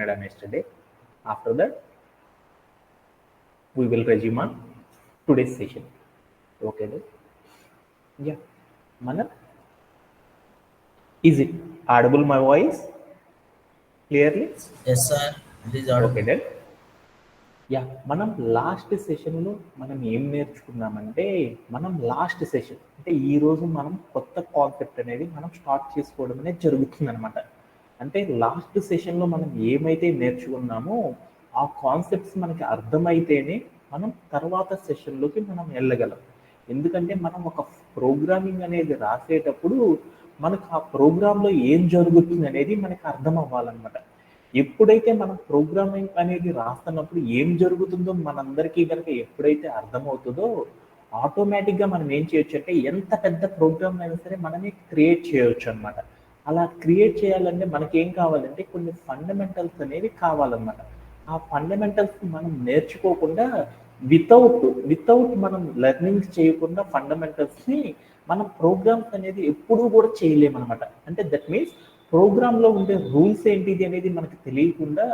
done yesterday. After that, we will resume on today's session. Okay then? Yeah. Manan, is it audible my voice clearly? Yes, sir. It is Okay audible. then. Yeah మనం last సెషన్లో మనం ఏం నేర్చుకున్నామంటే last session అంటే ఈరోజు మనం కొత్త concept అనేది మనం స్టార్ట్ చేసుకోవడం అనేది జరుగుతుంది అనమాట. అంటే లాస్ట్ సెషన్లో మనం ఏమైతే నేర్చుకున్నామో ఆ కాన్సెప్ట్స్ మనకి అర్థమైతేనే మనం తర్వాత సెషన్లోకి మనం వెళ్ళగలం. ఎందుకంటే మనం ఒక ప్రోగ్రామింగ్ అనేది రాసేటప్పుడు మనకు ఆ ప్రోగ్రాంలో ఏం జరుగుతుంది అనేది మనకి అర్థం అవ్వాలన్నమాట. ఎప్పుడైతే మనం ప్రోగ్రామింగ్ అనేది రాస్తున్నప్పుడు ఏం జరుగుతుందో మనందరికీ కనుక ఎప్పుడైతే అర్థమవుతుందో ఆటోమేటిక్గా మనం ఏం చేయొచ్చు అంటే ఎంత పెద్ద ప్రోగ్రామ్ అయినా సరే మనమే క్రియేట్ చేయొచ్చు అనమాట. అలా క్రియేట్ చేయాలంటే మనకి ఏం కావాలంటే కొన్ని ఫండమెంటల్స్ అనేవి కావాలన్నమాట. ఆ ఫండమెంటల్స్ మనం నేర్చుకోకుండా వితౌట్ మనం లెర్నింగ్స్ చేయకుండా ఫండమెంటల్స్ని మనం ప్రోగ్రామ్స్ అనేది ఎప్పుడూ కూడా చేయలేమన్నమాట. అంటే దట్ మీన్స్ ప్రోగ్రాంలో ఉండే రూల్స్ ఏంటిది అనేది మనకు తెలియకుండా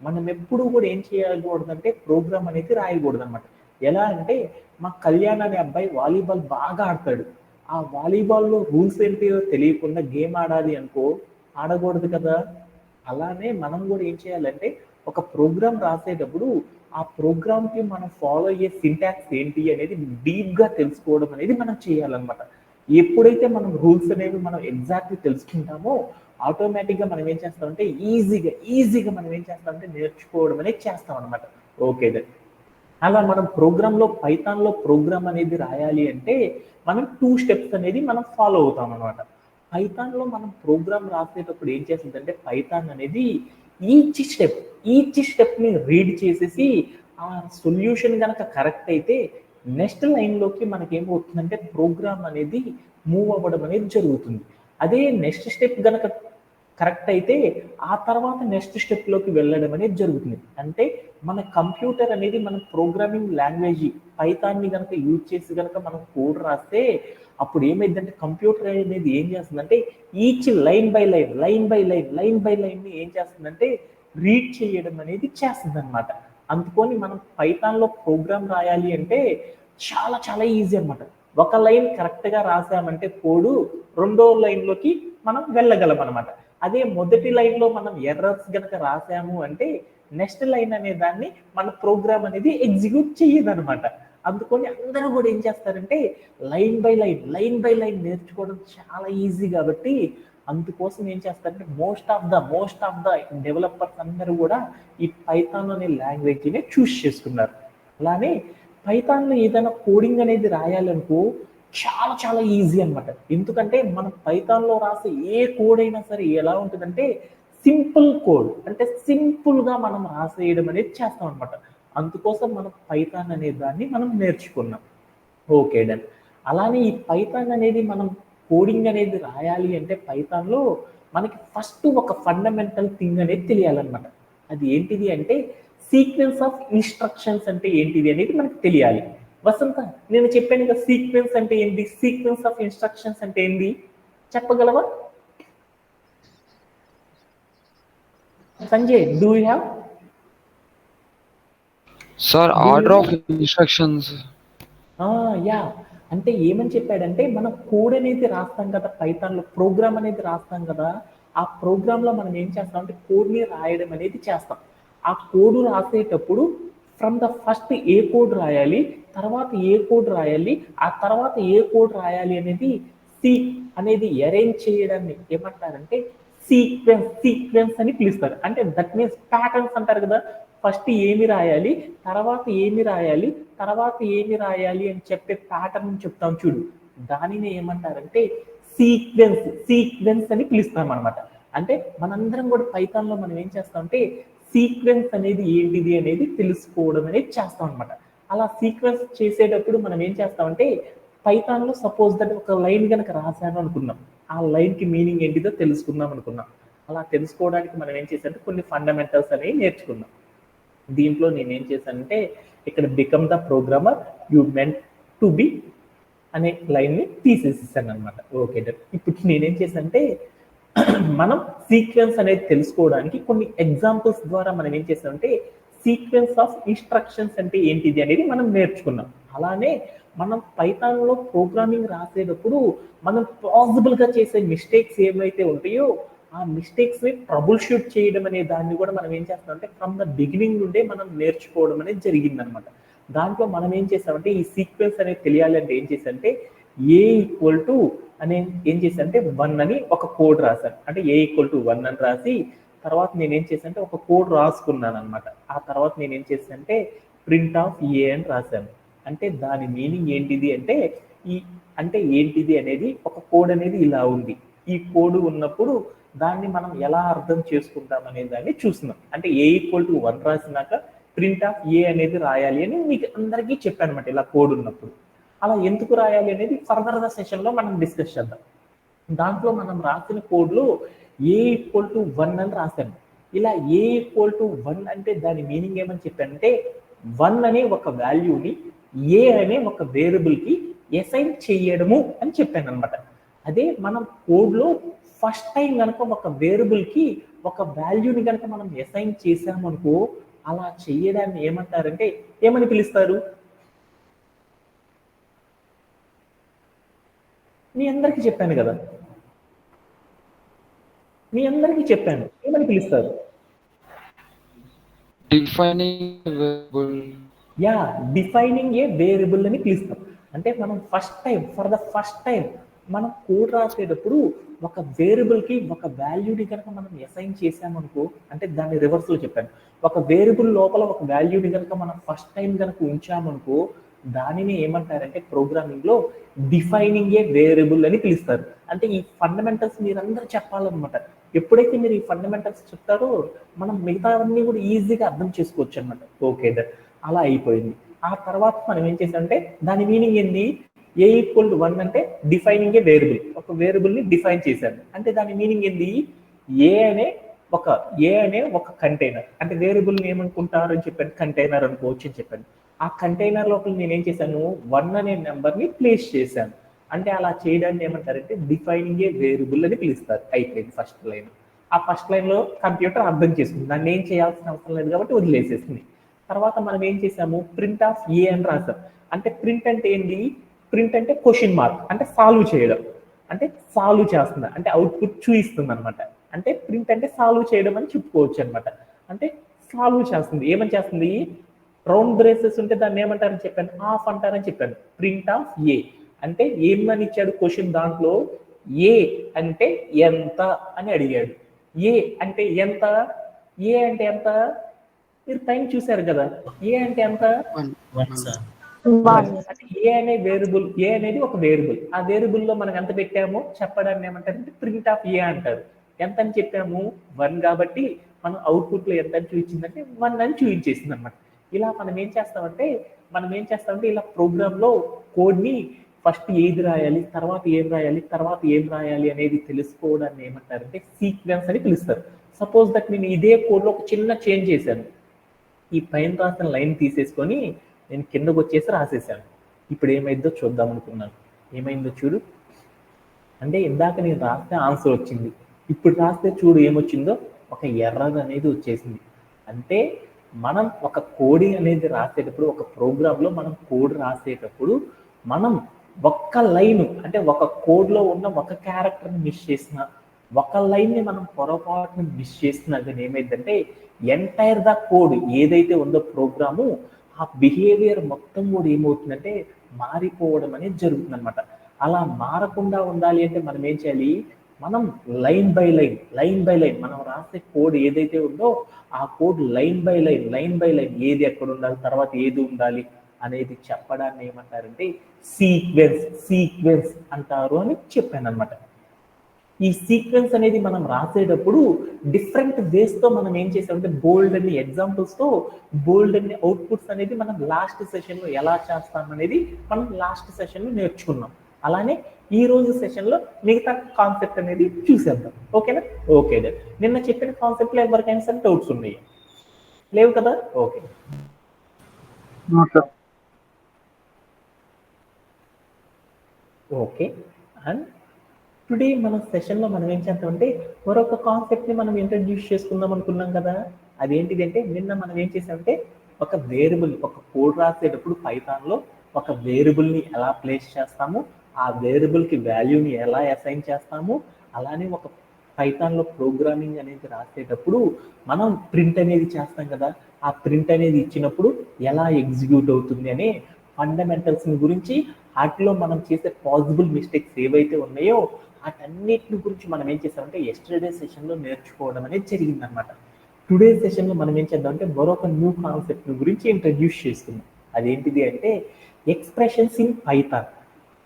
మనం ఎప్పుడు కూడా ఏం చేయకూడదంటే ప్రోగ్రామ్ అనేది రాయకూడదు అనమాట. ఎలా అంటే మా కళ్యాణ్ అనే అబ్బాయి వాలీబాల్ బాగా ఆడతాడు. ఆ వాలీబాల్లో రూల్స్ ఏంటిదో తెలియకుండా గేమ్ ఆడాలి అనుకో ఆడకూడదు కదా. అలానే మనం కూడా ఏం చేయాలంటే ఒక ప్రోగ్రామ్ రాసేటప్పుడు ఆ ప్రోగ్రామ్కి మనం ఫాలో అయ్యే సింటాక్స్ ఏంటి అనేది డీప్గా తెలుసుకోవడం అనేది మనం చేయాలన్నమాట. ఎప్పుడైతే మనం రూల్స్ అనేవి మనం ఎగ్జాక్ట్లీ తెలుసుకుంటామో ఆటోమేటిక్గా మనం ఏం చేస్తామంటే ఈజీగా మనం ఏం చేస్తామంటే నేర్చుకోవడం అనేది చేస్తాం అనమాట. ఓకే దెన్ అలా మనం పైథాన్లో ప్రోగ్రామ్ అనేది రాయాలి అంటే మనం 2 స్టెప్స్ అనేది మనం ఫాలో అవుతాం అనమాట. పైథాన్లో మనం ప్రోగ్రామ్ రాసేటప్పుడు ఏం చేస్తుందంటే పైథాన్ అనేది ఈచ్ స్టెప్ని రీడ్ చేసేసి ఆ సొల్యూషన్ కనుక కరెక్ట్ అయితే నెక్స్ట్ లైన్లోకి మనకి ఏమవుతుందంటే ప్రోగ్రామ్ అనేది మూవ్ అవ్వడం అనేది జరుగుతుంది. అదే నెక్స్ట్ స్టెప్ కనుక కరెక్ట్ అయితే ఆ తర్వాత నెక్స్ట్ స్టెప్లోకి వెళ్ళడం అనేది జరుగుతుంది. అంటే మన కంప్యూటర్ అనేది మన ప్రోగ్రామింగ్ లాంగ్వేజ్ పైథాన్ని కనుక యూజ్ చేసి కనుక మనం కోడ్ రాస్తే అప్పుడు ఏమైందంటే కంప్యూటర్ అనేది ఏం చేస్తుందంటే ఈచ్ లైన్ బై లైన్ని ఏం చేస్తుందంటే రీడ్ చేయడం అనేది చేస్తుంది అనమాట. అందుకని మనం పైథాన్లో ప్రోగ్రామ్ రాయాలి అంటే చాలా చాలా ఈజీ అనమాట. ఒక లైన్ కరెక్ట్గా రాసామంటే కోడు రెండో లైన్లోకి మనం వెళ్ళగలం అనమాట. అదే మొదటి లైన్లో మనం ఎర్రర్స్ కనుక రాసాము అంటే నెక్స్ట్ లైన్ అనే దాన్ని మన ప్రోగ్రామ్ అనేది ఎగ్జిక్యూట్ చేయదనమాట. అందుకని అందరూ కూడా ఏం చేస్తారంటే లైన్ బై లైన్ నేర్చుకోవడం చాలా ఈజీ కాబట్టి అందుకోసం ఏం చేస్తారంటే మోస్ట్ ఆఫ్ ద డెవలపర్స్ అందరూ కూడా ఈ పైథాన్ అనే లాంగ్వేజ్ని చూస్ చేసుకున్నారు. అలానే పైథాన్లో ఏదైనా కోడింగ్ అనేది రాయాలనుకో చాలా చాలా ఈజీ అనమాట. ఎందుకంటే మనం పైథాన్లో రాసే ఏ కోడ్ అయినా సరే ఎలా ఉంటుందంటే సింపుల్ కోడ్, అంటే సింపుల్గా మనం రాసేయడం అనేది చేస్తాం అనమాట. అందుకోసం మనం పైథాన్ అనే దాన్ని మనం నేర్చుకున్నాం. Okay done. అలానే ఈ పైథాన్ అనేది మనం కోడింగ్ అనేది రాయాలి అంటే పైథాన్లో మనకి ఫస్ట్ ఒక ఫండమెంటల్ థింగ్ అనేది తెలియాలన్నమాట. అది ఏంటిది అంటే సీక్వెన్స్ ఆఫ్ ఇన్స్ట్రక్షన్స్ అంటే ఏంటిది అనేది మనకు తెలియాలి. వసంత, నేను చెప్పాను కదా సీక్వెన్స్ అంటే ఏంటి, సీక్వెన్స్ ఆఫ్ ఇన్స్ట్రక్షన్స్ అంటే ఏంటి చెప్పగలవా? Sanjay, do you have? Sir order of instructions. Yeah, అంటే ఏమని చెప్పాడంటే మనం కోడ్ అనేది రాస్తాం కదా పైథాన్లో, ప్రోగ్రామ్ అనేది రాస్తాం కదా, ఆ ప్రోగ్రాంలో మనం ఏం చేస్తాం అంటే కోడ్ని రాయడం అనేది చేస్తాం. ఆ కోడ్ రాసేటప్పుడు from the first A code రాయాలి, తర్వాత ఏ కోడ్ రాయాలి, ఆ తర్వాత ఏ కోడ్ రాయాలి అనేది అనేది అరేంజ్ చేయడాన్ని ఏమంటారంటే సీక్వెన్స్ అని పిలుస్తారు. అంటే దట్ మీన్స్ ప్యాటర్న్స్ అంటారు కదా, ఫస్ట్ ఏమి రాయాలి, తర్వాత ఏమి రాయాలి, తర్వాత ఏమి రాయాలి అని చెప్పే ప్యాటర్న్ చెప్తాం చూడు, దానిని ఏమంటారంటే సీక్వెన్స్ అని పిలుస్తాం అనమాట. అంటే మనందరం కూడా పైథాన్లో మనం ఏం చేస్తామంటే సీక్వెన్స్ అనేది ఏంటిది అనేది తెలుసుకోవడం అనేది చేస్తాం అనమాట. అలా సీక్వెన్స్ చేసేటప్పుడు మనం ఏం చేస్తామంటే పైథాన్లో సపోజ్ దట్ ఒక లైన్ కనుక రాశాను అనుకున్నాం, ఆ లైన్కి మీనింగ్ ఏంటిదో తెలుసుకుందాం అనుకున్నాం. అలా తెలుసుకోవడానికి మనం ఏం చేసామంటే కొన్ని ఫండమెంటల్స్ అనేవి నేర్చుకున్నాం. దీంట్లో నేనేం చేశానంటే ఇక్కడ become the programmer you meant to be అనే లైన్ని తీసేసేసాను అనమాట. ఓకే, ఇప్పుడు నేనేం చేశానంటే మనం సీక్వెన్స్ అనేది తెలుసుకోవడానికి కొన్ని ఎగ్జాంపుల్స్ ద్వారా మనం ఏం చేస్తామంటే సీక్వెన్స్ ఆఫ్ ఇన్స్ట్రక్షన్స్ అంటే ఏంటిది అనేది మనం నేర్చుకున్నాం. అలానే మనం పైథాన్లో ప్రోగ్రామింగ్ రాసేటప్పుడు మనం పాసిబుల్గా చేసే మిస్టేక్స్ ఏవైతే ఉంటాయో ఆ మిస్టేక్స్ని ట్రబుల్ షూట్ చేయడం అనే దాన్ని కూడా మనం ఏం చేస్తామంటే ఫ్రమ్ ద బిగినింగ్ నుండే మనం నేర్చుకోవడం అనేది జరిగిందనమాట. దాంట్లో మనం ఏం చేస్తామంటే ఈ సీక్వెన్స్ అనేది తెలియాలంటే ఏం చేసామంటే ఏ ఈక్వల్ టు అని ఏం చేశానంటే 1 అని ఒక కోడ్ రాశాను. అంటే ఏ ఈక్వల్ టు 1 అని రాసి తర్వాత నేను ఏం చేశానంటే ఒక కోడ్ రాసుకున్నాను అనమాట. ఆ తర్వాత నేను ఏం చేశానంటే ప్రింట్ ఆఫ్ ఏ అని రాశాను. అంటే దాని మీనింగ్ ఏంటిది అంటే ఈ అంటే ఏంటిది అనేది ఒక కోడ్ అనేది ఇలా ఉంది. ఈ కోడ్ ఉన్నప్పుడు దాన్ని మనం ఎలా అర్థం చేసుకుంటాం అనే దాన్ని చూస్తున్నాం. అంటే ఏ ఈక్వల్ టు 1 రాసినాక ప్రింట్ ఆఫ్ ఏ అనేది రాయాలి అని మీకు అందరికీ చెప్పాను అనమాట ఇలా కోడ్ ఉన్నప్పుడు. అలా ఎందుకు రాయాలి అనేది ఫర్దర్ సెషన్లో మనం డిస్కస్ చేద్దాం. దాంట్లో మనం రాసిన కోడ్లో ఏ ఈక్వల్ టు 1 అని రాశాను. ఇలా ఏ ఈక్వల్ టు 1 అంటే దాని మీనింగ్ ఏమని చెప్పానంటే 1 అనే ఒక వాల్యూని ఏ అనే ఒక వేరియబుల్కి అసైన్ చేయడము అని చెప్పాను అనమాట. అదే మనం కోడ్లో ఫస్ట్ టైం కనుక ఒక వేరియబుల్కి ఒక వాల్యూని కనుక మనం అసైన్ చేసామనుకో అలా చేయడాన్ని ఏమంటారంటే ఏమని పిలుస్తారు? మీ అందరికీ చెప్పాను కదా, మీ అందరికీ చెప్పాను ఏమని పిలుస్తారు? Defining variable. యా, డిఫైనింగ్ ఏ వేరియబుల్ అని పిలుస్తాం. అంటే మనం ఫర్ ద ఫస్ట్ టైం మనం కోడ్ రాసేటప్పుడు ఒక వేరియబుల్కి ఒక వాల్యూని కనుక మనం అసైన్ చేసామనుకో అంటే దాన్ని రివర్స్లో చెప్పాను. ఒక వేరియబుల్ లోపల ఒక వాల్యూని కనుక మనం ఫస్ట్ టైం కనుక ఉంచామనుకో దానిని ఏమంటారంటే ప్రోగ్రామింగ్లో డిఫైనింగ్ ఏ వేరియబుల్ అని పిలుస్తారు. అంటే ఈ ఫండమెంటల్స్ మీరందరూ చెప్పాలన్నమాట. ఎప్పుడైతే మీరు ఈ ఫండమెంటల్స్ చెప్తారో మనం మిగతావన్నీ కూడా ఈజీగా అర్థం చేసుకోవచ్చు అనమాట. ఓకే, అలా అయిపోయింది. ఆ తర్వాత మనం ఏం చేసామంటే దాని మీనింగ్ ఏంది? ఏ ఈక్వల్ టు 1 అంటే డిఫైనింగ్ ఏ వేరియబుల్, ఒక వేరియబుల్ని డిఫైన్ చేశాను. అంటే దాని మీనింగ్ ఏంది? ఏ అనే ఒక కంటైనర్. అంటే వేరియబుల్ని ఏమనుకుంటారు అని చెప్పాను, కంటైనర్ అనుకోవచ్చు అని చెప్పాను. ఆ కంటైనర్ లోపల నేను ఏం చేశాను? 1 అనే నెంబర్ని ప్లేస్ చేశాను. అంటే అలా చేయడాన్ని ఏమంటారంటే డిఫైనింగ్ ఏ వేరియబుల్ అని పిలుస్తారు. అయిపోయింది ఫస్ట్ లైన్. ఆ ఫస్ట్ లైన్లో కంప్యూటర్ అర్థం చేసుకుంది, దాన్ని ఏం చేయాల్సిన అవసరం లేదు కాబట్టి వదిలేసేసింది. తర్వాత మనం ఏం చేసాము? ప్రింట్ ఆఫ్ ఏ అని రాసాం. అంటే ప్రింట్ అంటే ఏంటి? ప్రింట్ అంటే క్వశ్చన్ మార్క్, అంటే సాల్వ్ చేయడం, అంటే సాల్వ్ చేస్తుంది, అంటే అవుట్పుట్ చూపిస్తుంది అనమాట. అంటే ప్రింట్ అంటే సాల్వ్ చేయడం అని చెప్పుకోవచ్చు అనమాట. అంటే సాల్వ్ చేస్తుంది. ఏమని చేస్తుంది? రౌండ్ బ్రేసెస్ ఉంటే దాన్ని ఏమంటారని చెప్పాను, ఆఫ్ అంటారని చెప్పాను. ప్రింట్ ఆఫ్ ఏ అంటే ఏమని ఇచ్చాడు క్వశ్చన్, దాంట్లో ఏ అంటే ఎంత అని అడిగాడు. ఏ అంటే ఎంత? ఏ అంటే ఎంత? మీరు పైన చూశారు కదా, ఏ అంటే ఎంత? అంటే ఏ అనే వేరియబుల్, ఏ అనేది ఒక వేరియబుల్. ఆ వేరియబుల్ లో మనం ఎంత పెట్టామో చెప్పడాన్ని ఏమంటారంటే ప్రింట్ ఆఫ్ ఏ అంటారు. ఎంత అని చెప్పాము? 1 కాబట్టి మనం అవుట్పుట్ లో ఎంత అని చూపించిందంటే 1 అని చూపించేసింది అనమాట. ఇలా మనం ఏం చేస్తామంటే ఇలా ప్రోగ్రామ్ లో కోడ్ ని ఫస్ట్ ఏది రాయాలి, తర్వాత ఏం రాయాలి, తర్వాత ఏం రాయాలి అనేది తెలుసుకోవడాన్ని ఏమంటారంటే సీక్వెన్స్ అని పిలుస్తారు. సపోజ్ దట్ నేను ఇదే కోడ్ లో ఒక చిన్న చేంజ్ చేశాను. ఈ పైన రాసిన లైన్ తీసేసుకొని నేను కిందకు వచ్చేసి రాసేసాను. ఇప్పుడు ఏమైందో చూద్దాం అనుకున్నాను. ఏమైందో చూడు. అంటే ఇందాక నేను రాస్తే ఆన్సర్ వచ్చింది, ఇప్పుడు రాస్తే చూడు ఏమొచ్చిందో, ఒక ఎర్రర్ అనేది వచ్చేసింది. అంటే మనం ఒక కోడింగ్ అనేది రాసేటప్పుడు, ఒక ప్రోగ్రాంలో మనం కోడ్ రాసేటప్పుడు మనం ఒక్క లైన్ అంటే ఒక కోడ్లో ఉన్న ఒక క్యారెక్టర్ని మిస్ చేసిన, ఒక లైన్ని మనం పొరపాటుని మిస్ చేసినా కానీ ఏమైందంటే ఎంటైర్ ద కోడ్ ఏదైతే ఉందో ప్రోగ్రాము ఆ బిహేవియర్ మొత్తం కూడా ఏమవుతుందంటే మారిపోవడం అనేది జరుగుతుంది అనమాట. అలా మారకుండా ఉండాలి అంటే మనం ఏం చేయాలి? మనం లైన్ బై లైన్ మనం రాసే కోడ్ ఏదైతే ఉందో ఆ కోడ్ లైన్ బై లైన్ ఏది ఎక్కడ ఉండాలి, తర్వాత ఏది ఉండాలి అనేది చెప్పడాన్ని ఏమంటారంటే సీక్వెన్స్ అంటారు అని చెప్పాను అనమాట. ఈ సీక్వెన్స్ అనేది మనం రాసేటప్పుడు డిఫరెంట్ వేస్తో మనం ఏం చేసామంటే బోల్డ్ అన్ని ఎగ్జాంపుల్స్తో బోల్డ్ అన్ని అవుట్పుట్స్ అనేది మనం లాస్ట్ సెషన్లో ఎలా చేస్తాం అనేది మనం లాస్ట్ సెషన్లో నేర్చుకున్నాం. అలానే ఈ రోజు సెషన్లో మిగతా కాన్సెప్ట్ అనేది చూసేద్దాం. ఓకేనా? ఓకే. నిన్న చెప్పిన కాన్సెప్ట్లో ఎవరికైనా సరే డౌట్స్ ఉన్నాయి? లేవు కదా? ఓకే. ఓకే. అండ్ టుడే మన సెషన్లో మనం ఏం చేద్దామంటే మరొక కాన్సెప్ట్ని మనం ఇంట్రడ్యూస్ చేసుకుందాం అనుకున్నాం కదా. అదేంటిది అంటే నిన్న మనం ఏం చేసామంటే ఒక వేరియబుల్, ఒక కోడ్ రాసేటప్పుడు పైథాన్లో ఒక వేరియబుల్ని ఎలా ప్లేస్ చేస్తాము, ఆ వేరియబుల్కి వాల్యూని ఎలా అసైన్ చేస్తాము, అలానే ఒక పైథాన్లో ప్రోగ్రామింగ్ అనేది రాసేటప్పుడు మనం ప్రింట్ అనేది చేస్తాం కదా. ఆ ప్రింట్ అనేది ఇచ్చినప్పుడు ఎలా ఎగ్జిక్యూట్ అవుతుంది అనే ఫండమెంటల్స్ గురించి, వాటిలో మనం చేసే పాసిబుల్ మిస్టేక్స్ ఏవైతే ఉన్నాయో వాటన్నిటిని గురించి మనం ఏం చేసామంటే ఎస్టర్డే సెషన్లో నేర్చుకోవడం అనేది జరిగిందనమాట. టుడే సెషన్లో మనం ఏం చేద్దామంటే మరొక న్యూ కాన్సెప్ట్ గురించి ఇంట్రడ్యూస్ చేసుకుందాం. అదేంటిది అంటే ఎక్స్ప్రెషన్స్ ఇన్ పైథాన్.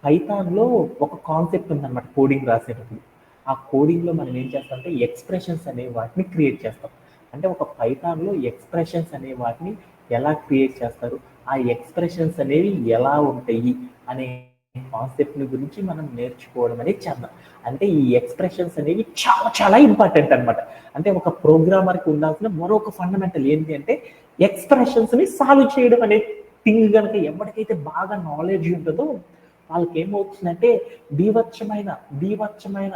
పైథాన్లో ఒక కాన్సెప్ట్ ఉందన్నమాట కోడింగ్ రాసేటప్పుడు. ఆ కోడింగ్లో మనం ఏం చేస్తామంటే ఎక్స్ప్రెషన్స్ అనే వాటిని క్రియేట్ చేస్తాం. అంటే ఒక పైథాన్లో ఎక్స్ప్రెషన్స్ అనే వాటిని ఎలా క్రియేట్ చేస్తారు, ఆ ఎక్స్ప్రెషన్స్ అనేవి ఎలా ఉంటాయి అనే కాన్సెప్ట్ని గురించి మనం నేర్చుకోవడం అనేది చేద్దాం. అంటే ఈ ఎక్స్ప్రెషన్స్ అనేవి చాలా చాలా ఇంపార్టెంట్ అనమాట. అంటే ఒక ప్రోగ్రామర్కి ఉండాల్సిన మరొక ఫండమెంటల్ ఏంటి అంటే ఎక్స్ప్రెషన్స్ని సాల్వ్ చేయడం అనే థింగ్ కనుక ఎవరికైతే బాగా నాలెడ్జ్ ఉంటుందో వాళ్ళకి ఏమవుతుందంటే బీభత్సమైన బీభత్సమైన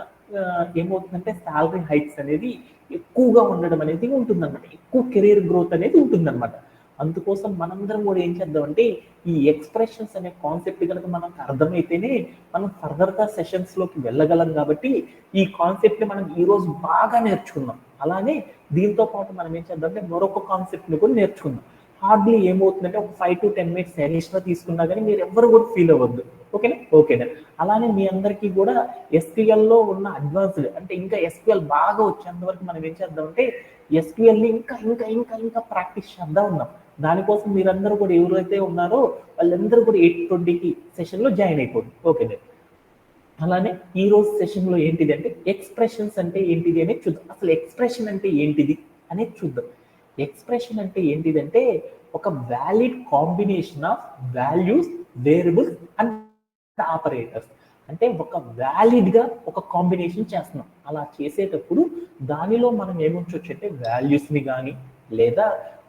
ఏమవుతుందంటే శాలరీ హైక్స్ అనేది ఎక్కువగా ఉండడం అనేది ఉంటుందన్నమాట. ఎక్కువ కెరీర్ గ్రోత్ అనేది ఉంటుందన్నమాట. అందుకోసం మనందరం కూడా ఏం చేద్దామంటే ఈ ఎక్స్ప్రెషన్స్ అనే కాన్సెప్ట్ కనుక మనకు అర్థమైతేనే మనం ఫర్దర్గా సెషన్స్లోకి వెళ్ళగలం. కాబట్టి ఈ కాన్సెప్ట్ని మనం ఈరోజు బాగా నేర్చుకుందాం. అలానే దీంతో పాటు మనం ఏం చేద్దామంటే మరొక కాన్సెప్ట్ని కూడా నేర్చుకుందాం. హార్డ్లీ ఏమవుతుందంటే ఒక 5 to 10 minutes ఎడిషనల్ తీసుకున్నా కానీ మీరు ఎవ్వరు కూడా ఫీల్ అవ్వద్దు. ఓకేనా? ఓకేనా? అలానే మీ అందరికీ కూడా ఎస్క్యూఎల్లో ఉన్న అడ్వాన్స్డ్ అంటే ఇంకా ఎస్క్యూఎల్ బాగా వచ్చేంత వరకు మనం ఏం చేద్దామంటే ఎస్క్యూఎల్ని ఇంకా ఇంకా ఇంకా ఇంకా ప్రాక్టీస్ చేద్దాం ఉన్నాం. దానికోసం మీరందరూ కూడా ఎవరైతే ఉన్నారో వాళ్ళందరూ కూడా 8:20కి సెషన్లో జాయిన్ అయిపోండి. ఓకేనా? అలానే ఈ రోజు సెషన్లో ఏంటిది అంటే ఎక్స్ప్రెషన్స్ అంటే ఏంటిది అనేది చూద్దాం. అసలు ఎక్స్ప్రెషన్ అంటే ఏంటిది అనేది చూద్దాం. ఎక్స్ప్రెషన్ అంటే ఏంటిదంటే ఒక valid combination of values, variables and operators. అంటే ఒక వ్యాలిడ్గా ఒక కాంబినేషన్ చేస్తున్నాం. అలా చేసేటప్పుడు దానిలో మనం ఏముంచవచ్చు అంటే వాల్యూస్ని కానీ లేదా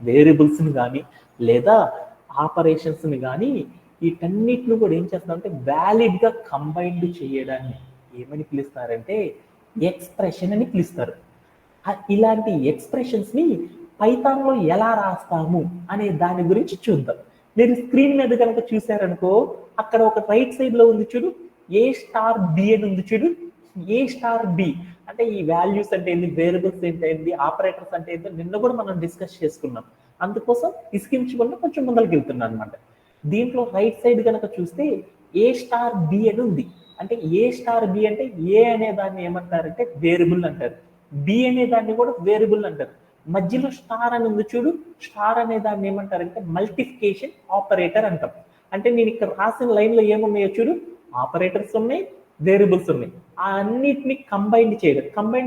వేరియబుల్స్ని కానీ లేదా ఆపరేషన్స్ని కానీ వీటన్నిటిని కూడా ఏం చేస్తామంటే వ్యాలిడ్గా కంబైన్డ్ చేయడాన్ని ఏమని పిలుస్తారంటే ఎక్స్ప్రెషన్ అని పిలుస్తారు. ఇలాంటి ఎక్స్ప్రెషన్స్ని పైథాన్లో ఎలా రాస్తాము అనే దాని గురించి చూద్దాం. మీరు స్క్రీన్ మీద కనుక చూసారనుకో అక్కడ ఒక రైట్ సైడ్లో ఉంది చూడు, A*B అని ఉంది చూడు. A*B అంటే ఈ వాల్యూస్ అంటే ఏంది, వేరియబుల్స్ ఏంటి, ఆపరేటర్స్ అంటే ఏంటో నిన్న కూడా మనం డిస్కస్ చేసుకున్నాం. అందుకోసం ఇస్కించకుండా కొంచెం ముందరికి వెళ్తున్నాను అనమాట. దీంట్లో రైట్ సైడ్ కనుక చూస్తే A*B అని ఉంది. అంటే A*B అంటే ఏ అనే దాన్ని ఏమంటారంటే వేరియబుల్ అంటారు, బి అనే దాన్ని కూడా వేరియబుల్ అంటారు. మధ్యలో స్టార్ అని ఉంది చూడు, స్టార్ అనే దాన్ని ఏమంటారంటే మల్టిప్లికేషన్ ఆపరేటర్ అంటాం. అంటే నేను ఇక్కడ రాసిన లైన్లో ఏమున్నాయో చూడు, ఆపరేటర్స్ ఉన్నాయి, వేరియబుల్స్ ఉన్నాయి. ఆ అన్నిటిని కంబైన్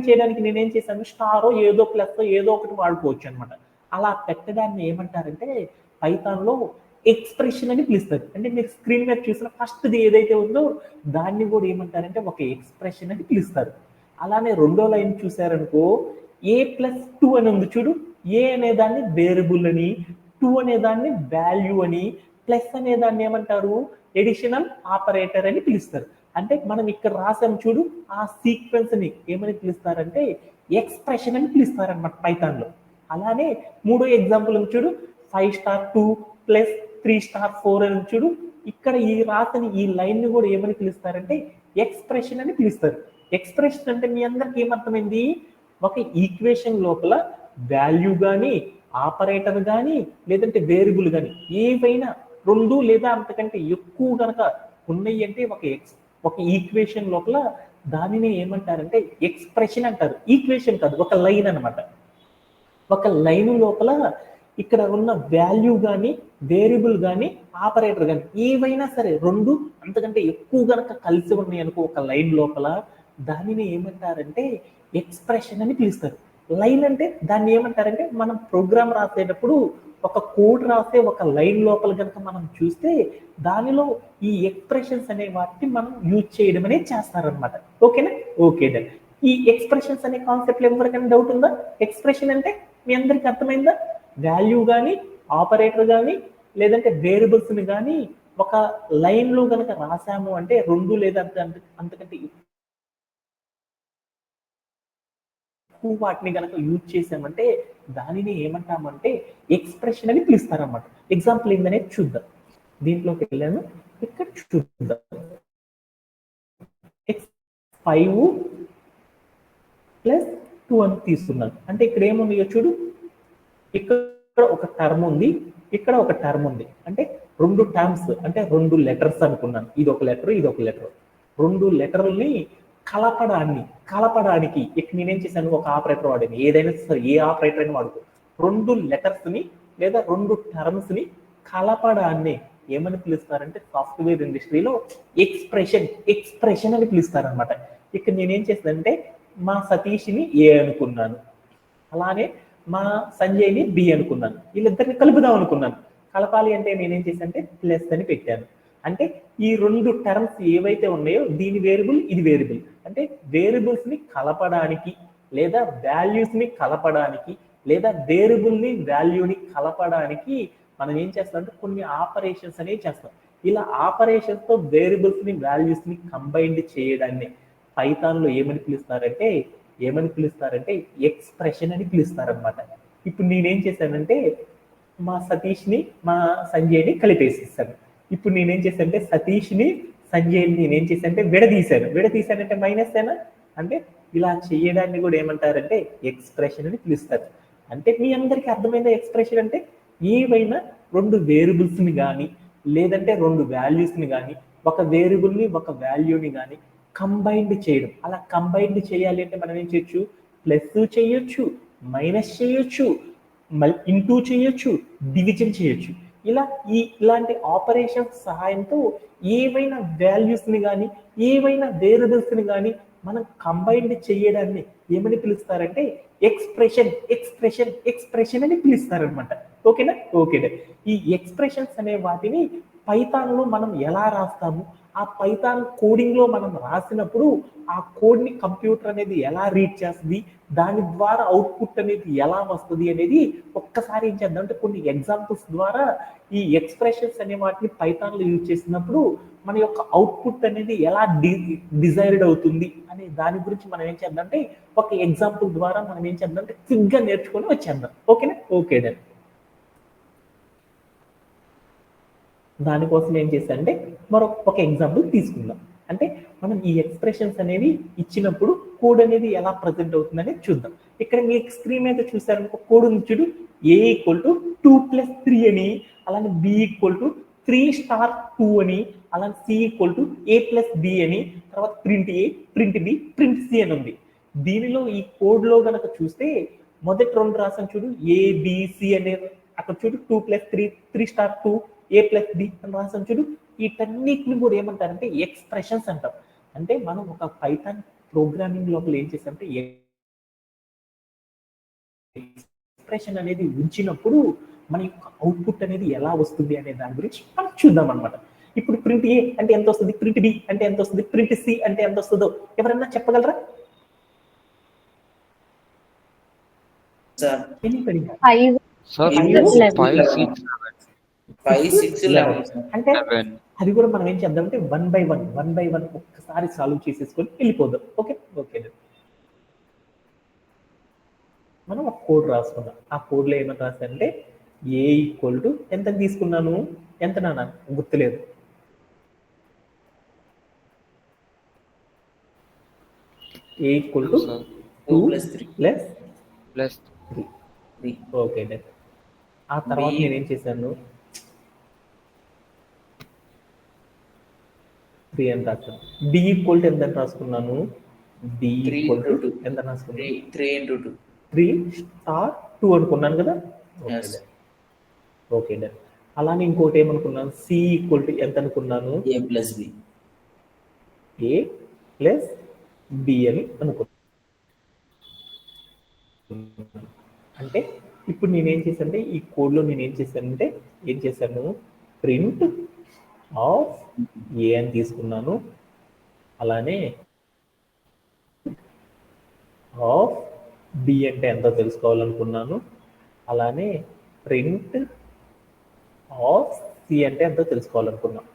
చేయడానికి నేనేం చేశాను, స్టారో ఏదో ప్లస్ ఏదో ఒకటి వాడుకోవచ్చు అనమాట. అలా పెట్టడాన్ని ఏమంటారంటే పైథాన్లో ఎక్స్ప్రెషన్ అని పిలుస్తారు. అంటే మీరు స్క్రీన్ మీద చూసిన ఫస్ట్ది ఏదైతే ఉందో దాన్ని కూడా ఏమంటారంటే ఒక ఎక్స్ప్రెషన్ అని పిలుస్తారు. అలానే రెండో లైన్ చూసారనుకో A+2 అని ఉంది చూడు. ఏ అనే దాన్ని వేరియబుల్ అని, 2 అనే దాన్ని వాల్యూ అని, ప్లస్ అనే దాన్ని ఏమంటారు ఎడిషనల్ ఆపరేటర్ అని పిలుస్తారు. అంటే మనం ఇక్కడ రాసాం చూడు, ఆ సీక్వెన్స్ ని ఏమని పిలుస్తారంటే ఎక్స్ప్రెషన్ అని పిలుస్తారనమాట పైథాన్లో. అలానే మూడో ఎగ్జాంపుల్ చూడు, 5*2 + 3*4 అని చూడు. ఇక్కడ ఈ రాతని ఈ లైన్ ని కూడా ఏమని పిలుస్తారంటే ఎక్స్ప్రెషన్ అని పిలుస్తారు. ఎక్స్ప్రెషన్ అంటే మీ అందరికి ఏమర్థమైంది, ఒక ఈక్వేషన్ లోపల వాల్యూ కానీ ఆపరేటర్ కానీ లేదంటే వేరియబుల్ కానీ ఏవైనా రెండు లేదా అంతకంటే ఎక్కువ కనుక ఉన్నాయి అంటే ఒక ఈక్వేషన్ లోపల దానిని ఏమంటారంటే ఎక్స్ప్రెషన్ అంటారు. ఈక్వేషన్ కాదు, ఒక లైన్ అనమాట. ఒక లైన్ లోపల ఇక్కడ ఉన్న వాల్యూ కానీ వేరియబుల్ కానీ ఆపరేటర్ కానీ ఏవైనా సరే రెండు అంతకంటే ఎక్కువ కనుక కలిసి ఉన్నాయి అనుకో ఒక లైన్ లోపల, దానిని ఏమంటారంటే ఎక్స్ప్రెషన్ అని పిలుస్తారు. లైన్ అంటే దాన్ని ఏమంటారంటే మనం ప్రోగ్రామ్ రాసేటప్పుడు ఒక కోడ్ రాసే ఒక లైన్ లోపల కనుక మనం చూస్తే దానిలో ఈ ఎక్స్ప్రెషన్స్ అనే వాటిని మనం యూజ్ చేయడం అనేది చేస్తారనమాట. ఓకేనా? Okay done. ఈ ఎక్స్ప్రెషన్స్ అనే కాన్సెప్ట్ ఎవరికైనా డౌట్ ఉందా? ఎక్స్ప్రెషన్ అంటే మీ అందరికి అర్థమైందా? వాల్యూ కానీ ఆపరేటర్ కానీ లేదంటే వేరియబుల్స్ని కానీ ఒక లైన్లో కనుక రాసాము అంటే రెండు లేదా అంతకంటే తక్కువ వాటిని కనుక యూజ్ చేసామంటే దానిని ఏమంటామంటే ఎక్స్ప్రెషన్ అని పిలుస్తారన్నమాట. ఎగ్జాంపుల్ ఏందనేది చూద్దాం. దీంట్లోకి వెళ్ళాను, ఇక్కడ చూద్దాం. x5 ప్లస్ 2 అని తీసుకున్నాను. అంటే ఇక్కడ ఏముంది చూడు, ఇక్కడ ఒక టర్మ్ ఉంది, ఇక్కడ ఒక టర్మ్ ఉంది. అంటే రెండు టర్మ్స్ అంటే రెండు లెటర్స్ అనుకున్నాను. ఇది ఒక లెటర్, ఇది ఒక లెటర్. రెండు లెటర్ని కలపడానికి ఇక్కడ నేనేం చేశాను, ఒక ఆపరేటర్ వాడాను. ఏదైనా సరే ఏ ఆపరేటర్ అయినా వాడుకో. రెండు లెటర్స్ ని లేదా రెండు టర్మ్స్ ని కలపడాన్ని ఏమని పిలుస్తారంటే సాఫ్ట్వేర్ ఇండస్ట్రీలో ఎక్స్ప్రెషన్ అని పిలుస్తారనమాట. ఇక్కడ నేనేం చేశానంటే మా సతీష్ని ఏ అనుకున్నాను, అలానే మా సంజయ్ని బి అనుకున్నాను. వీళ్ళిద్దరిని కలుపుదాం అనుకున్నాను. కలపాలి అంటే నేనేం చేశానంటే ప్లస్ అని పెట్టాను. అంటే ఈ రెండు టర్మ్స్ ఏవైతే ఉన్నాయో దీని వేరియబుల్, ఇది వేరియబుల్. అంటే వేరియబుల్స్ ని కలపడానికి లేదా వాల్యూస్ ని కలపడానికి లేదా వేరియబుల్ ని వాల్యూని కలపడానికి మనం ఏం చేస్తామంటే కొన్ని ఆపరేషన్స్ అనేవి చేస్తాం. ఇలా ఆపరేషన్స్ తో వేరియబుల్స్ ని వాల్యూస్ ని కంబైన్డ్ చేయడాన్ని పైథాన్ లో ఏమని పిలుస్తారంటే ఎక్స్ప్రెషన్ అని పిలుస్తారనమాట. ఇప్పుడు నేనేం చేశానంటే మా సతీష్ని మా సంజయ్ని కలిపేసేసాను. ఇప్పుడు నేనేం చేశానంటే సతీష్ని సంజయ్ని నేనేం చేశానంటే విడదీశానంటే మైనస్ ఏనా, అంటే ఇలా చేయడాన్ని కూడా ఏమంటారంటే ఎక్స్ప్రెషన్ అని పిలుస్తారు. అంటే మీ అందరికీ అర్థమైందా ఎక్స్ప్రెషన్ అంటే? ఏవైనా రెండు వేరియబుల్స్ని కానీ లేదంటే రెండు వాల్యూస్ని కానీ ఒక వేరియబుల్ని ఒక వాల్యూని కానీ కంబైన్డ్ చేయడం. అలా కంబైన్డ్ చేయాలి అంటే మనం ఏం చేయొచ్చు, ప్లస్ చేయొచ్చు, మైనస్ చేయొచ్చు, ఇంటూ చేయొచ్చు, డివిజన్ చేయొచ్చు. ఇలాంటి ఆపరేషన్స్ సహాయంతో ఏవైనా వాల్యూస్ని కానీ ఏవైనా వేరియబుల్స్ని కానీ మనం కంబైన్డ్ చేయడాన్ని ఏమని పిలుస్తారంటే ఎక్స్ప్రెషన్ అని పిలుస్తారనమాట. ఓకేనా? ఓకేనా. ఈ ఎక్స్ప్రెషన్స్ అనే వాటిని పైథాన్ లో మనం ఎలా రాస్తాము, ఆ పైథాన్ కోడింగ్ లో మనం రాసినప్పుడు ఆ కోడ్ ని కంప్యూటర్ అనేది ఎలా రీడ్ చేస్తుంది, దాని ద్వారా అవుట్పుట్ అనేది ఎలా వస్తుంది అనేది ఒక్కసారి ఏం చేద్దాం అంటే కొన్ని ఎగ్జాంపుల్స్ ద్వారా ఈ ఎక్స్ప్రెషన్స్ అనే వాటిని పైథాన్ లో యూజ్ చేసినప్పుడు మన యొక్క అవుట్పుట్ అనేది ఎలా డిజైర్డ్ అవుతుంది అనే దాని గురించి మనం ఏం చేద్దాం అంటే ఒక ఎగ్జాంపుల్ ద్వారా మనం ఏం చేద్దాం అంటే క్విక్ గా నేర్చుకొని వచ్చేద్దాం. ఓకేనా? ఓకే. దానికోసం ఏం చేశానంటే ఒక ఎగ్జాంపుల్ తీసుకుందాం. అంటే మనం ఈ ఎక్స్ప్రెషన్స్ అనేవి ఇచ్చినప్పుడు కోడ్ అనేది ఎలా ప్రజెంట్ అవుతుంది అనేది చూద్దాం. ఇక్కడ మీకు స్క్రీన్ మీద చూసారనుకో కోడ్ ఉంది చూడు, a = 2 + 3 అని, అలానే b = 3*2 అని, అలానే c = a + b అని, తర్వాత print a, print b, print c అని ఉంది. దీనిలో ఈ కోడ్ లో గనక చూస్తే మొదటి రెండు రాసాను చూడు, ABC అనే అక్కడ చూడు 2 + 3 3*2 a + b అని రాసాను చూడు. వీటన్నిటిని కూడా ఏమంటారంటే ఎక్స్ప్రెషన్స్ అంటాం. అంటే మనం ఒక పైథాన్ ప్రోగ్రామింగ్ లోపల ఏం చేసామంటే ఎక్స్ప్రెషన్ అనేది ఉంచినప్పుడు మన యొక్క అవుట్పుట్ అనేది ఎలా వస్తుంది అనే దాని గురించి మనం చూద్దాం అనమాట. ఇప్పుడు ప్రింట్ ఏ అంటే ఎంత వస్తుంది, ప్రింట్ బి అంటే ఎంత వస్తుంది, ప్రింట్ సి అంటే ఎంత వస్తుందో ఎవరన్నా చెప్పగలరా? అంటే అది కూడా మనం ఏం చేద్దాం అంటే వన్ బై వన్ ఒక్కసారి సాల్వ్ చేసేసుకొని వెళ్ళిపోదాం. ఓకే. ఓకే. మనం ఒక కోడ్ రాసుకుందాం. ఆ కోడ్ లో ఏమని రాశానంటే a = ఎంత తీసుకున్నాను, ఎంత నాన్న గుర్తులేదు, a = 2 + 3. ఓకే. ఆ తర్వాత నేనేం చేశాను, 3 అని రాశాను. d = ఎంత అని రాసుకున్నాను, d = ఎంత రాసుకున్నాను, 3*2 అనుకున్నాను కదా. ఓకే. అలానే ఇంకోటి ఏమనుకున్నాను, c = ఎంత అనుకున్నాను, a + b అని అనుకున్నాను. అంటే ఇప్పుడు నేనేం చేశానంటే ఈ కోడ్ లో నేనేం చేశాను ప్రింట్ ఆఫ్ ఏ అని తీసుకున్నాను, అలానే ఆఫ్ బి అంటే ఎంతో తెలుసుకోవాలనుకున్నాను, అలానే ప్రింట్ ఆఫ్ సి అంటే ఎంతో తెలుసుకోవాలనుకున్నాను.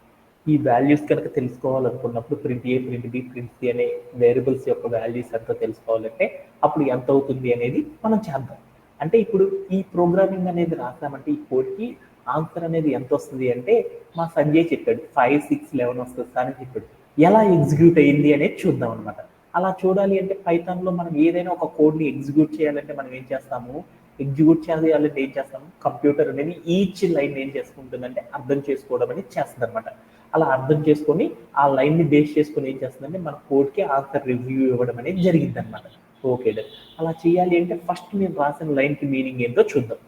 ఈ వాల్యూస్ కనుక తెలుసుకోవాలనుకున్నప్పుడు ప్రింట్ ఏ, ప్రింట్ బి, ప్రింట్ సి అనే వేరియబుల్స్ యొక్క వాల్యూస్ ఎంతో తెలుసుకోవాలంటే అప్పుడు ఎంత అవుతుంది అనేది మనం చేద్దాం. అంటే ఇప్పుడు ఈ ప్రోగ్రామింగ్ అనేది రాసామంటే ఈ కోడ్కి ఆన్సర్ అనేది ఎంత వస్తుంది అంటే మా సంజయ్ చెప్పాడు 5, 6, 11 వస్తుంది సార్ అని చెప్పాడు. ఎలా ఎగ్జిక్యూట్ అయ్యింది అనేది చూద్దాం అనమాట. అలా చూడాలి అంటే పైథాన్లో మనం ఏదైనా ఒక కోడ్ని ఎగ్జిక్యూట్ చేయాలంటే మనం ఏం చేస్తాము, ఎగ్జిక్యూట్ చేయాలంటే ఏం చేస్తాము, కంప్యూటర్ అనేది ఈచ్ లైన్ ఏం చేసుకుంటుందంటే అర్థం చేసుకోవడం అనేది చేస్తుంది అనమాట. అలా అర్థం చేసుకొని ఆ లైన్ని బేస్ చేసుకొని ఏం చేస్తుందంటే మన కోడ్కి ఆన్సర్ రివ్యూ ఇవ్వడం అనేది జరిగింది అనమాట. Okay done. అలా చేయాలి అంటే ఫస్ట్ నేను రాసిన లైన్కి మీనింగ్ ఏంటో చూద్దాం.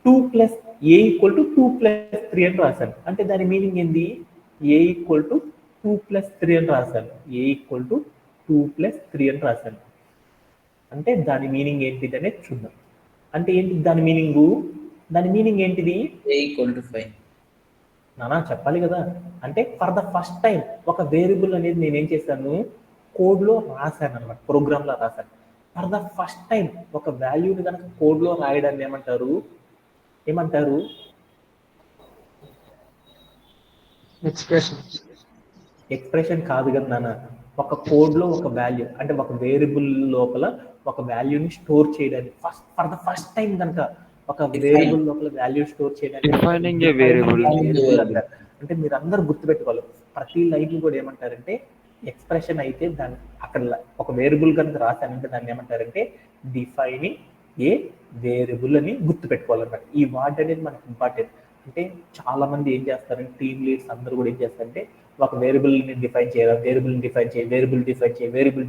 2 plus A equal to 2 plus 3 అని రాశాను. అంటే దాని మీనింగ్ ఏంది, ఏ ఈక్వల్ టు 2 ప్లస్ 3 అని రాశాను. ఏ ఈక్వల్ టు 2 ప్లస్ 3 అని రాశాను. అంటే దాని మీనింగ్ ఏంటిది అనేది చూద్దాం. అంటే ఏంటి దాని మీనింగు, దాని మీనింగ్ ఏంటిది, a equal to 5. నానా చెప్పాలి కదా. అంటే ఫర్ ద ఫస్ట్ టైం ఒక వేరియబుల్ అనేది నేనేం చేశాను, కోడ్లో రాశాను అనమాట, ప్రోగ్రామ్లో రాశాను. ఫర్ ద ఫస్ట్ టైం ఒక వాల్యూని కనుక కోడ్లో రాయడాన్ని ఏమంటారు, ఎక్స్ప్రెషన్ కాదు కదా నాన్న. ఒక కోడ్లో ఒక వాల్యూ అంటే ఒక వేరియబుల్ లోపల ఒక వాల్యూని స్టోర్ చేయడానికి ఫర్ ద ఫస్ట్ టైం కనుక ఒక వేరియబుల్ లోపల వాల్యూ స్టోర్ చేయడానికి Defining a variable. అంటారు. అంటే మీరు అందరు గుర్తుపెట్టుకోవాలి, ప్రతి లైన్ కూడా ఏమంటారంటే ఎక్స్ప్రెషన్ అయితే దాన్ని అక్కడ ఒక వేరియబుల్ కనుక రాశానంటే దాన్ని ఏమంటారంటే డిఫైనింగ్ ఏ వేరియబుల్ అని గుర్తుపెట్టుకోవాలన్నమాట. ఈ వర్డ్ అనేది మనకు ఇంపార్టెంట్. అంటే చాలా మంది ఏం చేస్తారంటే టీమ్ లీడ్స్ అందరూ కూడా ఏం చేస్తారంటే ఒక వేరియబుల్ని డిఫైన్ చేయాలి, వేరియబుల్ని డిఫైన్ చేయి, వేరియబుల్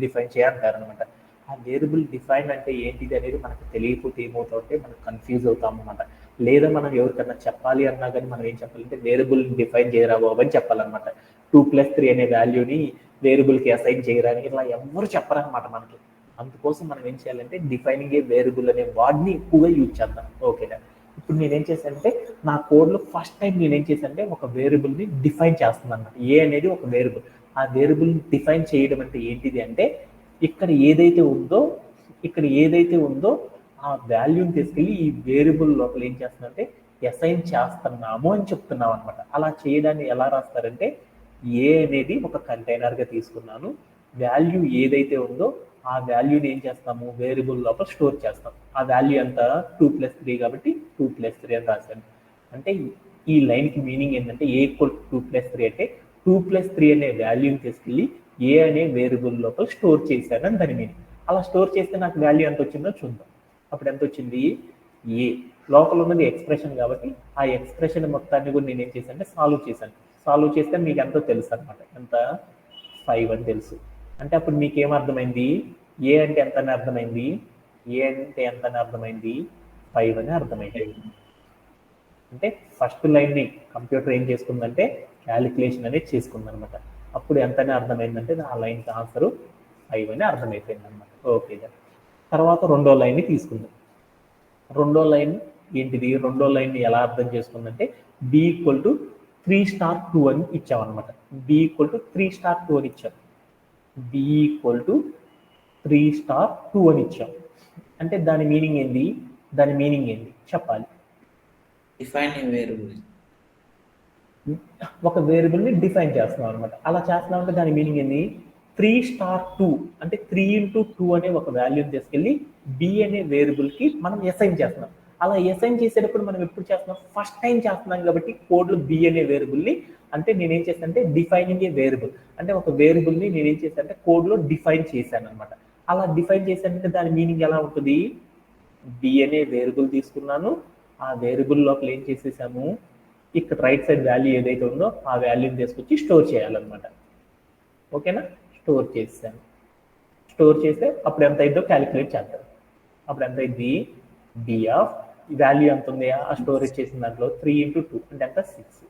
డిఫైన్ చేయాలంటారనమాట. ఆ వేరియబుల్ డిఫైన్ అంటే ఏంటిది అనేది మనకు తెలియకపోతే ఏమవుతుంటే మనం కన్ఫ్యూజ్ అవుతాం అనమాట. లేదా మనం ఎవరికన్నా చెప్పాలి అన్నా కానీ మనం ఏం చెప్పాలంటే వేరియబుల్ డిఫైన్ చేయరా బాబు అని చెప్పాలన్నమాట. 2 ప్లస్ 3 అనే వాల్యూని వేరియబుల్కి అసైన్ చేయరా అని ఇలా ఎవరు చెప్పరనమాట మనకి. అందుకోసం మనం ఏం చేయాలంటే డిఫైనింగ్ ఏ వేరియబుల్ అనే వర్డ్ని ఎక్కువగా యూజ్ చేద్దాం. ఓకేనా. ఇప్పుడు నేనేం చేశానంటే నా కోడ్లో ఫస్ట్ టైం నేనేం చేశానంటే ఒక వేరియబుల్ని డిఫైన్ చేస్తున్నాను అనమాట. ఏ అనేది ఒక వేరియబుల్. ఆ వేరియబుల్ని డిఫైన్ చేయడం అంటే ఏంటిది అంటే ఇక్కడ ఏదైతే ఉందో ఆ వాల్యూని తీసుకెళ్ళి ఈ వేరియబుల్ లోపల ఏం చేస్తున్నారంటే అసైన్ చేస్తున్నాము అని చెప్తున్నాం అనమాట. అలా చేయడాన్ని ఎలా రాస్తారంటే ఏ అనేది ఒక కంటైనర్గా తీసుకున్నాను, వాల్యూ ఏదైతే ఉందో ఆ వాల్యూని ఏం చేస్తాము వేరియబుల్ లోపల స్టోర్ చేస్తాం. ఆ వాల్యూ అంతా 2 ప్లస్ 3 కాబట్టి 2 ప్లస్ 3 అని రాశాను. అంటే ఈ లైన్కి మీనింగ్ ఏంటంటే ఏ ఈక్వల్ 2 ప్లస్ 3 అంటే 2 ప్లస్ 3 అనే వాల్యూని తీసుకెళ్ళి ఏ అనే వేరియబుల్ లోపల స్టోర్ చేశాను అని దాని మీనింగ్. అలా స్టోర్ చేస్తే నాకు వాల్యూ ఎంత వచ్చిందో చూద్దాం. అప్పుడు ఎంత వచ్చింది, ఏ లోపల ఉన్నది ఎక్స్ప్రెషన్ కాబట్టి ఆ ఎక్స్ప్రెషన్ మొత్తాన్ని కూడా నేను ఏం చేశాను అంటే సాల్వ్ చేస్తే మీకు ఎంతో తెలుసు అనమాట. ఎంత 5 అని తెలుసు. అంటే అప్పుడు మీకు ఏమర్థమైంది, ఏ అంటే ఎంత అని అర్థమైంది, 5 అని అర్థమైంది. అంటే ఫస్ట్ లైన్ని కంప్యూటర్ ఏం చేసుకుందంటే క్యాలిక్యులేషన్ అనేది చేసుకుందనమాట. అప్పుడు ఎంతనే అర్థమైందంటే ఆ లైన్కి ఆన్సరు 5 అని అర్థమైపోయింది అనమాట. ఓకే. తర్వాత రెండో లైన్ని తీసుకుందాం. రెండో లైన్ ఏంటిది, రెండో లైన్ని ఎలా అర్థం చేసుకుందంటే బి ఈక్వల్ టు 3 స్టార్ 2 అని ఇచ్చామన్నమాట. బి ఈక్వల్ టు 3 స్టార్ 2 అని ఇచ్చాం. బి ఈక్వల్ టు 3 స్టార్ 2 అని ఇచ్చాం. అంటే దాని మీనింగ్ ఏంది చెప్పాలి. Define a variable. ఒక వేరియబుల్ని డిఫైన్ చేస్తున్నాం అనమాట. అలా చేస్తున్నాం అంటే దాని మీనింగ్ ఏంది, 3 స్టార్ 2 అంటే 3 into 2 అనే ఒక వాల్యూని తీసుకెళ్ళి బి అనే వేరియబుల్కి మనం అసైన్ చేస్తున్నాం. అలా అసైన్ చేసేటప్పుడు మనం ఎప్పుడు చేస్తున్నాం, ఫస్ట్ టైం చేస్తున్నాం కాబట్టి కోడ్లో బి అనే వేరియబుల్ని అంటే నేనేం చేశాను అంటే డిఫైనింగ్ ఏ వేరియబుల్ అంటే ఒక వేరియబుల్ని నేనేం చేశాను అంటే కోడ్లో డిఫైన్ చేశాను అనమాట. అలా డిఫైన్ చేశానంటే దాని మీనింగ్ ఎలా ఉంటుంది, బి అనే వేరియబుల్ తీసుకున్నాను, ఆ వేరియబుల్ లోపల ఏం చేసేసాము, ఇక్కడ రైట్ సైడ్ వాల్యూ ఏదైతే ఉందో ఆ వాల్యూని తీసుకొచ్చి స్టోర్ చేయాలన్నమాట. ఓకేనా. స్టోర్ చేస్తే అప్పుడు ఎంత అయిందో క్యాలిక్యులేట్ చేద్దాం. అప్పుడు ఎంత అయింది, బి ఆఫ్ వాల్యూ ఎంత ఉంది ఆ స్టోరేజ్ చేసిన దాంట్లో 3 into 2 అంటే ఎంత 6.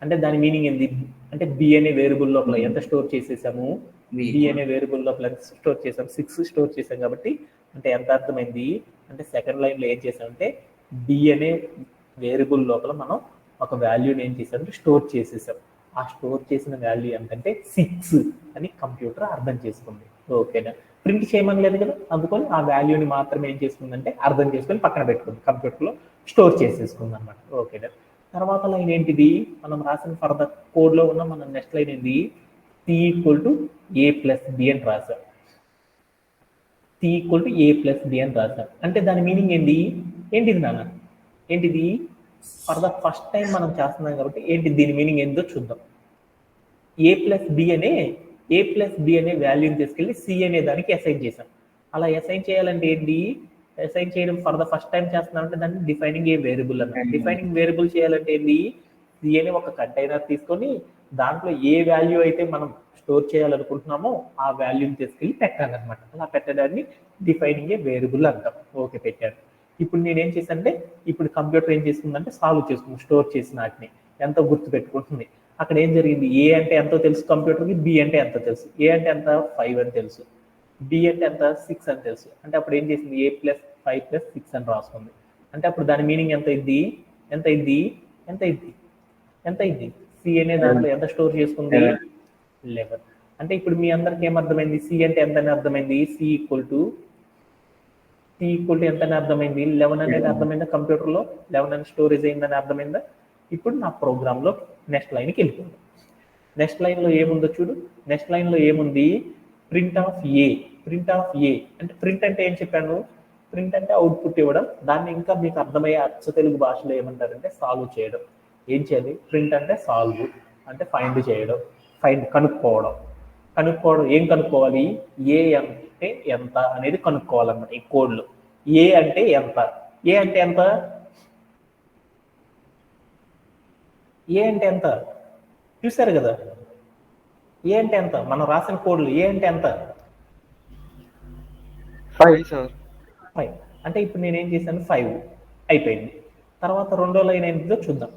అంటే దాని మీనింగ్ ఏంది అంటే బి అనే వేరియబుల్ లోపల ఎంత స్టోర్ చేసేసాము, బి అనే వేరియబుల్ లోపల స్టోర్ చేసాం 6 స్టోర్ చేసాం కాబట్టి అంటే ఎంత అర్థమైంది అంటే సెకండ్ లైన్లో ఏం చేసామంటే బి అనే వేరియబుల్ లోపల మనం ఒక వాల్యూని ఏం చేసామంటే స్టోర్ చేసేసాం. ఆ స్టోర్ చేసిన వాల్యూ ఎంతంటే 6 అని కంప్యూటర్ అర్థం చేసుకుంది. ఓకేనా. ప్రింట్ చేయమని లేదు కదా, అందుకని ఆ వాల్యూని మాత్రమే ఏం చేసుకుందంటే అర్థం చేసుకొని పక్కన పెట్టుకుంది, కంప్యూటర్లో స్టోర్ చేసేసుకుంది అనమాట. ఓకేనా. తర్వాత లైన్ ఏంటిది, మనం రాసిన ఫర్దర్ కోడ్లో ఉన్న మన నెక్స్ట్ లైన్ ఏంది, C equal to A plus B అని రాసాం. C equal to A plus B అని రాసాం. అంటే దాని మీనింగ్ ఏంటిది నాన్న, ఏంటిది, ఫర్ ద ఫస్ట్ టైం మనం చేస్తున్నాం కాబట్టి ఏంటి దీని మీనింగ్ ఏందో చూద్దాం. ఏ ప్లస్ బి అనే వాల్యూని తీసుకెళ్ళి సి అనే దానికి అసైన్ చేసాం. అలా అసైన్ చేయాలంటే ఏంటి, అసైన్ చేయడం ఫర్ ద ఫస్ట్ టైం చేస్తున్నామంటే దాన్ని డిఫైనింగ్ ఏ వేరియబుల్ అన్నమాట. డిఫైనింగ్ వేరియబుల్ చేయాలంటే ఏంటి, సి అనే ఒక కంటైనర్ తీసుకొని దాంట్లో ఏ వాల్యూ అయితే మనం స్టోర్ చేయాలనుకుంటున్నామో ఆ వాల్యూని తీసుకెళ్ళి పెట్టాలన్నమాట. అలా పెట్టడాన్ని డిఫైనింగ్ ఏ వేరియబుల్ అంటాం. ఓకే, పెట్టాను. ఇప్పుడు నేనేం చేశానంటే, ఇప్పుడు కంప్యూటర్ ఏం చేస్తుందంటే సాల్వ్ చేసుకుంది, స్టోర్ చేసిన వాటిని ఎంతో గుర్తు పెట్టుకుంటుంది. అక్కడ ఏం జరిగింది, ఏ అంటే ఎంతో తెలుసు కంప్యూటర్కి, బి అంటే ఎంతో తెలుసు. ఏ అంటే ఎంత 5 అని తెలుసు, బి అంటే ఎంత 6 అని తెలుసు. అంటే అప్పుడు ఏం చేసింది, ఏ ప్లస్ 5 ప్లస్ 6 అని రాసుకుంది. అంటే అప్పుడు దాని మీనింగ్ ఎంత అయింది, సి అనే దాంట్లో ఎంత స్టోర్ చేసుకుంది, 11. అంటే ఇప్పుడు మీ అందరికి ఏమర్థమైంది, సి అంటే ఎంత అని అర్థమైంది, సి ఈక్వల్ టు ఎంత అని అర్థమైంది, 11 అనేది అర్థమైందా, కంప్యూటర్లో 11 అని స్టోరేజ్ అయిందని అర్థమైందా. ఇప్పుడు నా ప్రోగ్రాంలో నెక్స్ట్ లైన్కి వెళ్ళిపోయింది. నెక్స్ట్ లైన్లో ఏముందో చూడు, నెక్స్ట్ లైన్లో ఏముంది, ప్రింట్ ఆఫ్ ఏ అంటే ప్రింట్ అంటే ఏం చెప్పాను, ప్రింట్ అంటే అవుట్పుట్ ఇవ్వడం. దాన్ని ఇంకా మీకు అర్థమయ్యే అచ్చ తెలుగు భాషలో ఏమంటారంటే సాల్వ్ చేయడం. ఏం చేయాలి, ప్రింట్ అంటే సాల్వ్ అంటే ఫైండ్ చేయడం, కనుక్కోవడం. ఏం కనుక్కోవాలి, ఏ అంటే ఎంత అనేది కనుక్కోవాలన్నమాట. ఈ కోడ్లో ఏ అంటే ఎంత, ఏ అంటే ఎంత చూసారు కదా, ఏ అంటే ఎంత, మనం రాసిన కోడ్లు ఏ అంటే ఎంత, 5 సార్. 5. అంటే ఇప్పుడు నేనేం చేశాను, 5 అయిపోయింది. తర్వాత రెండో లైన్ ఏంటిదో చూద్దాం.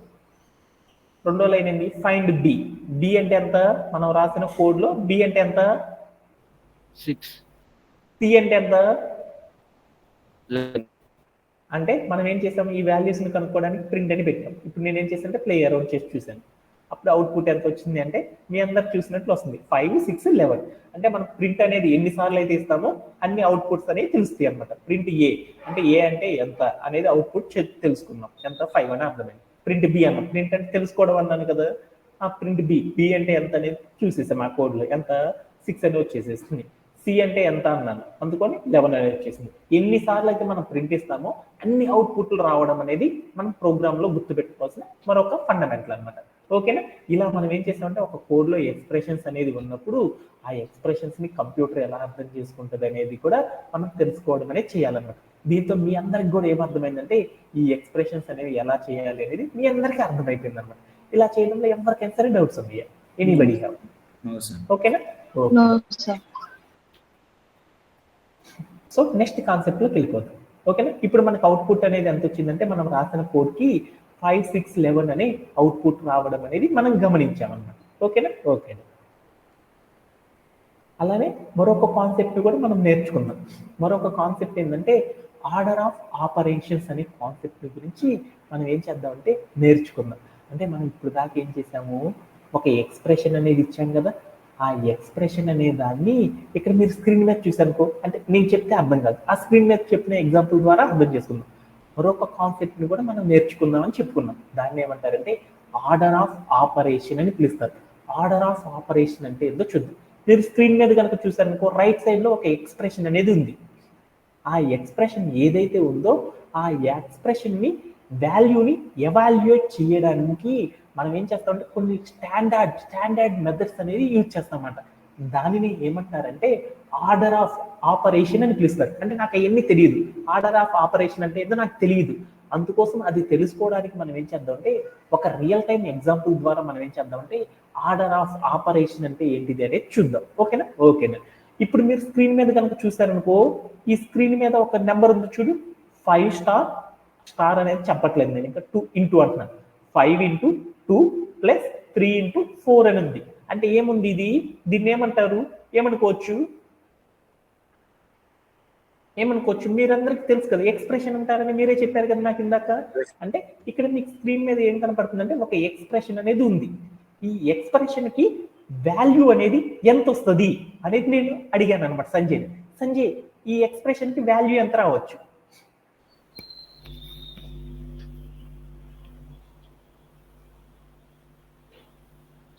రెండో లైన్ ఏంటి, ఫైండ్ బి అంటే ఎంత, మనం రాసిన కోడ్లో బి అంటే ఎంత, 6. సి అంటే ఎంత, 11. అంటే మనం ఏం చేసాం, ఈ వాల్యూస్ని కనుక్కోవడానికి ప్రింట్ అని పెట్టాం. ఇప్పుడు నేను ఏం చేశానంటే ప్లే అరౌండ్ చేసి చూశాను. అప్పుడు అవుట్పుట్ ఎంత వచ్చింది అంటే మీ అందరు చూసినట్లు వస్తుంది, 5, 6, 11. అంటే మనం ప్రింట్ అనేది ఎన్నిసార్లు అయితే ఇస్తామో అన్ని అవుట్పుట్స్ అనేవి తెలుస్తాయి అనమాట. ప్రింట్ ఏ అంటే ఎంత అనేది అవుట్పుట్ తెలుసుకున్నాం, ఎంత 5 అని అర్థమైంది. ప్రింట్ బి అన్నాం, ప్రింట్ అంటే తెలుసుకోవడం అన్నాను కదా, ఆ ప్రింట్ బి అంటే ఎంత అనేది చూసేసాం. ఆ కోడ్లో ఎంత 6 అని వచ్చేసేస్తుంది. సి అంటే ఎంత అన్నాను, అందుకొని 11 అనేది వచ్చేసింది. ఎన్నిసార్లు అయితే మనం ప్రింట్ ఇస్తామో అన్ని అవుట్పుట్లు రావడం అనేది మనం ప్రోగ్రాంలో గుర్తుపెట్టుకోవాల్సిన మరొక ఫండమెంటల్ అనమాట. ఓకేనా. ఇలా మనం ఏం చేస్తామంటే ఒక కోడ్లో ఎక్స్ప్రెషన్స్ అనేది ఉన్నప్పుడు ఆ ఎక్స్ప్రెషన్స్ ని కంప్యూటర్ ఎలా అర్థం చేసుకుంటుంది అనేది కూడా మనం తెలుసుకోవడం అనేది చేయాలన్నమాట. దీంతో మీ అందరికి కూడా ఏమర్థమైందంటే ఈ ఎక్స్ప్రెషన్స్ అనేవి ఎలా చేయాలి అనేది మీ అందరికీ అర్థమైపోయింది అనమాట. ఇలా చేయడంలో ఎవరికైనా సరే డౌట్స్ ఉన్నాయా, ఎనీబడి హ్యావ్? ఓకేనా. సో నెక్స్ట్ కాన్సెప్ట్ లోకి వెళ్ళిపోతాం. ఓకేనా. ఇప్పుడు మనకు అవుట్పుట్ అనేది ఎంత వచ్చిందంటే మనం రాసిన కోడ్ కి 5, 6, 11 అనే అవుట్పుట్ రావడం అనేది మనం గమనించామన్నమాట. ఓకేనా. అలానే మరొక కాన్సెప్ట్ కూడా మనం నేర్చుకున్నాం. మరొక కాన్సెప్ట్ ఏంటంటే ఆర్డర్ ఆఫ్ ఆపరేషన్స్ అనే కాన్సెప్ట్ గురించి మనం ఏం చేద్దామంటే నేర్చుకుందాం. అంటే మనం ఇప్పుడు దాకా ఏం చేసాము, ఒక ఎక్స్ప్రెషన్ అనేది ఇచ్చాం కదా, ఆ ఎక్స్ప్రెషన్ అనే దాన్ని ఇక్కడ మీరు స్క్రీన్ మీద చూసానుకో, అంటే నేను చెప్తే అర్థం కాదు, ఆ స్క్రీన్ మీద చెప్పిన ఎగ్జాంపుల్ ద్వారా అర్థం చేసుకుందాం. మరొక కాన్సెప్ట్ ని కూడా మనం నేర్చుకుందామని చెప్పుకున్నాం. దాన్ని ఏమంటారంటే ఆర్డర్ ఆఫ్ ఆపరేషన్ అని పిలుస్తారు. ఆర్డర్ ఆఫ్ ఆపరేషన్ అంటే ఏందో చూద్దాం. మీరు స్క్రీన్ మీద కనుక చూసారనుకో, రైట్ సైడ్ లో ఒక ఎక్స్ప్రెషన్ అనేది ఉంది. ఆ ఎక్స్ప్రెషన్ ఏదైతే ఉందో ఆ ఎక్స్ప్రెషన్ ని వాల్యూని ఎవాల్యుయేట్ చేయడానికి మనం ఏం చేస్తామంటే కొన్ని స్టాండర్డ్ మెథడ్స్ అనేది యూజ్ చేస్తామన్నమాట. దానిని ఏమంటారంటే ఆర్డర్ ఆఫ్ ఆపరేషన్ అని పిలుస్తారు. అంటే నాకు అవన్నీ తెలియదు, ఆర్డర్ ఆఫ్ ఆపరేషన్ అంటే ఏదో నాకు తెలియదు. అందుకోసం అది తెలుసుకోవడానికి మనం ఏం చేద్దామంటే ఒక రియల్ టైం ఎగ్జాంపుల్ ద్వారా మనం ఏం చేద్దామంటే ఆర్డర్ ఆఫ్ ఆపరేషన్ అంటే ఏంటిది అనేది చూద్దాం. ఓకేనా. ఇప్పుడు మీరు స్క్రీన్ మీద కనుక చూసారనుకో, ఈ స్క్రీన్ మీద ఒక నెంబర్ ఉంది చూడు, 5 స్టార్ అనేది చెప్పట్లేదు నేను, ఇంకా 2 ఇంటూ అంటున్నాను. 5 into 2 plus 3 into 4 అని ఉంది. అంటే ఏముంది ఇది, దీన్ని ఏమనుకోవచ్చు మీరందరికీ తెలుసు కదా, ఎక్స్ప్రెషన్ అంటారని మీరే చెప్పారు కదా నాకు ఇందాక. అంటే ఇక్కడ మీకు స్క్రీన్ మీద ఏం కనపడుతుంది అంటే ఒక ఎక్స్ప్రెషన్ అనేది ఉంది. ఈ ఎక్స్ప్రెషన్ కి వాల్యూ అనేది ఎంత వస్తుంది అనేది నేను అడిగాను అనమాట సంజయ్ ఈ ఎక్స్ప్రెషన్ కి వాల్యూ ఎంత రావచ్చు?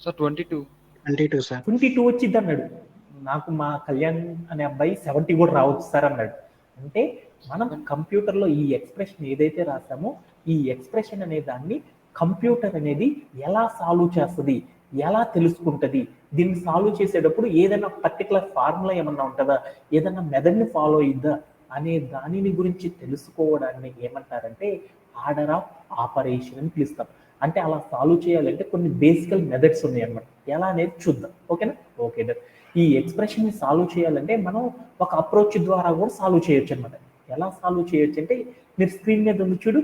సార్ 22. 22 సార్. 22 వచ్చింది అన్నాడు. నాకు మా కళ్యాణ్ అనే అబ్బాయి 70 కూడా రావచ్చు సార్ అన్నాడు. అంటే మనం కంప్యూటర్లో ఈ ఎక్స్ప్రెషన్ ఏదైతే రాసామో ఈ ఎక్స్ప్రెషన్ అనే దాన్ని కంప్యూటర్ అనేది ఎలా సాల్వ్ చేస్తుంది, ఎలా తెలుసుకుంటుంది, దీన్ని సాల్వ్ చేసేటప్పుడు ఏదైనా పర్టికులర్ ఫార్ములా ఏమన్నా ఉంటుందా, ఏదైనా మెథడ్ని ఫాలో అయ్యిద్దా అనే దానిని గురించి తెలుసుకోవడాన్ని ఏమంటారంటే ఆర్డర్ ఆఫ్ ఆపరేషన్ అని పిలుస్తాం. అంటే అలా సాల్వ్ చేయాలంటే కొన్ని బేసికల్ మెథడ్స్ ఉన్నాయి అన్నమాట. ఎలా అనేది చూద్దాం. ఓకేనా? ఓకే. ఈ ఎక్స్ప్రెషన్ని సాల్వ్ చేయాలంటే మనం ఒక అప్రోచ్ ద్వారా కూడా సాల్వ్ చేయొచ్చు అనమాట. ఎలా సాల్వ్ చేయొచ్చు అంటే మీరు స్క్రీన్ మీద ఉంది చూడు,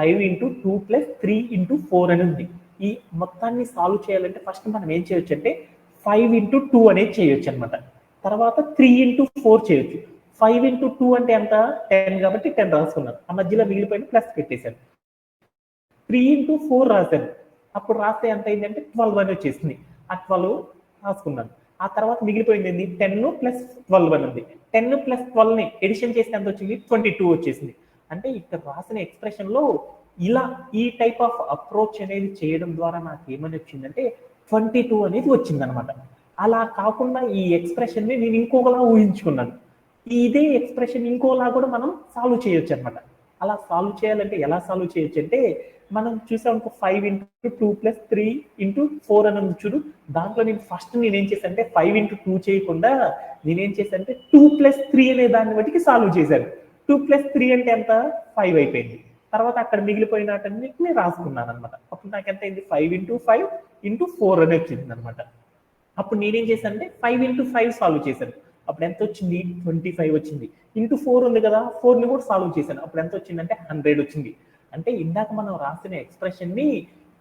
5 × 2 + 3 × 4 అని ఉంది. ఈ మొత్తాన్ని సాల్వ్ చేయాలంటే ఫస్ట్ మనం ఏం చేయొచ్చు అంటే 5 × 2 అనేది చేయొచ్చు అనమాట. తర్వాత 3 × 4 చేయొచ్చు. 5 × 2 అంటే ఎంత? 10 కాబట్టి 10 రాసుకున్నాను. ఆ మధ్యలో మిగిలిపోయిన ప్లస్ పెట్టేశాను. 3 × 4 రాశాను. అప్పుడు రాస్తే ఎంత అయిందంటే 12 అని వచ్చేసింది. ఆ 12 రాసుకున్నాను. ఆ తర్వాత మిగిలిపోయింది ఏంది? 10 + 12 అని ఉంది. 10 + 12ని ఎడిషన్ చేస్తే ఎంత వచ్చింది? 22 వచ్చేసింది. అంటే ఇక్కడ రాసిన ఎక్స్ప్రెషన్ లో ఇలా ఈ టైప్ ఆఫ్ అప్రోచ్ అనేది చేయడం ద్వారా నాకు ఏమని వచ్చిందంటే 22 అనేది వచ్చింది అనమాట. అలా కాకుండా ఈ ఎక్స్ప్రెషన్ ని నేను ఇంకొకలా ఊహించుకున్నాను. ఇదే ఎక్స్ప్రెషన్ ఇంకోలా కూడా మనం సాల్వ్ చేయొచ్చు అనమాట. అలా సాల్వ్ చేయాలంటే ఎలా సాల్వ్ చేయొచ్చు అంటే మనం చూసాం 5 × 2 + 3 × 4 అని ఉంది చూడు. దాంట్లో నేను ఫస్ట్ నేనేం చేశాను అంటే 5 × 2 చేయకుండా నేనేం చేశాను అంటే 2 + 3 అనే దాన్ని బట్టి సాల్వ్ చేశాను. 2 + 3 అంటే ఎంత? 5 అయిపోయింది. తర్వాత అక్కడ మిగిలిపోయిన వాటన్నిటిని రాసుకున్నాను అనమాట. అప్పుడు నాకు ఎంత అయింది? 5 × 5 × 4 అని వచ్చింది అనమాట. అప్పుడు నేనేం చేశాను అంటే 5 × 5 సాల్వ్ చేశాను. అప్పుడు ఎంత వచ్చింది? 25 వచ్చింది. ఇంటూ 4 ఉంది కదా, 4ని కూడా సాల్వ్ చేశాను. అప్పుడు ఎంత వచ్చిందంటే 100 వచ్చింది. అంటే ఇందాక మనం రాసిన ఎక్స్ప్రెషన్ ని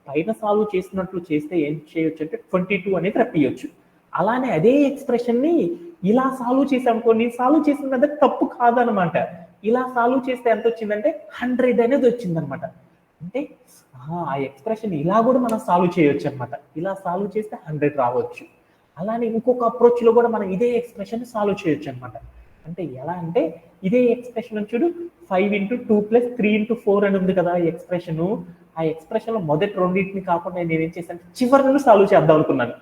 పైన సాల్వ్ చేసినట్లు చేస్తే ఏం చేయొచ్చు అంటే 22 అనేది రప్పియొచ్చు. అలానే అదే ఎక్స్ప్రెషన్ ని ఇలా సాల్వ్ చేసామనుకో, నేను సాల్వ్ చేసినది తప్పు కాదనమాట. ఇలా సాల్వ్ చేస్తే ఎంత వచ్చిందంటే 100 అనేది వచ్చిందనమాట. అంటే ఆ ఎక్స్ప్రెషన్ ఇలా కూడా మనం సాల్వ్ చేయొచ్చు అనమాట. ఇలా సాల్వ్ చేస్తే 100 రావచ్చు. అలానే ఇంకొక అప్రోచ్ లో కూడా మనం ఇదే ఎక్స్ప్రెషన్ సాల్వ్ చేయొచ్చు అనమాట. అంటే ఎలా అంటే ఇదే ఎక్స్ప్రెషన్ చూడు, 5 × 2 + 3 × 4 అని ఉంది కదా ఎక్స్ప్రెషన్. ఆ ఎక్స్ప్రెషన్ లో మొదటి రెండింటిని కాకుండా నేను ఏం చేశాను, చివరి నుండి సాల్వ్ చేద్దాం అనుకున్నాను.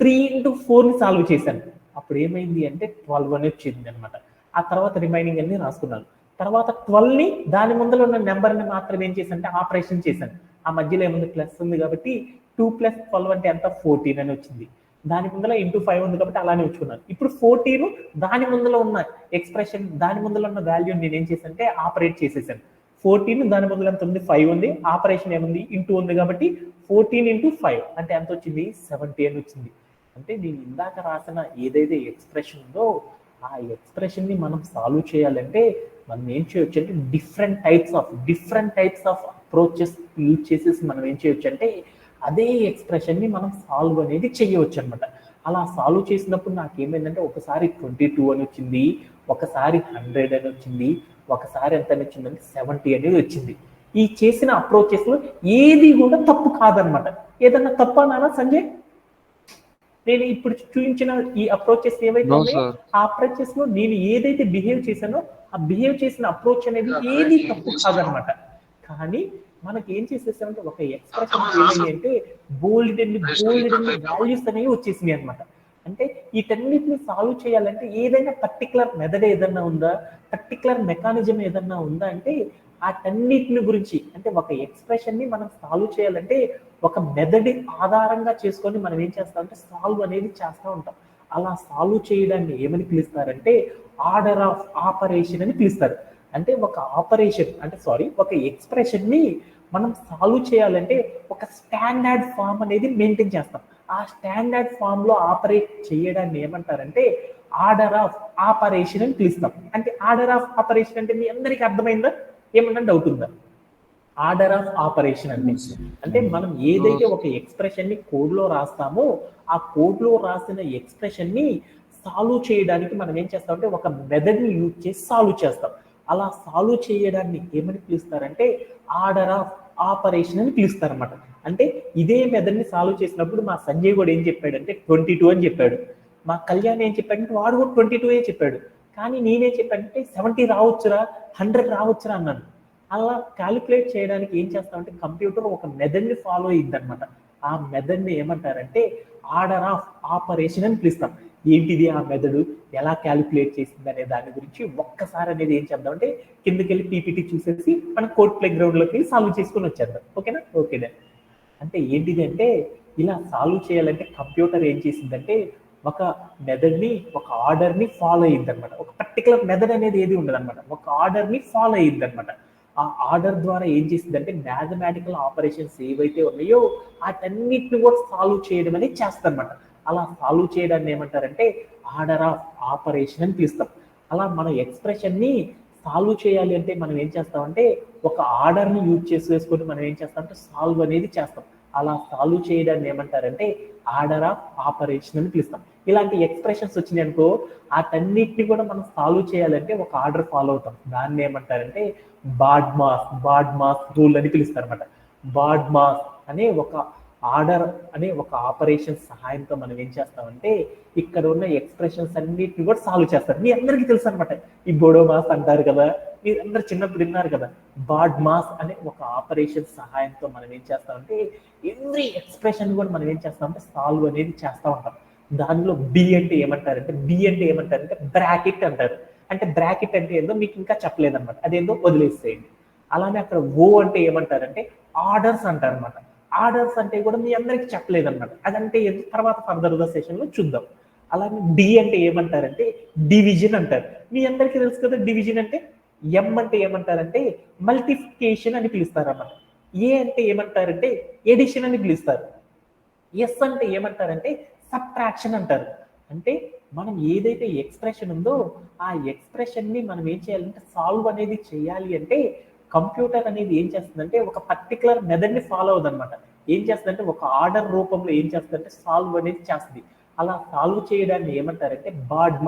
3 × 4ని సాల్వ్ చేశాను. అప్పుడు ఏమైంది అంటే 12 అని వచ్చింది అనమాట. ఆ తర్వాత రిమైనింగ్ అన్ని రాసుకున్నాను. తర్వాత 12ని దాని ముందర ఉన్న నెంబర్ని మాత్రం ఏం చేశాను అంటే ఆపరేషన్ చేశాను. ఆ మధ్యలో ఏముంది? ప్లస్ ఉంది కాబట్టి 2 + 12 అంటే ఎంత? 14 అని వచ్చింది. దాని ముందర ఇంటూ 5 ఉంది కాబట్టి అలానే ఉంచుకున్నాను. ఇప్పుడు 14 దాని ముందర ఉన్న ఎక్స్ప్రెషన్, దాని ముందర ఉన్న వాల్యూ నేను ఏం చేశానంటే ఆపరేట్ చేసేసాను. 14 దాని ముందర ఎంత ఉంది? 5 ఉంది. ఆపరేషన్ ఏముంది? ఇంటూ ఉంది కాబట్టి 14 × 5 అంటే ఎంత వచ్చింది? 70 అని వచ్చింది. అంటే నేను ఇందాక రాసిన ఏదైతే ఎక్స్ప్రెషన్ ఉందో ఆ ఎక్స్ప్రెషన్ ని మనం సాల్వ్ చేయాలంటే మనం ఏం చేయొచ్చు అంటే different types of approaches use చేసేసి మనం ఏం చేయొచ్చు అంటే అదే ఎక్స్ప్రెషన్ ని మనం సాల్వ్ అనేది చేయవచ్చు అనమాట. అలా సాల్వ్ చేసినప్పుడు నాకు ఏమైందంటే ఒకసారి 22 అని వచ్చింది, ఒకసారి 100 అని వచ్చింది, ఒకసారి ఎంత అని వచ్చిందంటే 70 అనేది వచ్చింది. ఈ చేసిన అప్రోచెస్ లో ఏది కూడా తప్పు కాదనమాట. ఏదన్నా తప్ప నానా సంజయ్? నేను ఇప్పుడు చూపించిన ఈ అప్రోచెస్ ఏవైతే ఉన్నాయో ఆ అప్రోచెస్ లో నేను ఏదైతే బిహేవ్ చేశానో ఆ బిహేవ్ చేసిన అప్రోచ్ అనేది ఏది తప్పు కాదనమాట. కానీ మనకి ఏం చేసేసామంటే ఒక ఎక్స్ప్రెషన్ ఏమైంది అంటే బోల్డ్ అండ్ వాల్యూస్ అనేవి వచ్చేసినాయి అనమాట. అంటే వీటన్నిటిని సాల్వ్ చేయాలంటే ఏదైనా పర్టికులర్ మెథడ్ ఏదన్నా ఉందా, పర్టికులర్ మెకానిజం ఏదన్నా ఉందా అంటే వాటన్నిటిని గురించి, అంటే ఒక ఎక్స్ప్రెషన్ ని మనం సాల్వ్ చేయాలంటే ఒక మెథడ్ ఆధారంగా చేసుకొని మనం ఏం చేస్తామంటే సాల్వ్ అనేది చేస్తూ ఉంటాం. అలా సాల్వ్ చేయడాన్ని ఏమని పిలుస్తారంటే ఆర్డర్ ఆఫ్ ఆపరేషన్ అని పిలుస్తారు. అంటే ఒక ఎక్స్ప్రెషన్ ని మనం సాల్వ్ చేయాలంటే ఒక స్టాండర్డ్ ఫామ్ అనేది మెయింటైన్ చేస్తాం. ఆ స్టాండర్డ్ ఫామ్ లో ఆపరేట్ చేయడాన్ని ఏమంటారంటే ఆర్డర్ ఆఫ్ ఆపరేషన్ అని పిలుస్తాం. అంటే ఆర్డర్ ఆఫ్ ఆపరేషన్ అంటే మీ అందరికీ అర్థమైందా? ఏమన్నా డౌట్ ఉందా? ఆర్డర్ ఆఫ్ ఆపరేషన్ అంటే మనం ఏదైతే ఒక ఎక్స్ప్రెషన్ ని కోడ్ లో రాస్తామో ఆ కోడ్ లో రాసిన ఎక్స్ప్రెషన్ ని సాల్వ్ చేయడానికి మనం ఏం చేస్తామంటే ఒక మెథడ్ ని యూజ్ చేసి సాల్వ్ చేస్తాం. అలా సాల్వ్ చేయడాన్ని ఏమని పిలుస్తారంటే ఆర్డర్ ఆఫ్ ఆపరేషన్ అని పిలుస్తారు అనమాట. అంటే ఇదే మెథడ్ ని సాల్వ్ చేసినప్పుడు మా సంజయ్ కూడా ఏం చెప్పాడంటే 22 అని చెప్పాడు. మా కళ్యాణ్ ఏం చెప్పాడంటే వాడు కూడా 22 చెప్పాడు. కానీ నేనేం చెప్పానంటే 70 రావచ్చురా, 100 రావచ్చురా అన్నాను. అలా క్యాలిక్యులేట్ చేయడానికి ఏం చేస్తామంటే కంప్యూటర్ ఒక మెథడ్ ని ఫాలో అయ్యిద్ది అనమాట. ఆ మెథడ్ని ఏమంటారంటే ఆర్డర్ ఆఫ్ ఆపరేషన్ అని పిలుస్తాం. ఏంటిది ఆ మెథడ్, ఎలా క్యాలిక్యులేట్ చేసింది అనే దాని గురించి ఒక్కసారి అనేది ఏం చేద్దామంటే కిందకి వెళ్ళి పీపీటీ చూసేసి మనం కోడ్ ప్లే గ్రౌండ్లోకి సాల్వ్ చేసుకుని వచ్చేద్దాం. ఓకేనా? ఓకేనా. అంటే ఏంటిది అంటే ఇలా సాల్వ్ చేయాలంటే కంప్యూటర్ ఏం చేసిందంటే ఒక మెథడ్ని, ఒక ఆర్డర్ని ఫాలో అయ్యింది అనమాట. ఒక పర్టికులర్ మెథడ్ అనేది ఏది ఉండదు అనమాట, ఒక ఆర్డర్ని ఫాలో అయ్యింది అనమాట. ఆ ఆర్డర్ ద్వారా ఏం చేసిందంటే మ్యాథమెటికల్ ఆపరేషన్స్ ఏవైతే ఉన్నాయో వాటన్నిటిని కూడా సాల్వ్ చేయడం అనేది చేస్తారనమాట. అలా సాల్వ్ చేయడాన్ని ఏమంటారంటే ఆర్డర్ ఆఫ్ ఆపరేషన్ అని పిలుస్తాం. అలా మన ఎక్స్ప్రెషన్ని సాల్వ్ చేయాలి అంటే మనం ఏం చేస్తామంటే ఒక ఆర్డర్ని యూజ్ చేసుకొని మనం ఏం చేస్తామంటే సాల్వ్ అనేది చేస్తాం. అలా సాల్వ్ చేయడాన్ని ఏమంటారంటే ఆర్డర్ ఆఫ్ ఆపరేషన్ అని పిలుస్తాం. ఇలాంటి ఎక్స్ప్రెషన్స్ వచ్చినాయి అనుకో వాటన్నిటిని కూడా మనం సాల్వ్ చేయాలంటే ఒక ఆర్డర్ ఫాలో అవుతాం. దాన్ని ఏమంటారంటే బాడ్మాస్ రూల్ అని పిలుస్తారు అనమాట. బాడ్మాస్ అనే ఒక ఆర్డర్ అనే ఒక ఆపరేషన్ సహాయంతో మనం ఏం చేస్తామంటే ఇక్కడ ఉన్న ఎక్స్ప్రెషన్స్ అన్నిటిని కూడా సాల్వ్ చేస్తారు. మీ అందరికీ తెలుసు అనమాట, ఈ బోడో మాస్ అంటారు కదా, మీరు అందరు చిన్నప్పుడు విన్నారు కదా. బాడ్ మాస్ అనే ఒక ఆపరేషన్ సహాయంతో మనం ఏం చేస్తామంటే ఎవ్రీ ఎక్స్ప్రెషన్ కూడా మనం ఏం చేస్తామంటే సాల్వ్ అనేది చేస్తూ ఉంటాం. దానిలో బి అంటే ఏమంటారంటే బ్రాకెట్ అంటారు. అంటే బ్రాకెట్ అంటే ఏందో మీకు ఇంకా చెప్పలేదన్నమాట, అదేందో వదిలేసేయండి. అలానే అక్కడ ఓ అంటే ఏమంటారంటే ఆర్డర్స్ అంటారు అనమాట. ఆర్డర్స్ అంటే కూడా మీ అందరికి చెప్పలేదన్నమాట, అదంటే ఏదో తర్వాత ఫర్దర్గా సెషన్లో చూద్దాం. అలానే డి అంటే ఏమంటారంటే డివిజన్ అంటారు. మీ అందరికీ తెలుసు కదా డివిజన్ అంటే. ఎం అంటే ఏమంటారంటే మల్టిప్లికేషన్ అని పిలుస్తారు అన్నమాట. ఏ అంటే ఏమంటారంటే ఎడిషన్ అని పిలుస్తారు. ఎస్ అంటే ఏమంటారంటే సబ్ట్రాక్షన్ అంటారు. అంటే మనం ఏదైతే ఎక్స్ప్రెషన్ ఉందో ఆ ఎక్స్ప్రెషన్ని మనం ఏం చేయాలంటే సాల్వ్ అనేది చేయాలి అంటే కంప్యూటర్ అనేది ఏం చేస్తుందంటే ఒక పర్టికులర్ మెథడ్ని ఫాలో అవుదన్నమాట. ఏం చేస్తుందంటే ఒక ఆర్డర్ రూపంలో ఏం చేస్తుందంటే సాల్వ్ అనేది చేస్తుంది. అలా సాల్వ్ చేయడాన్ని ఏమంటారంటే బాడ్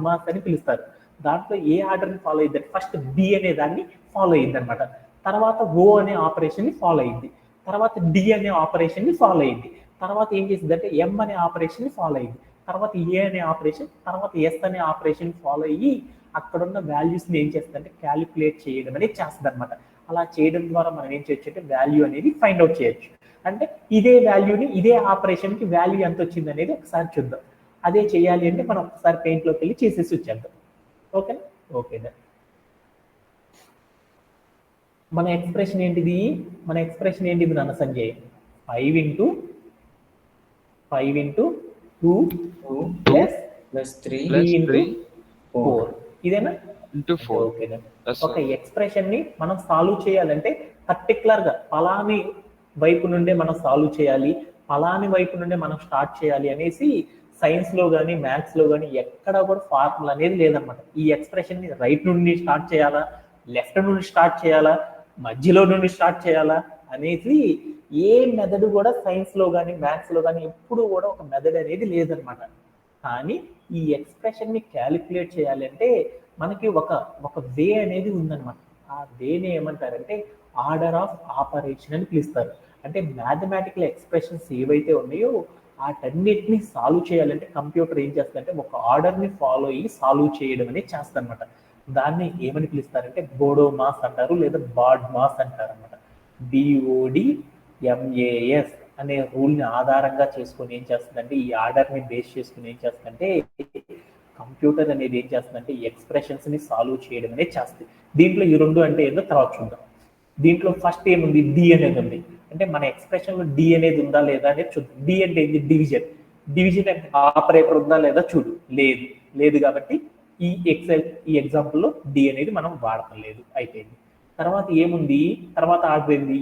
మాస్ అని పిలుస్తారు. దాంట్లో ఏ ఆర్డర్ని ఫాలో అయ్యిందంటే ఫస్ట్ బి అనే దాన్ని ఫాలో అయ్యింది అనమాట. తర్వాత ఓ అనే ఆపరేషన్ని ఫాలో అయ్యింది. తర్వాత డి అనే ఆపరేషన్ని ఫాలో అయ్యింది. తర్వాత ఏం చేసింది అంటే ఎం అనే ఆపరేషన్ని ఫాలో అయ్యింది. తర్వాత ఏ అనే ఆపరేషన్, తర్వాత ఎస్ అనే ఆపరేషన్ ఫాలో అయ్యి అక్కడున్న వాల్యూస్ని ఏం చేస్తుందంటే క్యాలిక్యులేట్ చేయడం అనేది చేస్తుంది అనమాట. అలా చేయడం ద్వారా మనం ఏం చేయొచ్చు అంటే వాల్యూ అనేది ఫైండ్ అవుట్ చేయొచ్చు. అంటే ఇదే వాల్యూని ఇదే ఆపరేషన్కి వాల్యూ ఎంత వచ్చింది అనేది ఒకసారి చూద్దాం. అదే చేయాలి అంటే మనం ఒకసారి పెయింట్లోకి వెళ్ళి చేసేసి వచ్చేద్దాం. ఓకేనా? ఓకేనా. మన ఎక్స్ప్రెషన్ ఏంటిది నాన్న సంజయ్? 5 into 2 plus 3 3 into 4 4 ఇదేనా? into 4. ఓకేనా. Yes, ఒక sir. ఎక్స్ప్రెషన్ ని మనం సాల్వ్ చేయాలంటే పర్టికులర్ గా పలాని వైపు నుండే మనం సాల్వ్ చేయాలి, పలాని వైపు నుండే మనం స్టార్ట్ చేయాలి అనేసి సైన్స్ లో కానీ మ్యాథ్స్ లో కానీ ఎక్కడ కూడా ఫార్ములా అనేది లేదన్నమాట. ఈ ఎక్స్ప్రెషన్ ని రైట్ నుండి స్టార్ట్ చేయాలా, లెఫ్ట్ నుండి స్టార్ట్ చేయాలా, మధ్యలో నుండి స్టార్ట్ చేయాలా అనేసి ఏ మెథడ్ కూడా సైన్స్ లో కానీ మ్యాథ్స్ లో కానీ ఎప్పుడు కూడా ఒక మెథడ్ అనేది లేదనమాట. కానీ ఈ ఎక్స్ప్రెషన్ ని క్యాలిక్యులేట్ చేయాలంటే మనకి ఒక వే అనేది ఉందన్నమాట. ఆ వేని ఏమంటారంటే ఆర్డర్ ఆఫ్ ఆపరేషన్ అని పిలుస్తారు. అంటే మ్యాథమెటికల్ ఎక్స్ప్రెషన్స్ ఏవైతే ఉన్నాయో వాటన్నిటిని సాల్వ్ చేయాలంటే కంప్యూటర్ ఏం చేస్తుందంటే ఒక ఆర్డర్ని ఫాలో అయ్యి సాల్వ్ చేయడం అనేది చేస్తారనమాట. దాన్ని ఏమని పిలుస్తారంటే బోడో మాస్ అంటారు, లేదా బాడ్ మాస్ అంటారు అనమాట. BODMAS అనే రూల్ని ఆధారంగా చేసుకొని ఏం చేస్తుందంటే ఈ ఆర్డర్ని బేస్ చేసుకుని ఏం చేస్తుందంటే కంప్యూటర్ అనేది ఏం చేస్తుందంటే ఎక్స్ప్రెషన్స్ని సాల్వ్ చేయడం అనేది చేస్తుంది. దీంట్లో ఈ రెండు అంటే ఏందో తర్వాత చూద్దాం. దీంట్లో ఫస్ట్ ఏముంది? డి అనేది ఉంది. అంటే మన ఎక్స్ప్రెషన్లో డి అనేది ఉందా లేదా అనేది చూద్దాం. డి అంటే ఏంటి? డివిజన్ అంటే ఆపరేటర్ ఉందా లేదా చూడు. లేదు కాబట్టి ఈ ఎగ్జాంపుల్లో డి అనేది మనం వాడటం లేదు, అయిపోయింది. తర్వాత ఏముంది? తర్వాత ఆర్డర్ ఏంది?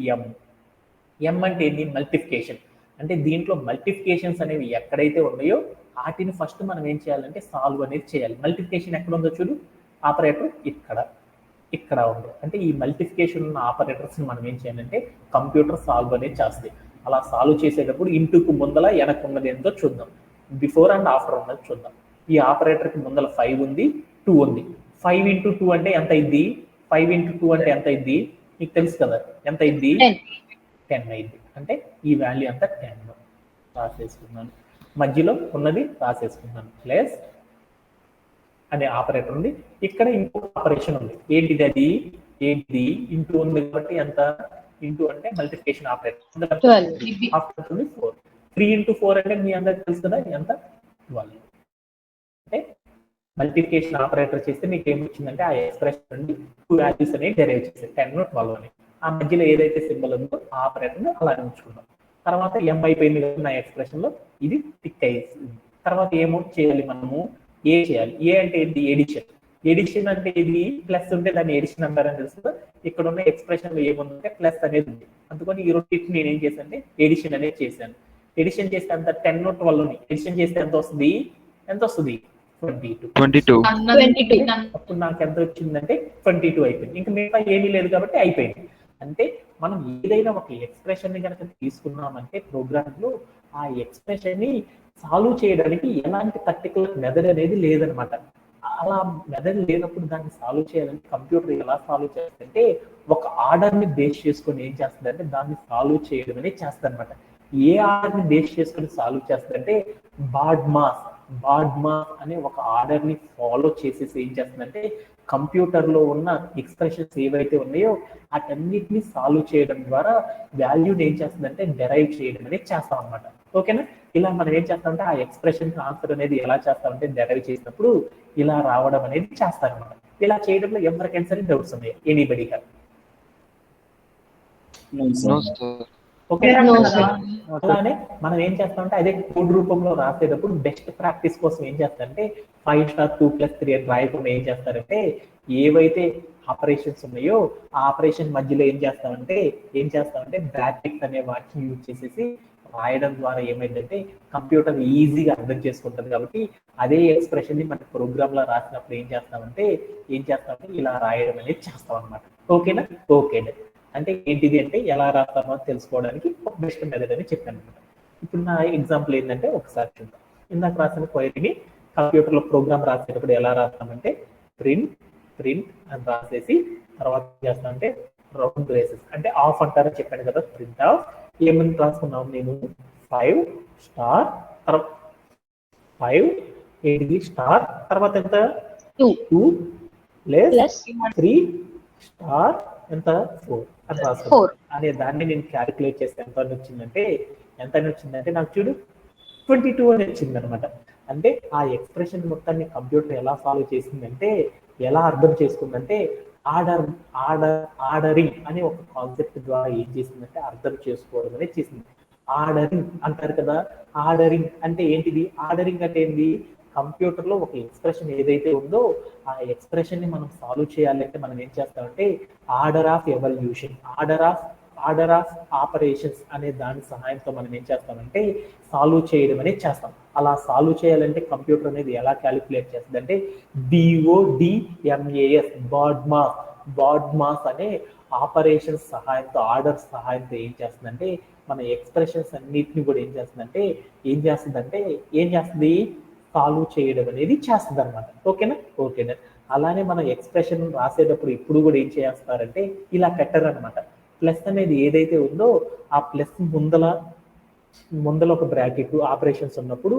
ఎం అంటే ఏంటి? మల్టిప్లికేషన్. అంటే దీంట్లో మల్టిప్లికేషన్స్ అనేవి ఎక్కడైతే ఉన్నాయో వాటిని ఫస్ట్ మనం ఏం చేయాలంటే సాల్వ్ అనేది చేయాలి. మల్టిప్లికేషన్ ఎక్కడ ఉందో చూడు, ఆపరేటర్ ఇక్కడ ఉంది. అంటే ఈ మల్టిప్లికేషన్ ఉన్న ఆపరేటర్స్ని మనం ఏం చేయాలంటే కంప్యూటర్ సాల్వ్ అనేది చేస్తుంది. అలా సాల్వ్ చేసేటప్పుడు ఇంటూకు ముందల వెనక్కు ఉన్నది ఏంటో చూద్దాం, బిఫోర్ అండ్ ఆఫ్టర్ ఉన్నది చూద్దాం. ఈ ఆపరేటర్కి ముందల 5 ఉంది, 2 ఉంది. 5 into 2 అంటే ఎంత అయింది? 5 into 2 అంటే ఎంత అయింది? మీకు తెలుసు కదా ఎంత అయింది? 10 అయింది. అంటే ఈ వాల్యూ అంతా 10 రాసేసుకున్నాను. మధ్యలో ఉన్నది రాసేసుకున్నాను. ప్లస్ అనే ఆపరేటర్ ఉంది. ఇక్కడ ఇంకో ఆపరేషన్ ఉంది. ఏంటిది? ఇంటూ ఉంది కాబట్టి ఎంత? ఇంటూ అంటే మల్టిప్లికేషన్ ఆపరేటర్ 12. ఆఫ్టర్ 4 3 into 4 అంటే మీ అందరికి తెలుసు కదా ఎంత 12 అంటే మల్టిప్లికేషన్ ఆపరేటర్ చేస్తే మీకు ఏమి వచ్చిందంటే ఆ ఎక్స్ప్రెషన్ నుండి 2 వాల్యూస్ అనేవి డెరైవ్ చేస్తాయి 10 12 అని ఆ మధ్యలో ఏదైతే సింబల్ ఉందో ఆ ఆపరేటర్ని అలానే ఉంచుకుందాం తర్వాత m అయిపోయింది కదా నా ఎక్స్ప్రెషన్ లో ఇది టిక్ అయ్యింది తర్వాత ఏమో చేయాలి మనము ఏ చేయాలి ఏ అంటే ఏంటి ఎడిషన్ ఎడిషన్ అంటే ఇది ప్లస్ ఉంటే దాన్ని ఎడిషన్ అంటారని తెలుసు ఇక్కడ ఉన్న ఎక్స్ప్రెషన్ లో ఏముందంటే ప్లస్ అనేది ఉంది అందుకని ఈ రెండింటిని నేను ఏం చేశాను అంటే ఎడిషన్ అనేది చేశాను ఎడిషన్ చేస్తే అంత 10 12 ఎడిషన్ చేస్తే ఎంత వస్తుంది 22. అప్పుడు నాకు ఎంత వచ్చిందంటే 22 అయిపోయింది ఇంకా మిగతా ఏమీ లేదు కాబట్టి అయిపోయింది అంటే మనం ఏదైనా ఒక ఎక్స్ప్రెషన్ ని కనుక తీసుకున్నామంటే ప్రోగ్రామ్ లో ఆ ఎక్స్ప్రెషన్ ని సాల్వ్ చేయడానికి ఎలాంటి పర్టికులర్ మెథడ్ అనేది లేదనమాట అలా మెథడ్ లేనప్పుడు దాన్ని సాల్వ్ చేయాలంటే కంప్యూటర్ ఎలా సాల్వ్ చేస్తుందంటే ఒక ఆర్డర్ ని బేస్ చేసుకొని ఏం చేస్తుందంటే దాన్ని సాల్వ్ చేయడం అనేది చేస్తుంది అనమాట ఏ ఆర్డర్ ని బేస్ చేసుకొని సాల్వ్ చేస్తుందంటే బాడ్మాస్ అనే ఒక ఆర్డర్ ని ఫాలో చేసేసి ఏం చేస్తుందంటే కంప్యూటర్ లో ఉన్న ఎక్స్ప్రెషన్స్ ఏవైతే ఉన్నాయో వాటన్నిటిని సాల్వ్ చేయడం ద్వారా వాల్యూని ఏం చేస్తుందంటే డెరైవ్ చేయడం అనేది చేస్తాం అనమాట ఓకేనా ఇలా మనం ఏం చేస్తామంటే ఆ ఎక్స్ప్రెషన్ ఆన్సర్ అనేది ఎలా చేస్తామంటే డెరైవ్ చేసినప్పుడు ఇలా రావడం అనేది చేస్తారనమాట ఇలా చేయడంలో ఎవరికైనా సరే డౌట్స్ ఉన్నాయి ఎనీబడి గా No, sir. Okay No, sir. అలానే మనం ఏం చేస్తామంటే అదే కోడ్ రూపంలో రాసేటప్పుడు బెస్ట్ ప్రాక్టీస్ కోసం ఏం చేస్తారంటే 5 స్టార్ 2+3 అని రాయకుండా ఏం చేస్తారంటే ఏవైతే ఆపరేషన్స్ ఉన్నాయో ఆ ఆపరేషన్ మధ్యలో ఏం చేస్తామంటే బ్రాకెట్స్ అనే వాటిని యూజ్ చేసేసి రాయడం ద్వారా ఏమైందంటే కంప్యూటర్ ఈజీగా అర్థం చేసుకుంటుంది కాబట్టి అదే ఎక్స్ప్రెషన్ ని మన ప్రోగ్రామ్ లో రాసినప్పుడు ఏం చేస్తామంటే ఇలా రాయడం అనేది చేస్తాం అనమాట ఓకేనా ఓకే అంటే ఏంటిది అంటే ఎలా రాస్తామో తెలుసుకోవడానికి ఒక బెస్ట్ మెథడ్ అని చెప్పాను అనమాట ఇప్పుడు నా ఎగ్జాంపుల్ ఏంటంటే ఒకసారి చూద్దాం ఇందాక రాసిన క్వైరీని కంప్యూటర్ లో ప్రోగ్రామ్ రాసేటప్పుడు ఎలా రాస్తామంటే ప్రింట్ అని రాసేసి తర్వాత చేస్తామంటే రౌండ్ బ్రేసెస్ అంటే ఆఫ్ అంటారని చెప్పాను కదా ప్రింట్ ఆఫ్ ఏమని రాసుకున్నాం నేను 5 స్టార్ 5 ఏంటిది స్టార్ తర్వాత ఎంత 2 ప్లస్ 3 స్టార్ ఎంత 4 అని రాసుకున్నాను అనే దాన్ని నేను క్యాలిక్యులేట్ చేస్తే ఎంత వచ్చిందంటే నాకు చూడు 22 అని వచ్చింది అనమాట అంటే ఆ ఎక్స్ప్రెషన్ మొత్తాన్ని కంప్యూటర్ ఎలా సాల్వ్ చేసిందంటే ఎలా అర్థం చేసుకుందంటే ఆర్డరింగ్ అనే ఒక కాన్సెప్ట్ ద్వారా ఏం చేసిందంటే అర్థం చేసుకోవడం అనేది చేసింది ఆర్డరింగ్ అంటారు కదా ఆర్డరింగ్ అంటే ఏంటిది ఆర్డరింగ్ అంటే ఏంటి కంప్యూటర్ లో ఒక ఎక్స్ప్రెషన్ ఏదైతే ఉందో ఆ ఎక్స్ప్రెషన్ ని మనం సాల్వ్ చేయాలంటే మనం ఏం చేస్తామంటే order of evolution order of operations అనే దాని సహాయంతో మనం ఏం చేస్తామంటే సాల్వ్ చేయడం అనేది చేస్తాం అలా సాల్వ్ చేయాలంటే కంప్యూటర్ అనేది ఎలా క్యాలిక్యులేట్ చేస్తుంది అంటే BODMAS బాడ్మాస్ అనే ఆపరేషన్స్ సహాయంతో ఆర్డర్స్ సహాయంతో ఏం చేస్తుందంటే మన ఎక్స్ప్రెషన్స్ అన్నిటిని కూడా ఏం చేస్తుంది సాల్వ్ చేయడం అనేది చేస్తుంది అనమాట ఓకేనా అలానే మనం ఎక్స్ప్రెషన్ రాసేటప్పుడు ఇప్పుడు కూడా ఏం చేస్తారంటే ఇలా పెట్టరు అనమాట ప్లస్ అనేది ఏదైతే ఉందో ఆ ప్లస్ ముందల ఒక బ్రాకెట్ ఆపరేషన్స్ ఉన్నప్పుడు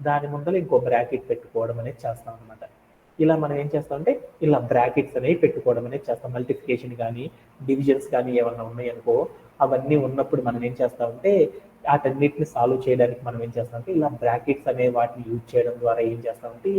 దాని ముందర ఇంకో బ్రాకెట్ పెట్టుకోవడం అనేది చేస్తాం అనమాట ఇలా మనం ఏం చేస్తామంటే ఇలా బ్రాకెట్స్ అనేవి పెట్టుకోవడం అనేది చేస్తాం మల్టిప్లికేషన్ కానీ డివిజన్స్ కానీ ఏమన్నా ఉన్నాయనుకో అవన్నీ ఉన్నప్పుడు మనం ఏం చేస్తామంటే వాటన్నిటిని సాల్వ్ చేయడానికి మనం ఏం చేస్తామంటే ఇలా బ్రాకెట్స్ అనే వాటిని యూజ్ చేయడం ద్వారా ఏం చేస్తామంటే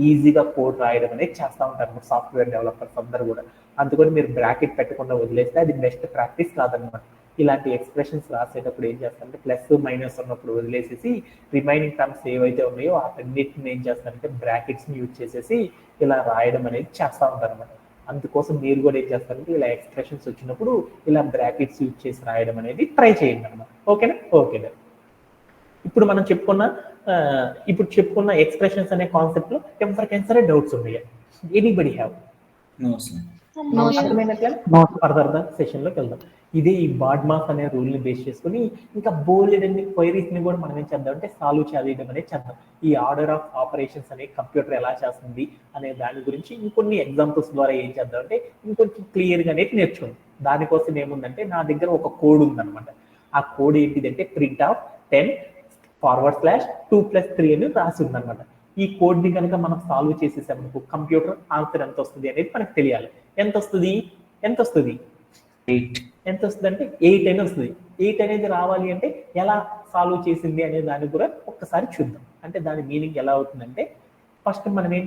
ఈజీగా కోడ్ రాయడం అనేది చేస్తూ ఉంటారు సాఫ్ట్వేర్ డెవలపర్స్ అందరూ కూడా అందుకని మీరు బ్రాకెట్ పెట్టకుండా వదిలేస్తే అది బెస్ట్ ప్రాక్టీస్ కాదనమాట ఇలాంటి ఎక్స్ప్రెషన్స్ రాసేటప్పుడు ఏం చేస్తారంటే ప్లస్ మైనస్ ఉన్నప్పుడు వదిలేసేసి రిమైనింగ్ టర్మ్స్ ఏవైతే ఉన్నాయో వాటన్నిటిని ఏం చేస్తారంటే బ్రాకెట్స్ని యూజ్ చేసేసి ఇలా రాయడం అనేది చేస్తూ ఉంటారు అనమాట అందుకోసం మీరు కూడా ఏం చేస్తారంటే ఇలా ఎక్స్ప్రెషన్స్ వచ్చినప్పుడు ఇలా బ్రాకెట్స్ యూజ్ చేసి రాయడం అనేది ట్రై చేయండి అనమాట ఓకేనా ఇప్పుడు మనం చెప్పుకున్న ఎక్స్ప్రెషన్స్ అనే కాన్సెప్ట్ లో ఎవరికైనా సరే డౌట్స్ ఉన్నాయా ఎనీబడి హ్యావ్ అర్థమైనట్లే ఫర్దర్ సెషన్ లోకి వెళ్దాం ఇదే ఈ బాడ్మాస్ అనే రూల్ ని బేస్ చేసుకుని ఇంకా బోల్డెన్ని క్వైరీస్ ని కూడా మనం ఏం చేద్దాం అంటే సాల్వ్ చేయడం అనేది చేద్దాం ఈ ఆర్డర్ ఆఫ్ ఆపరేషన్స్ అనే కంప్యూటర్ ఎలా చేస్తుంది అనే దాని గురించి ఇంకొన్ని ఎగ్జాంపుల్స్ ద్వారా ఏం చేద్దాం అంటే ఇంకొంచెం క్లియర్ గా అనేది నేర్చుకోండి దానికోసం ఏముందంటే నా దగ్గర ఒక కోడ్ ఉందన్నమాట ఆ కోడ్ ఏంటిదంటే ప్రింట్ ఆఫ్ 10/2+3 అని రాసి ఉందన్నమాట ఈ కోడ్ ని కనుక మనం సాల్వ్ చేసేసామనుకో కంప్యూటర్ ఆన్సర్ ఎంత వస్తుంది అనేది మనకు తెలియాలి ఎంత వస్తుంది 8 ఎంత వస్తుంది అంటే 8 అని వస్తుంది. 8 అనేది రావాలి అంటే ఎలా సాల్వ్ చేసింది అనే దాన్ని కూడా ఒక్కసారి చూద్దాం. అంటే దాని మీనింగ్ ఎలా అవుతుందంటే ఫస్ట్ మనం ఏం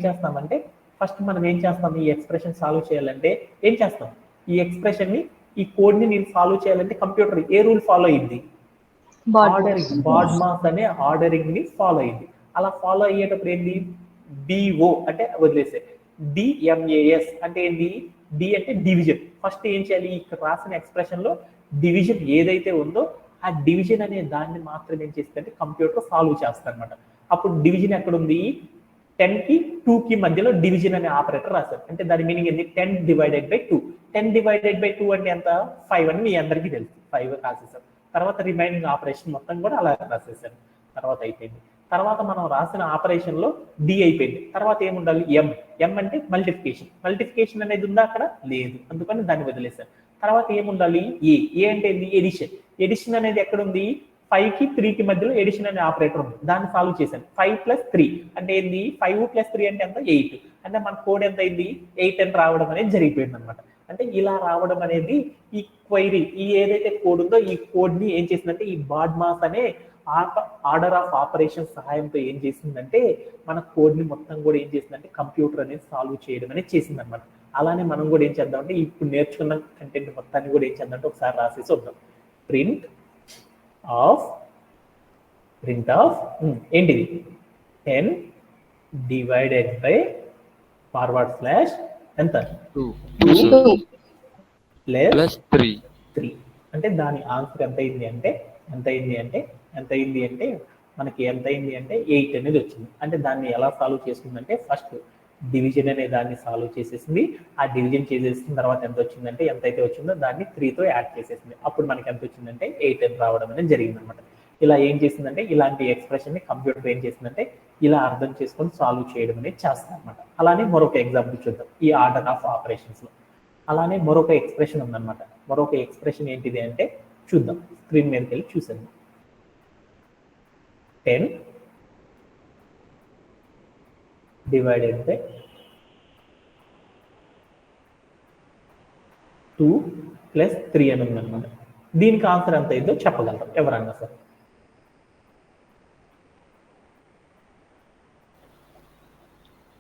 చేస్తాం ఈ ఎక్స్ప్రెషన్ సాల్వ్ చేయాలంటే ఏం చేస్తాం, ఈ ఎక్స్ప్రెషన్ ని ఈ కోడ్ ని నేను సాల్వ్ చేయాలంటే కంప్యూటర్ ఏ రూల్ ఫాలో అయింది, ఆర్డరింగ్, బాడ్మాస్ అనే ఆర్డరింగ్ ని ఫాలో అయింది. అలా ఫాలో అయ్యేటప్పుడు ఏంది, బిఓ అంటే వదిలేసే, డిఎంఏఎస్ అంటే ఏంది, డి అంటే డివిజన్. ఫస్ట్ ఏం చేయాలి, ఇక్కడ రాసిన ఎక్స్ప్రెషన్ లో డివిజన్ ఏదైతే ఉందో ఆ డివిజన్ అనే దాన్ని మాత్రం ఏం చేస్తుందంటే కంప్యూటర్ సాల్వ్ చేస్తుంది అనమాట. అప్పుడు డివిజన్ ఎక్కడ ఉంది, 10 కి 2 కి మధ్యలో డివిజన్ అనే ఆపరేటర్ రాశారు. అంటే దాని మీనింగ్ ఏంది, 10 డివైడెడ్ బై 2. 10 డివైడెడ్ బై 2 అంటే ఎంత, 5 అని మీ అందరికీ తెలుసు. 5 రాసేసారు. తర్వాత రిమైనింగ్ ఆపరేషన్ మొత్తం కూడా అలా రాసేసారు. తర్వాత అయిపోయింది. తర్వాత మనం రాసిన ఆపరేషన్ లో డి అయిపోయింది. తర్వాత ఏముండాలి, ఎం అంటే మల్టిఫికేషన్ అనేది ఉందా అక్కడ, లేదు, అందుకని దాన్ని వదిలేశారు. తర్వాత ఏముండాలి, ఏ అంటే ఏంది, ఎడిషన్ అనేది ఎక్కడ ఉంది, 5 కి 3 కి మధ్యలో ఎడిషన్ అనే ఆపరేటర్ ఉంది, దాన్ని సాల్వ్ చేశాను. 5 + 3 అంటే ఏంది, 5 + 3 అంటే ఎంత, 8. అంటే మన కోడ్ ఎంత అయింది, 8 అని రావడం అనేది జరిగిపోయింది అనమాట. అంటే ఇలా రావడం అనేది ఈ క్వైరీ, ఈ ఏదైతే కోడ్ ఉందో ఈ కోడ్ ని ఏం చేసిందంటే ఈ బాడ్మాస్ అనే ఆర్డర్ ఆఫ్ ఆపరేషన్ సహాయంతో ఏం చేసిందంటే మన కోడ్ ని మొత్తం కూడా ఏం చేసిందంటే కంప్యూటర్ అనేది సాల్వ్ చేయడం అనేది చేసింది అనమాట. అలానే మనం కూడా ఏం చేద్దామంటే ఇప్పుడు నేర్చుకున్న కంటెంట్ మొత్తాన్ని కూడా ఏం చేద్దామంటే ఒకసారి రాసేసి వద్దాం. ప్రింట్ ఆఫ్ ఏంటిది, 10 డివైడెడ్ బై / ఎంత, 2 ప్లస్ 3 అంటే దాని ఆన్సర్ ఎంత అయింది అంటే మనకి ఎంత అయింది అంటే 8 అనేది వచ్చింది. అంటే దాన్ని ఎలా సాల్వ్ చేసుకుందంటే ఫస్ట్ డివిజన్ అనే దాన్ని సాల్వ్ చేసేసింది. ఆ డివిజన్ చేసేసిన తర్వాత ఎంత వచ్చిందంటే ఎంతైతే వచ్చిందో దాన్ని 3తో యాడ్ చేసేసింది. అప్పుడు మనకి ఎంత వచ్చిందంటే 8 అని రావడం అనేది జరిగింది అనమాట. ఇలా ఏం చేసిందంటే ఇలాంటి ఎక్స్ప్రెషన్ ని కంప్యూటర్ ఏం చేసిందంటే ఇలా అర్థం చేసుకొని సాల్వ్ చేయడం అనేది చేస్తుంది అనమాట. అలానే మరొక ఎగ్జాంపుల్ చూద్దాం ఈ ఆర్డర్ ఆఫ్ ఆపరేషన్స్ లో. అలానే మరొక ఎక్స్ప్రెషన్ ఉందన్నమాట. మరొక ఎక్స్ప్రెషన్ ఏంటిది అంటే చూద్దాం, స్క్రీన్ మీదకి వెళ్ళి చూసాను. 10 డివైడెడ్ బై 2 + 3 అని ఉందన్నమాట. దీనికి ఆన్సర్ ఎంత అయిందో చెప్పగలరు ఎవరన్నా సార్?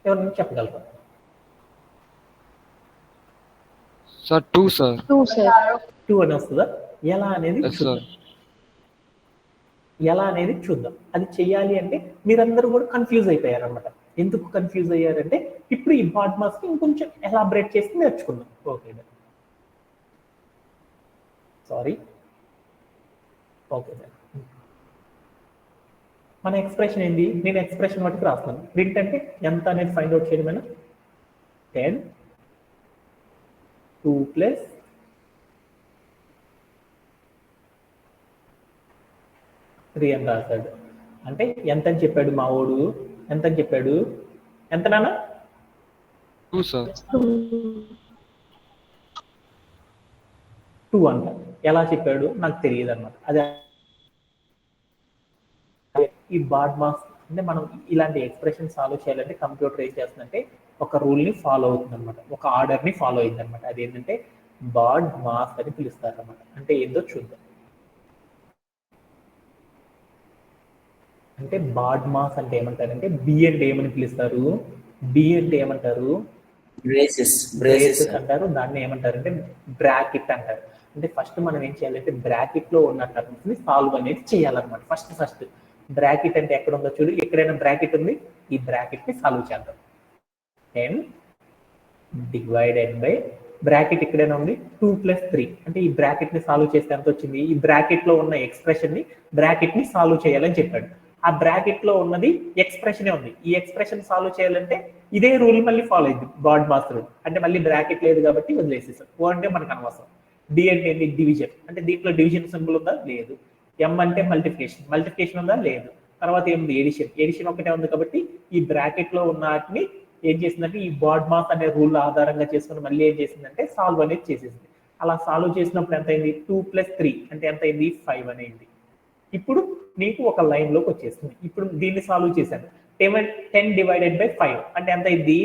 ఎవరన్నా చెప్పగలరు? సార్ 2 సార్ 2 అని వస్తుందా? ఎలా అనేది Yes, sir. చూద్దాం. అది చెయ్యాలి అంటే మీరందరూ కూడా కన్ఫ్యూజ్ అయిపోయారు అనమాట. ఎందుకు కన్ఫ్యూజ్ అయ్యారంటే ఇప్పుడు ఈ బాడ్మాస్ ని ఇంకొంచెం ఎలాబరేట్ చేసి నేర్చుకుందాం. Okay sorry, okay sir. మన ఎక్స్ప్రెషన్ ఏంది, నేను ఎక్స్ప్రెషన్ మటుకు రాస్తాను. ప్రింట్ అంటే ఎంత అనేది ఫైండ్ అవుట్ చేయడమేనా. 10 2 + 3 అని రాశాడు. అంటే ఎంత అని చెప్పాడు మా వాడు, ఎంత అని చెప్పాడు, ఎంత నాన్న, 2 సార్ 2 అంట. ఎలా చెప్పాడు నాకు తెలియదు అనమాట. అదే ఈ బాడ్మాస్ అంటే మనం ఇలాంటి ఎక్స్ప్రెషన్ సాల్వ్ చేయాలంటే కంప్యూటర్ ఏం చేస్తుందంటే ఒక రూల్ ని ఫాలో అవుతుంది అనమాట, ఒక ఆర్డర్ ని ఫాలో అయింది అనమాట. అదేంటంటే బాడ్మాస్ అని పిలుస్తారు అనమాట. అంటే ఏందో చూద్దాం. అంటే బాడ్మాస్ అంటే ఏమంటారంటే బి అంటే ఏమని పిలుస్తారు, బి అంటే ఏమంటారు, బ్రేసెస్ అంటారు. దాన్ని ఏమంటారంటే బ్రాకెట్ అంటారు. అంటే ఫస్ట్ మనం ఏం చేయాలంటే బ్రాకెట్ లో ఉన్న టర్మ్స్ ని సాల్వ్ అనేది చేయాలన్నమాట. ఫస్ట్ బ్రాకెట్ అంటే ఎక్కడ ఉందో చూడు, ఎక్కడైనా బ్రాకెట్ ఉంది, ఈ బ్రాకెట్ ని సాల్వ్ చేద్దాం. 10 డివైడెడ్ బై బ్రాకెట్ ఎక్కడైనా ఉంది 2 + 3 అంటే ఈ బ్రాకెట్ ని సాల్వ్ చేస్తే ఎంత వచ్చింది, ఈ బ్రాకెట్ లో ఉన్న ఎక్స్ప్రెషన్ ని బ్రాకెట్ ని సాల్వ్ చేయాలని చెప్పాడు. ఆ బ్రాకెట్ లో ఉన్నది ఎక్స్ప్రెషనే ఉంది. ఈ ఎక్స్ప్రెషన్ సాల్వ్ చేయాలంటే ఇదే రూల్ మళ్ళీ ఫాలో అయింది, బాడ్మాస్ రూల్. అంటే మళ్ళీ బ్రాకెట్ లేదు కాబట్టి వదిలేసేసాం. ఓ అంటే మనకు అనవసరం. డి అంటే ఏంటి, డివిజన్. అంటే దీంట్లో డివిజన్ సింబల్ ఉందా, లేదు. ఎం అంటే మల్టిప్లికేషన్ ఉందా, లేదు. తర్వాత ఏముంది, ఎడిషన్ ఒకటే ఉంది కాబట్టి ఈ బ్రాకెట్ లో ఉన్న వాటిని ఏం చేసిందంటే ఈ బాడ్మాస్ అనే రూల్ ఆధారంగా చేసుకుని మళ్ళీ ఏం చేసిందంటే సాల్వ్ అనేది చేసేసింది. అలా సాల్వ్ చేసినప్పుడు ఎంత అయింది, 2 + 3 అంటే ఎంత అయింది, 5 అనేది. ఇప్పుడు నీకు ఒక లైన్ లోకి వచ్చేసింది. ఇప్పుడు దీన్ని సాల్వ్ చేశాను. 10 డివైడెడ్ బై 5 అంటే ఎంత అయింది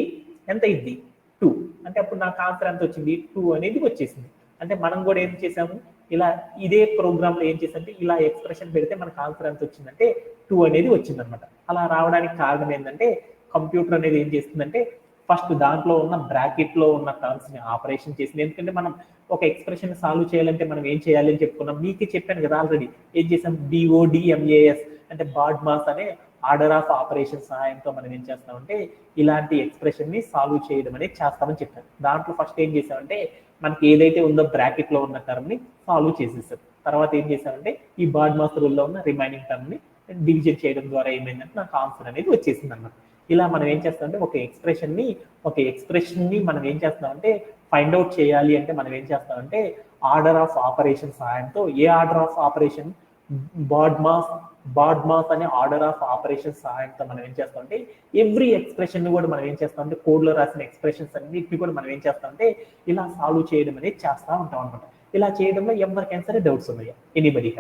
2 అంటే అప్పుడు నాకు ఆన్సర్ ఎంత వచ్చింది, 2 అనేది వచ్చేసింది. అంటే మనం కూడా ఏం చేసాము, ఇలా ఇదే ప్రోగ్రామ్ లో ఏం చేసామంటే ఇలా ఎక్స్ప్రెషన్ పెడితే మనకు ఆన్సర్ ఎంత వచ్చిందంటే 2 అనేది వచ్చిందనమాట. అలా రావడానికి కారణం ఏంటంటే కంప్యూటర్ అనేది ఏం చేస్తుందంటే ఫస్ట్ దాంట్లో ఉన్న బ్రాకెట్ లో ఉన్న టర్మ్స్ ని ఆపరేషన్ చేసింది. ఎందుకంటే మనం ఒక ఎక్స్ప్రెషన్ సాల్వ్ చేయాలంటే మనం ఏం చేయాలి అని చెప్పుకున్నాం, మీకు చెప్పాను కదా ఆల్రెడీ. ఏం చేసాం, BODMAS అంటే బాడ్ మాస్ అనే ఆర్డర్ ఆఫ్ ఆపరేషన్ సహాయంతో మనం ఏం చేస్తామంటే ఇలాంటి ఎక్స్ప్రెషన్ ని సాల్వ్ చేయడం అనేది చేస్తామని చెప్పాను. దాంట్లో ఫస్ట్ ఏం చేసామంటే మనకి ఏదైతే ఉందో బ్రాకెట్ లో ఉన్న టర్మ్ ని సాల్వ్ చేసేసాం. తర్వాత ఏం చేసామంటే ఈ బాడ్ మాస్ రూల్ లో ఉన్న రిమైనింగ్ టర్మ్ ని డివిజన్ చేయడం ద్వారా ఏమైందంటే నాకు ఆన్సర్ అనేది వచ్చేసింది అన్నమాట. ఇలా మనం ఏం చేస్తామంటే ఒక ఎక్స్ప్రెషన్ ని మనం ఏం చేస్తామంటే ఫైండ్ అవుట్ చేయాలి అంటే మనం ఏం చేస్తామంటే ఆర్డర్ ఆఫ్ ఆపరేషన్ సహాయంతో, ఏ order of operation, BODMAS అనే ఆర్డర్ ఆఫ్ ఆపరేషన్ సహాయంతో మనం ఏం చేస్తామంటే ఎవ్రీ ఎక్స్ప్రెషన్ ని కూడా మనం ఏం చేస్తామంటే కోడ్ లో రాసిన ఎక్స్ప్రెషన్స్ అన్నిటిని కూడా మనం ఏం చేస్తామంటే ఇలా సాల్వ్ చేయడం అనేది చేస్తూ ఉంటాం అనమాట. ఇలా చేయడంలో ఎవరికైనా సరే డౌట్స్ ఉన్నాయా, ఎనీబడీ?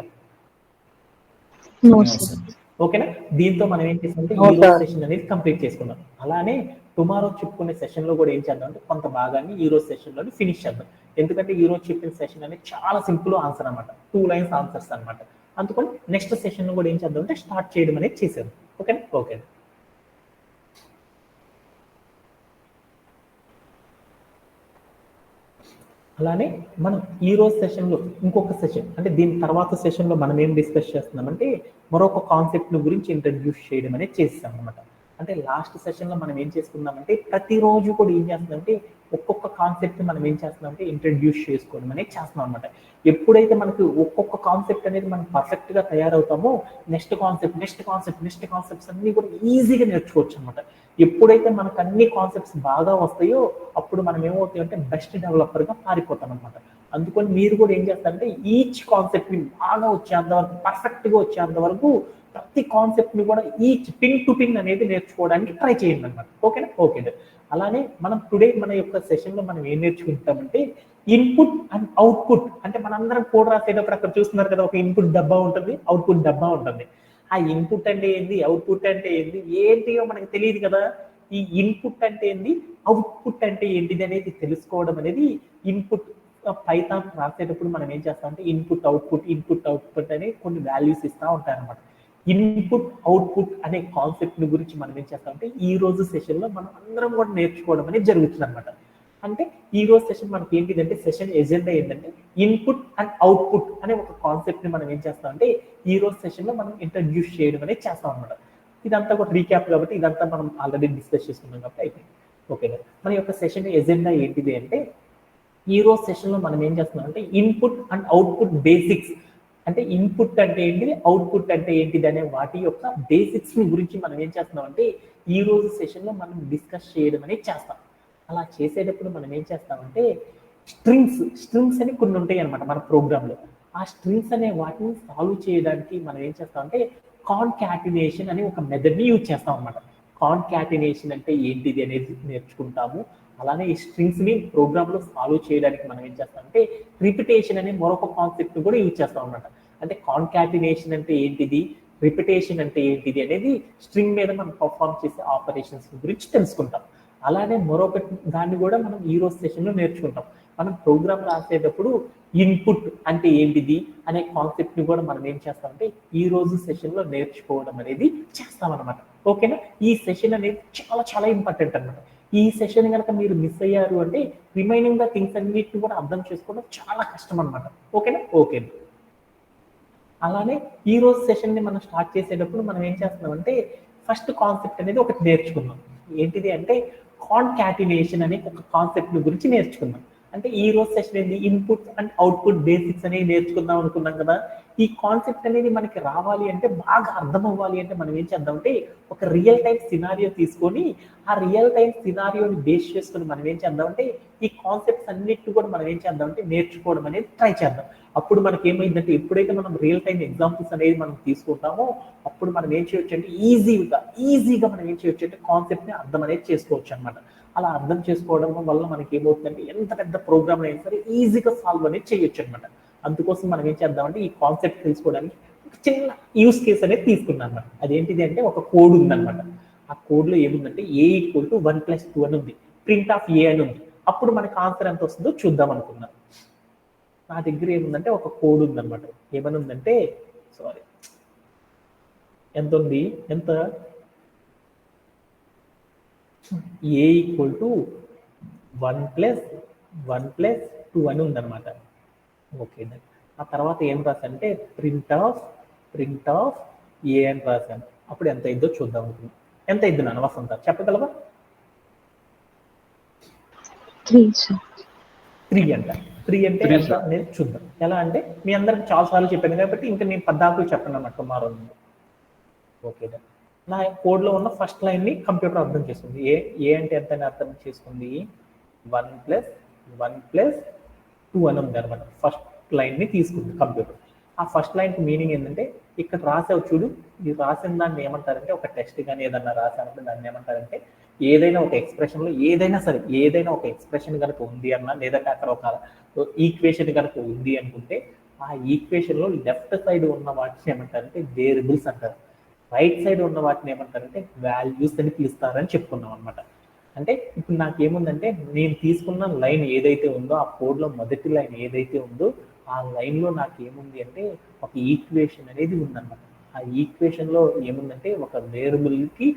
No, sir. ఓకేనా? దీంతో మనం ఏం చేస్తామంటే ఈ Okay. రోజు సెషన్ అనేది కంప్లీట్ చేసుకున్నాం. అలానే టుమారో చెప్పుకునే సెషన్ లో కూడా ఏం చేద్దాం అంటే కొంత భాగాన్ని ఈ రోజు సెషన్ లోని ఫినిష్ చేద్దాం. ఎందుకంటే ఈ రోజు చెప్పిన సెషన్ అనేది చాలా సింపుల్ ఆన్సర్ అనమాట, 2 లైన్స్ ఆన్సర్స్ అనమాట. అందుకని నెక్స్ట్ సెషన్ లో కూడా ఏం చేద్దాం అంటే స్టార్ట్ చేయడం అనేది చేసేది. ఓకేనా? ఓకే. అలానే మనం ఈ రోజు సెషన్లో ఇంకొక సెషన్ అంటే దీని తర్వాత సెషన్లో మనం ఏం డిస్కస్ చేస్తున్నామంటే మరొక కాన్సెప్ట్ గురించి ఇంట్రడ్యూస్ చేయడం అనేది చేస్తాం అనమాట. అంటే లాస్ట్ సెషన్లో మనం ఏం చేసుకున్నామంటే ప్రతిరోజు కూడా ఏం చేస్తున్నామంటే ఒక్కొక్క కాన్సెప్ట్ మనం ఏం చేస్తున్నామంటే ఇంట్రడ్యూస్ చేసుకోవడం అనేది చేస్తున్నాం అనమాట. ఎప్పుడైతే మనకి ఒక్కొక్క కాన్సెప్ట్ అనేది మనం పర్ఫెక్ట్గా తయారవుతామో నెక్స్ట్ కాన్సెప్ట్స్ అన్ని కూడా ఈజీగా నేర్చుకోవచ్చు అనమాట. ఎప్పుడైతే మనకు అన్ని కాన్సెప్ట్స్ బాగా వస్తాయో అప్పుడు మనం ఏమవుతాయంటే బెస్ట్ డెవలపర్గా మారిపోతాం అనమాట. అందుకని మీరు కూడా ఏం చేస్తారంటే ఈచ్ కాన్సెప్ట్ని బాగా వచ్చేంత వరకు, పర్ఫెక్ట్గా వచ్చేంత వరకు ప్రతి కాన్సెప్ట్ని కూడా ఈచ్ పిన్ టు పిన్ అనేది నేర్చుకోవడానికి ట్రై చేయండి అనమాట. ఓకేనా? ఓకే. అలానే మనం టుడే మన యొక్క సెషన్లో మనం ఏం నేర్చుకుంటామంటే ఇన్పుట్ అండ్ అవుట్పుట్. అంటే మనందరం కోడ్ రాసేటప్పుడు అక్కడ చూస్తున్నారు కదా, ఒక ఇన్పుట్ డబ్బా ఉంటుంది, అవుట్పుట్ డబ్బా ఉంటుంది. ఆ ఇన్పుట్ అంటే ఏంది, అవుట్పుట్ అంటే ఏంది, ఏంటియో మనకు తెలియదు కదా. ఈ ఇన్పుట్ అంటే ఏంది, అవుట్పుట్ అంటే ఏంటిది అనేది తెలుసుకోవడం అనేది ఇన్పుట్ పైథాన్ రాసేటప్పుడు మనం ఏం చేస్తామంటే ఇన్పుట్ అవుట్పుట్ అని కొన్ని వాల్యూస్ ఇస్తూ ఉంటాయి అనమాట. ఇన్పుట్ అవుట్పుట్ అనే కాన్సెప్ట్ గురించి మనం ఏం చేస్తామంటే ఈ రోజు సెషన్లో మనం అందరం కూడా నేర్చుకోవడం అనేది జరుగుతుంది అనమాట. అంటే ఈ రోజు సెషన్ మనకి ఏంటిదంటే సెషన్ ఎజెండా ఏంటంటే ఇన్పుట్ అండ్ అవుట్పుట్ అనే ఒక కాన్సెప్ట్ ని మనం ఏం చేస్తామంటే ఈ రోజు సెషన్ లో మనం ఇంట్రడ్యూస్ చేయడం అనేది చేస్తాం అనమాట. ఇదంతా కూడా రీక్యాప్ కాబట్టి ఇదంతా మనం ఆల్రెడీ డిస్కస్ చేసుకున్నాం కాబట్టి అయిపోయింది. ఓకే. మన యొక్క సెషన్ ఎజెండా ఏంటిది అంటే ఈ రోజు సెషన్ లో మనం ఏం చేస్తున్నాం అంటే ఇన్పుట్ అండ్ అవుట్పుట్ బేసిక్స్, అంటే ఇన్పుట్ అంటే ఏంటిది, అవుట్పుట్ అంటే ఏంటిది అనే వాటి యొక్క బేసిక్స్ గురించి మనం ఏం చేస్తున్నాం అంటే ఈ రోజు సెషన్ లో మనం డిస్కస్ చేయడం అనేది చేస్తాం. అలా చేసేటప్పుడు మనం ఏం చేస్తామంటే స్ట్రింగ్స్ అని కొన్ని ఉంటాయి అనమాట మన ప్రోగ్రాంలో. ఆ స్ట్రింగ్స్ అనే వాటిని సాల్వ్ చేయడానికి మనం ఏం చేస్తామంటే కాన్కాటినేషన్ అనే ఒక మెథడ్ని యూజ్ చేస్తాం అనమాట. కాన్కాటినేషన్ అంటే ఏంటిది అనేది నేర్చుకుంటాము. అలానే ఈ స్ట్రింగ్స్ ని ప్రోగ్రామ్ లో సాల్వ్ చేయడానికి మనం ఏం చేస్తామంటే రిపిటేషన్ అనే మరొక కాన్సెప్ట్ కూడా యూజ్ చేస్తాం అనమాట. అంటే కాన్కాటినేషన్ అంటే ఏంటిది, రిపిటేషన్ అంటే ఏంటిది అనేది స్ట్రింగ్ మీద మనం పర్ఫామ్ చేసే ఆపరేషన్స్ గురించి తెలుసుకుంటాం. అలానే మరొక దాన్ని కూడా మనం ఈ రోజు సెషన్లో నేర్చుకుంటాం. మనం ప్రోగ్రామ్ రాసేటప్పుడు ఇన్పుట్ అంటే ఏంటిది అనే కాన్సెప్ట్ని కూడా మనం ఏం చేస్తామంటే ఈ రోజు సెషన్లో నేర్చుకోవడం అనేది చేస్తామన్నమాట. ఓకేనా? ఈ సెషన్ అనేది చాలా చాలా ఇంపార్టెంట్ అనమాట. ఈ సెషన్ కనుక మీరు మిస్ అయ్యారు అంటే రిమైనింగ్ ద థింగ్స్ అన్నిటిని కూడా అర్థం చేసుకోవడం చాలా కష్టం అనమాట. ఓకేనా? ఓకే. అలానే ఈ రోజు సెషన్ని మనం స్టార్ట్ చేసేటప్పుడు మనం ఏం చేస్తున్నామంటే ఫస్ట్ కాన్సెప్ట్ అనేది ఒకటి నేర్చుకున్నాం. ఏంటిది అంటే కాన్కాటినేషన్ అనే ఒక కాన్సెప్ట్ గురించి నేర్చుకున్నాం. అంటే ఈ రోజు సెషన్ ఏంటి, ఇన్పుట్ అండ్ అవుట్పుట్ బేసిక్స్ అనేవి నేర్చుకుందాం అనుకున్నాం కదా. ఈ కాన్సెప్ట్ అనేది మనకి రావాలి అంటే, బాగా అర్థం అవ్వాలి అంటే మనం ఏం చేద్దామంటే ఒక రియల్ టైం సినారియో తీసుకొని ఆ రియల్ టైం సినారియోని బేస్ చేసుకొని మనం ఏం చేద్దామంటే ఈ కాన్సెప్ట్స్ అన్నిటిని కూడా మనం ఏం చేద్దామంటే నేర్చుకోవడం అనేది ట్రై చేద్దాం. అప్పుడు మనకి ఏమైందంటే ఎప్పుడైతే మనం రియల్ టైం ఎగ్జాంపుల్స్ అనేది మనం తీసుకుంటామో అప్పుడు మనం ఏం చేయొచ్చు అంటే ఈజీగా మనం ఏం చేయొచ్చు అంటే కాన్సెప్ట్ని అర్థం అనేది చేసుకోవచ్చు అనమాట. అలా అర్థం చేసుకోవడం వల్ల మనకి ఏమవుతుందంటే ఎంత పెద్ద ప్రోగ్రామ్ అయినా సరే ఈజీగా సాల్వ్ అనేది చేయొచ్చు అనమాట. అందుకోసం మనం ఏం చేద్దామంటే ఈ కాన్సెప్ట్ తెలుసుకోవడానికి ఒక చిన్న యూస్ కేస్ అనేది తీసుకున్నాం అనమాట. అదేంటిది అంటే ఒక కోడ్ ఉందన్నమాట. ఆ కోడ్లో ఏముందంటే A=1+2 అని ఉంది, ప్రింట్ ఆఫ్ A అని ఉంది. అప్పుడు మనకి ఆన్సర్ ఎంత వస్తుందో చూద్దాం అనుకున్నాం. నా దగ్గర ఏముందంటే ఒక కోడ్ ఉందన్నమాట. ఏమని ఉందంటే సారీ ఎంత ఉంది, ఎంత ఏ ఈక్వల్ టు 1+1+2 అని ఉందన్నమాట. ఓకే, ఆ తర్వాత ఏం రాశానంటే ప్రింట్ ఆఫ్ ఏ అని రాశాను. అప్పుడు ఎంత అయిందో చూద్దాం అనుకున్నాను. ఎంత అయింది నాన్న వసంత చెప్పగలవా? 3 సార్. 3 అంట. 3 అంటే Three, ఎంత అనేది చూద్దాం. ఎలా అంటే మీ అందరికి చాలా సార్లు చెప్పాను కాబట్టి ఇంకా నేను 14 చెప్పను అన్నమాట టుమారో. ఓకే, నా కోడ్లో ఉన్న ఫస్ట్ లైన్ని కంప్యూటర్ అర్థం చేసుకుంది. ఏ అంటే ఎంత అని అర్థం చేసుకుంది, 1+1+2 అని ఉంది అనమాట. ఫస్ట్ లైన్ని తీసుకుంది కంప్యూటర్. ఆ ఫస్ట్ లైన్కి మీనింగ్ ఏంటంటే ఇక్కడ రాసావు చూడు, ఇది రాసిన దాన్ని ఏమంటారంటే ఒక టెస్ట్ కానీ ఏదన్నా రాసామంటే దాన్ని ఏమంటారంటే ఏదైనా ఒక ఎక్స్ప్రెషన్లో ఏదైనా సరే ఏదైనా ఒక ఎక్స్ప్రెషన్ కనుక ఉంది అన్నా లేదంటే అక్కడ ఒక ఈక్వేషన్ కనుక ఉంది అనుకుంటే ఆ ఈక్వేషన్లో లెఫ్ట్ సైడ్ ఉన్న వాటిని ఏమంటారంటే వేరియబుల్స్ అంటారు, రైట్ సైడ్ ఉన్న వాటిని ఏమంటారంటే వాల్యూస్ అని పిలుస్తారని చెప్పుకున్నాం అనమాట. అంటే ఇప్పుడు నాకేముందంటే నేను తీసుకున్న లైన్ ఏదైతే ఉందో ఆ కోడ్లో మొదటి లైన్ ఏదైతే ఉందో ఆ లైన్లో నాకు ఏముంది అంటే ఒక ఈక్వేషన్ అనేది ఉందన్నమాట. ఆ ఈక్వేషన్లో ఏముందంటే ఒక వేరియబుల్కి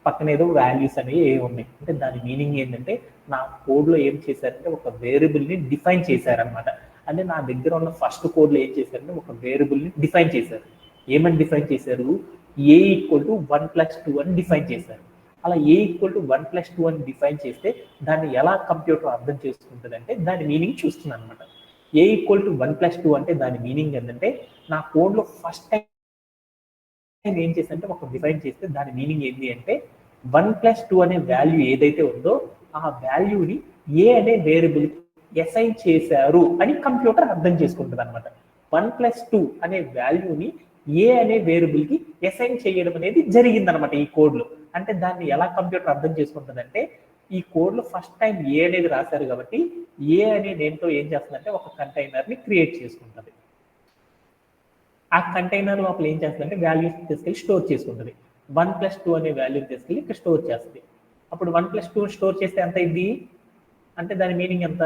పక్కన ఏదో వాల్యూస్ అనేవి ఉన్నాయి. అంటే దాని మీనింగ్ ఏంటంటే నా కోడ్లో ఏం చేశారంటే ఒక వేరియబుల్ని డిఫైన్ చేశారనమాట. అంటే నా దగ్గర ఉన్న ఫస్ట్ కోడ్లో ఏం చేశారంటే ఒక వేరియబుల్ని డిఫైన్ చేశారు. ఏమని డిఫైన్ చేశారు, ఏ ఈక్వల్ టు 1+2 అని డిఫైన్ చేశారు. అలా ఏ ఈక్వల్ టు 1+2 అని డిఫైన్ చేస్తే దాన్ని ఎలా కంప్యూటర్ అర్థం చేసుకుంటుంది అంటే దాని మీనింగ్ చూస్తున్నాను అనమాట. ఏ ఈక్వల్ టు 1+2 అంటే దాని మీనింగ్ ఏంటంటే నా కోడ్లో ఫస్ట్ టైం ఏం చేశారంటే ఒక డిఫైన్ చేస్తే దాని మీనింగ్ ఏంటి అంటే 1+2 అనే వాల్యూ ఏదైతే ఉందో ఆ వాల్యూని ఏ అనే వేరియబుల్ అసైన్ చేశారు అని కంప్యూటర్ అర్థం చేసుకుంటుంది అనమాట. 1+2 అనే వాల్యూని ఏ అనే వేరియబుల్ కి అసైన్ చేయడం అనేది జరిగిందనమాట ఈ కోడ్లో. అంటే దాన్ని ఎలా కంప్యూటర్ అర్థం చేసుకుంటుందంటే ఈ కోడ్లో ఫస్ట్ టైం ఏ అనేది రాశారు కాబట్టి ఏ అనే నేమ్తో ఏం చేస్తుందంటే ఒక కంటైనర్ని క్రియేట్ చేసుకుంటుంది. ఆ కంటైనర్ లోపల ఏం చేస్తుందంటే వాల్యూస్ తీసుకెళ్ళి స్టోర్ చేసుకుంటుంది. 1+2 అనే వాల్యూ తీసుకెళ్ళి ఇక్కడ స్టోర్ చేస్తుంది. అప్పుడు 1+2 స్టోర్ చేస్తే ఎంత అయింది అంటే దాని మీనింగ్ ఎంత,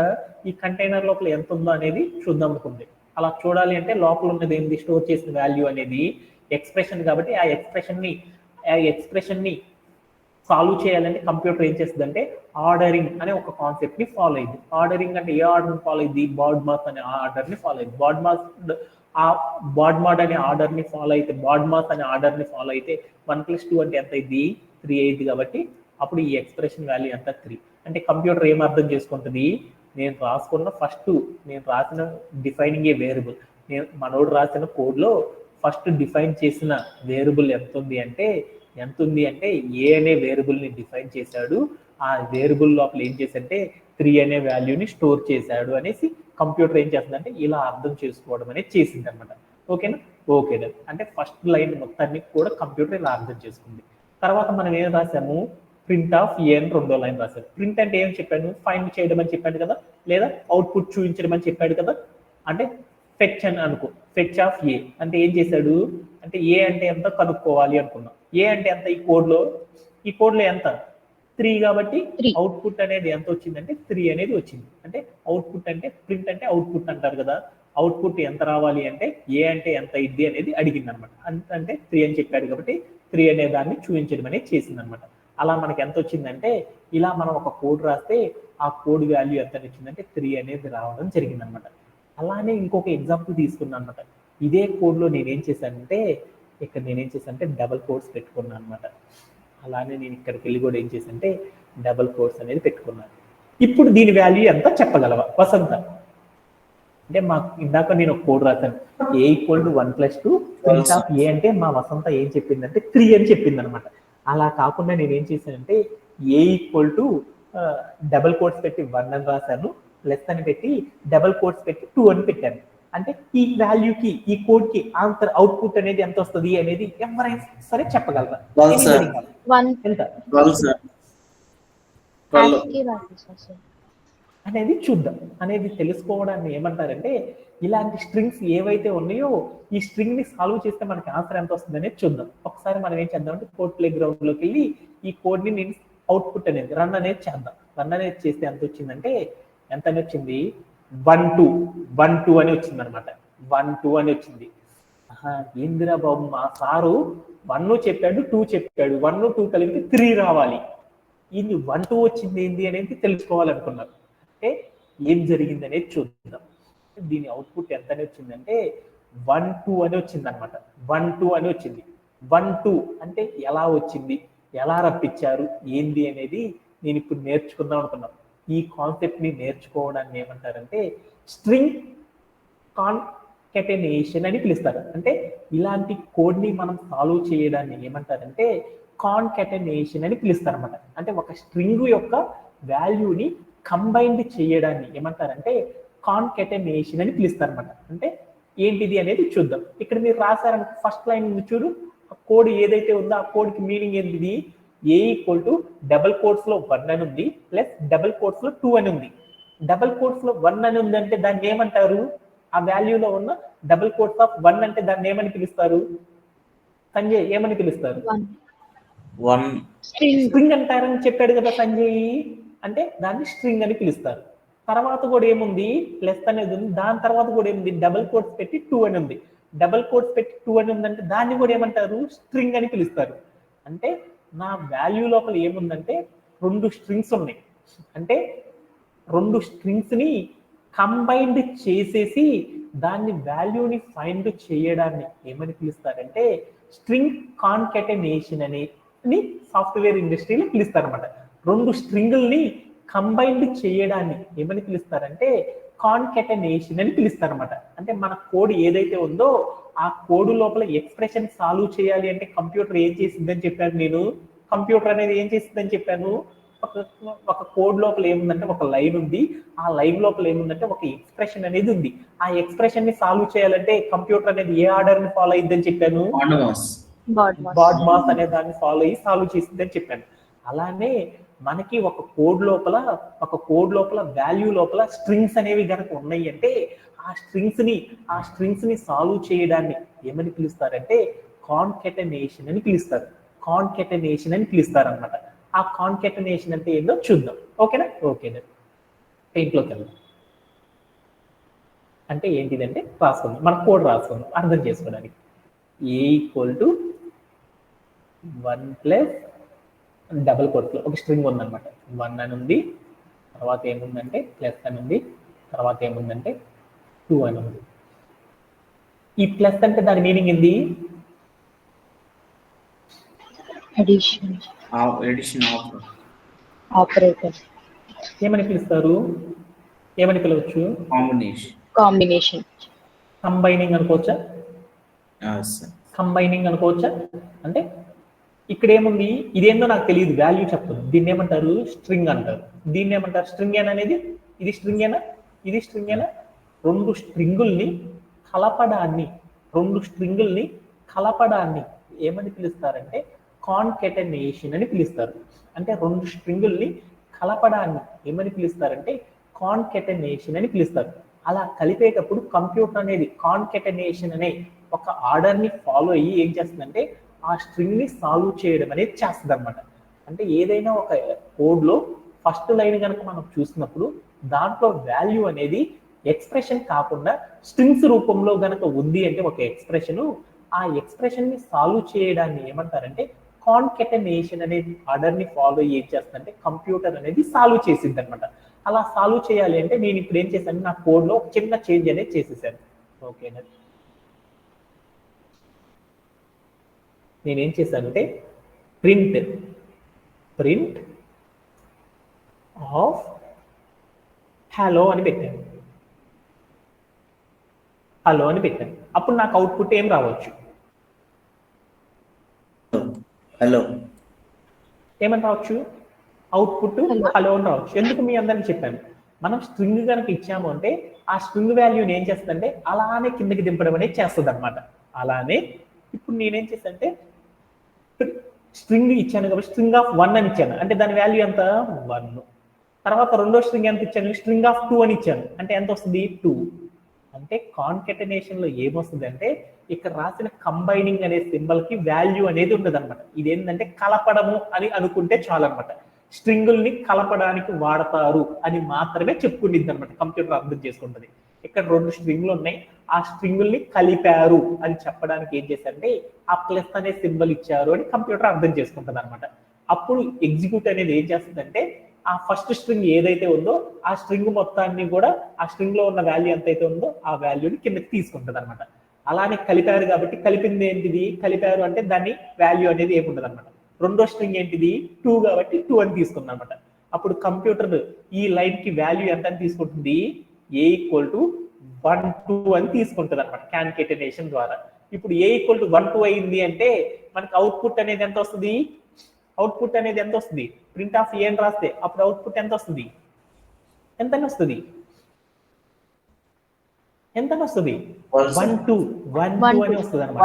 ఈ కంటైనర్ లోపల ఎంత ఉందో అనేది చూద్దాం అనుకుంది. అలా చూడాలి అంటే లోపల ఉన్నది ఏంటి, స్టోర్ చేసిన వాల్యూ అనేది ఎక్స్ప్రెషన్ కాబట్టి ఆ ఎక్స్ప్రెషన్ని సాల్వ్ చేయాలంటే కంప్యూటర్ ఏం చేస్తుంది అంటే ఆర్డరింగ్ అనే ఒక కాన్సెప్ట్ ని ఫాలో అయింది. ఆర్డరింగ్ అంటే ఏ ఆర్డర్ ఫాలో అయింది, బాడ్మాస్ అనే ఆర్డర్ ని ఫాలో అయింది. బాడ్మాడ్ అనే ఆర్డర్ ని ఫాలో అయితే బాడ్మాస్ అనే ఆర్డర్ ని ఫాలో అయితే 1+2 అంటే ఎంత అయింది 3 అయింది కాబట్టి అప్పుడు ఈ ఎక్స్ప్రెషన్ వాల్యూ ఎంత 3. అంటే కంప్యూటర్ ఏం అర్థం చేసుకుంటుంది, నేను రాసిన డిఫైనింగ్ ఏ వేరియబుల్, మనోడు రాసిన కోడ్లో ఫస్ట్ డిఫైన్ చేసిన వేరియబుల్ ఎంత ఉంది అంటే ఏ అనే వేరియబుల్ని డిఫైన్ చేశాడు, ఆ వేరియబుల్ లోపల ఏం చేశాడంటే 3 అనే వాల్యూని స్టోర్ చేశాడు అనేసి కంప్యూటర్ ఏం చేస్తుందంటే ఇలా అర్థం చేసుకోవడం అనేది చేసింది అనమాట. ఓకేనా? ఓకే, అంటే ఫస్ట్ లైన్ మొత్తాన్ని కూడా కంప్యూటర్ ఇలా అర్థం చేసుకుంది. తర్వాత మనం ఏం రాసాము, ప్రింట్ ఆఫ్ ఏ అని రెండో లైన్ రాశారు. ప్రింట్ అంటే ఏం చెప్పాను, ఫైండ్ చేయడం అని చెప్పాడు కదా, లేదా అవుట్పుట్ చూపించడం అని చెప్పాడు కదా. అంటే ఫెచ్ అని అనుకో, ఫెచ్ ఆఫ్ ఏ అంటే ఏం చేశాడు అంటే ఏ అంటే ఎంత కనుక్కోవాలి అనుకున్నాం. ఏ అంటే ఎంత ఈ కోడ్లో ఎంత 3 కాబట్టి అవుట్పుట్ అనేది ఎంత వచ్చిందంటే 3 అనేది వచ్చింది. అంటే అవుట్పుట్ అంటే ప్రింట్ అంటే అవుట్పుట్ అంటారు కదా, అవుట్పుట్ ఎంత రావాలి అంటే ఏ అంటే ఎంత ఇద్ది అనేది అడిగింది అనమాట. అంటే 3 అని చెప్పాడు కాబట్టి 3 అనే దాన్ని చూపించడం అనేది చేసింది అనమాట. అలా మనకి ఎంత వచ్చిందంటే ఇలా మనం ఒక కోడ్ రాస్తే ఆ కోడ్ వాల్యూ ఎంత వచ్చిందంటే 3 అనేది రావడం జరిగింది అనమాట. అలానే ఇంకొక ఎగ్జాంపుల్ తీసుకున్నాను అనమాట. ఇదే కోడ్లో నేనేం చేశానంటే డబల్ కోడ్స్ పెట్టుకున్నాను అనమాట. అలానే నేను ఇక్కడికి వెళ్ళి కూడా ఏం చేశానంటే డబల్ కోడ్స్ అనేది పెట్టుకున్నాను. ఇప్పుడు దీని వాల్యూ ఎంత చెప్పగలవా వసంత? అంటే మాకు ఇందాక నేను ఒక కోడ్ రాశాను, ఏ ఈక్వల్ టు 1+2 ప్రింట్ ఆఫ్ ఏ అంటే మా వసంత ఏం చెప్పిందంటే 3 అని చెప్పింది అనమాట. అలా కాకుండా నేను ఏం చేశానంటే ఏ ఈక్వల్ టు డబల్ కోడ్స్ పెట్టి 1 అని రాశాను, లెస్ అని పెట్టి డబల్ కోడ్స్ పెట్టి 2 అని పెట్టాను. అంటే ఈ వాల్యూకి ఈ కోడ్ కి ఆన్సర్ అవుట్పుట్ అనేది ఎంత వస్తుంది అనేది ఎవరైనా సరే చెప్పగలరా? ఎంత అనేది చూద్దాం. అనేది తెలుసుకోవడాన్ని ఏమంటారంటే ఇలాంటి స్ట్రింగ్స్ ఏవైతే ఉన్నాయో ఈ స్ట్రింగ్ ని సాల్వ్ చేస్తే మనకి ఆన్సర్ ఎంత వస్తుంది అనేది చూద్దాం. ఒకసారి మనం ఏం చేద్దామంటే కోడ్ ప్లే గ్రౌండ్ లోకి వెళ్ళి ఈ కోడ్ ని నేను అవుట్పుట్ అనేది రన్ అనేది చేద్దాం. రన్ అనేది చేస్తే ఎంత వచ్చిందంటే ఎంత అని వచ్చింది 1 2 అని వచ్చింది అనమాట. 1 2 అని వచ్చింది. ఏందిరా బాబు, మా సారు 1 చెప్పాడు, 2 చెప్పాడు, 1 2 కలిపి 3 రావాలి, ఇది 1 2 వచ్చింది ఏంది అనేది తెలుసుకోవాలనుకున్నారు. అంటే ఏం జరిగింది అనేది చూద్దాం. దీని అవుట్పుట్ ఎంత అని వచ్చిందంటే 1 2 అని వచ్చింది అనమాట. 1 2 అని వచ్చింది. 1 2 అంటే ఎలా వచ్చింది, ఎలా రప్పించారు, ఏంది అనేది నేను ఇప్పుడు నేర్చుకుందాం అనుకున్నాను. ఈ కాన్సెప్ట్ ని నేర్చుకోవడాన్ని ఏమంటారంటే స్ట్రింగ్ కాన్కెటెనేషన్ అని పిలుస్తారు. అంటే ఇలాంటి కోడ్ ని మనం సాల్వ్ చేయడాన్ని ఏమంటారంటే కాన్కెటెనేషన్ అని పిలుస్తారు అనమాట. అంటే ఒక స్ట్రింగ్ యొక్క వాల్యూని కంబైన్డ్ చేయడాన్ని ఏమంటారంటే కాన్కెటెనేషన్ అని పిలుస్తారు అనమాట. అంటే ఏంటిది అనేది చూద్దాం. ఇక్కడ మీరు రాశారనుకో, ఫస్ట్ లైన్ చూడు, కోడ్ ఏదైతే ఉందో ఆ కోడ్ కి మీనింగ్ ఏంటిది, ఏ ఈక్వల్ టు డబుల్ కోట్స్ లో 1 అని ఉంది ప్లస్ డబుల్ కోట్స్ లో 2 అని ఉంది. డబుల్ కోట్స్ లో 1 అని ఉంది అంటే దాన్ని ఏమంటారు, ఆ వాల్యూలో ఉన్న డబుల్ కోట్స్ ఆఫ్ 1 అంటే దాన్ని ఏమని పిలుస్తారు సంజయ్, ఏమని పిలుస్తారు? స్ట్రింగ్ అంటారని చెప్పాడు కదా సంజయ్. అంటే దాన్ని స్ట్రింగ్ అని పిలుస్తారు. తర్వాత కూడా ఏముంది, ప్లస్ అనేది ఉంది, దాని తర్వాత కూడా ఏముంది, డబుల్ కోట్స్ పెట్టి 2 అని ఉంది. డబుల్ కోట్స్ పెట్టి 2 అని ఉందంటే దాన్ని కూడా ఏమంటారు, స్ట్రింగ్ అని పిలుస్తారు. అంటే నా వాల్యూ లోపల ఏముందంటే 2 స్ట్రింగ్స్ ఉన్నాయి. అంటే 2 స్ట్రింగ్స్ ని కంబైన్డ్ చేసేసి దాన్ని వాల్యూని ఫైండ్ చేయడాన్ని ఏమని పిలుస్తారంటే స్ట్రింగ్ కాన్కెటెనేషన్ అని సాఫ్ట్వేర్ ఇండస్ట్రీలో పిలుస్తారు అనమాట. 2 స్ట్రింగుల్ని కంబైన్డ్ చేయడాన్ని ఏమని పిలుస్తారంటే కాన్కెటెనేషన్ అని పిలుస్తారు అనమాట. అంటే మన కోడ్ ఏదైతే ఉందో ఆ కోడ్ లోపల ఎక్స్ప్రెషన్ సాల్వ్ చేయాలి అంటే కంప్యూటర్ ఏం చేసిందని చెప్పాను నేను. కంప్యూటర్ అనేది ఏం చేసిందని చెప్పాను, ఒక కోడ్ లోపల ఏముందంటే ఒక లైన్ ఉంది, ఆ లైన్ లోపల ఏముందంటే ఒక ఎక్స్ప్రెషన్ అనేది ఉంది. ఆ ఎక్స్ప్రెషన్ ని సాల్వ్ చేయాలంటే కంప్యూటర్ అనేది ఏ ఆర్డర్ ని ఫాలో అయ్యిందని చెప్పాను, బాడ్ మాస్ అనే దాన్ని ఫాలో అయ్యి సాల్వ్ చేసిందని చెప్పాను. అలానే మనకి ఒక కోడ్ లోపల వాల్యూ లోపల స్ట్రింగ్స్ అనేవి కనుక ఉన్నాయి అంటే ఆ స్ట్రింగ్స్ ని సాల్వ్ చేయడాన్ని ఏమని పిలుస్తారంటే కాన్కెటెనేషన్ అని పిలుస్తారు. కాన్కెటెనేషన్ అని పిలుస్తారు అనమాట. ఆ కాన్కెటెనేషన్ అంటే ఏందో చూద్దాం. ఓకేనా? ఓకేనా, ఇంట్లోకి వెళ్దాం. అంటే ఏంటిదంటే రాసుకుందాం, మన కోడ్ రాసుకుందాం అర్థం చేసుకోవడానికి. A equal to 1 plus double quotes లో ఒక స్ట్రింగ్ ఉందన్నమాట. 1 అని ఉంది, తర్వాత ఏముందంటే ప్లస్ అని ఉంది, తర్వాత ఏముందంటే 2 అని ఉంది. ఈ ప్లస్ అంటే దాని మీనింగ్ ఏంది, అడిషన్ ఆపరేటర్. ఏమని పిలుస్తారు, ఏమని పిలవచ్చు, కాంబినేషన్. కంబైనింగ్ అనుకోవచ్చా, కంబైనింగ్ అనుకోవచ్చా. అంటే ఇక్కడ ఏముంది, ఇదేందో నాకు తెలియదు, వాల్యూ చెప్తుంది, దీన్ని ఏమంటారు స్ట్రింగ్ అంటారు. దీన్ని ఏమంటారు, స్ట్రింగ్ అనేది, ఇది స్ట్రింగ్ ఏనా, ఇది స్ట్రింగ్ ఏనా. 2 స్ట్రింగుల్ని కలపడాన్ని ఏమని పిలుస్తారంటే కాన్కెటెనేషన్ అని పిలుస్తారు. అంటే 2 స్ట్రింగుల్ని కలపడాన్ని ఏమని పిలుస్తారంటే కాన్కెటెనేషన్ అని పిలుస్తారు. అలా కలిపేటప్పుడు కంప్యూటర్ అనేది కాన్కెటెనేషన్ అనే ఒక ఆర్డర్ ని ఫాలో అయ్యి ఏం చేస్తుందంటే ఆ స్ట్రింగ్ ని సాల్వ్ చేయడం అనేది చేస్తుంది అనమాట. అంటే ఏదైనా ఒక కోడ్ లో ఫస్ట్ లైన్ కనుక మనం చూసినప్పుడు దాంట్లో వాల్యూ అనేది ఎక్స్ప్రెషన్ కాకుండా స్ట్రింగ్స్ రూపంలో గనక ఉంది అంటే ఒక ఎక్స్ప్రెషన్, ఆ ఎక్స్ప్రెషన్ ని సాల్వ్ చేయడాన్ని ఏమంటారంటే కాన్కెటెనేషన్ అనే ఆర్డర్ ని ఫాలో అయ్యి ఏం చేస్తుందంటే కంప్యూటర్ అనేది సాల్వ్ చేసింది అనమాట. అలా సాల్వ్ చేయాలి అంటే నేను ఇప్పుడు ఏం చేశాను, నా కోడ్ లో ఒక చిన్న చేంజ్ అనేది చేసేసాను. ఓకేనా, నేనేం చేశానంటే ప్రింట్ ఆఫ్ హలో అని పెట్టాను. హలో అని పెట్టాను. అప్పుడు నాకు అవుట్పుట్ ఏం రావచ్చు, హలో ఏమని రావచ్చు, అవుట్పుట్ హలో అని రావచ్చు. ఎందుకు మీ అందరికీ చెప్పాను, మనం స్ట్రింగ్ కనుక ఇచ్చాము అంటే ఆ స్ట్రింగ్ వాల్యూని ఏం చేస్తుందంటే అలానే కిందకి దింపడం అనేది చేస్తుంది అనమాట. అలానే ఇప్పుడు నేనేం చేశానంటే స్ట్రింగ్ ఇచ్చాను కాబట్టి స్ట్రింగ్ ఆఫ్ 1 అని ఇచ్చాను, అంటే దాని వాల్యూ ఎంత 1. తర్వాత రెండో స్ట్రింగ్ ఎంత ఇచ్చాను, స్ట్రింగ్ ఆఫ్ 2 అని ఇచ్చాను, అంటే ఎంత వస్తుంది 2. అంటే కాన్కెటెనేషన్ లో ఏమొస్తుంది అంటే ఇక్కడ రాసిన కంబైనింగ్ అనే సింబల్ కి వాల్యూ అనేది ఉండదు అనమాట. ఇదేంటంటే కలపడము అని అనుకుంటే చాలు అనమాట. స్ట్రింగుల్ని కలపడానికి వాడతారు అని మాత్రమే చెప్పుకుంటుంది అనమాట. కంప్యూటర్ అర్థం చేసుకుంటుంది. ఇక్కడ 2 స్ట్రింగ్లు ఉన్నాయి, ఆ స్ట్రింగుల్ని కలిపారు అని చెప్పడానికి ఏం చేశారంటే ఆ ప్లస్ అనే సింబల్ ఇచ్చారు అని కంప్యూటర్ అర్థం చేసుకుంటుంది అనమాట. అప్పుడు ఎగ్జిక్యూట్ అనేది ఏం చేస్తుందంటే ఆ ఫస్ట్ స్ట్రింగ్ ఏదైతే ఉందో ఆ స్ట్రింగ్ మొత్తాన్ని కూడా ఆ స్ట్రింగ్ లో ఉన్న వాల్యూ ఎంతైతే ఉందో ఆ వాల్యూని కిందకి తీసుకుంటుంది అనమాట. అలానే కలిపారు కాబట్టి కలిపింది ఏంటిది, కలిపారు అంటే దాన్ని వాల్యూ అనేది ఏముండదు అనమాట. రెండో స్ట్రింగ్ ఏంటిది 2 కాబట్టి 2 అని తీసుకుంది అనమాట. అప్పుడు కంప్యూటర్ ఈ లైన్ కి వాల్యూ ఎంత అని తీసుకుంటుంది, a = 1 2 అని తీసుకుంటుంది అనమాట కాన్కేటనేషన్ ద్వారా. ఇప్పుడు a = 1 2 అయింది అంటే మనకి అవుట్పుట్ అనేది ఎంత వస్తుంది, అవుట్పుట్ అనేది ఎంత వస్తుంది, ప్రింట్ ఆఫ్ ఏ అని రాస్తే అప్పుడు అవుట్పుట్ ఎంత వస్తుంది, ఎంత వస్తుంది, ఎంత వస్తుంది 1 2 అని వస్తుంది అనమాట.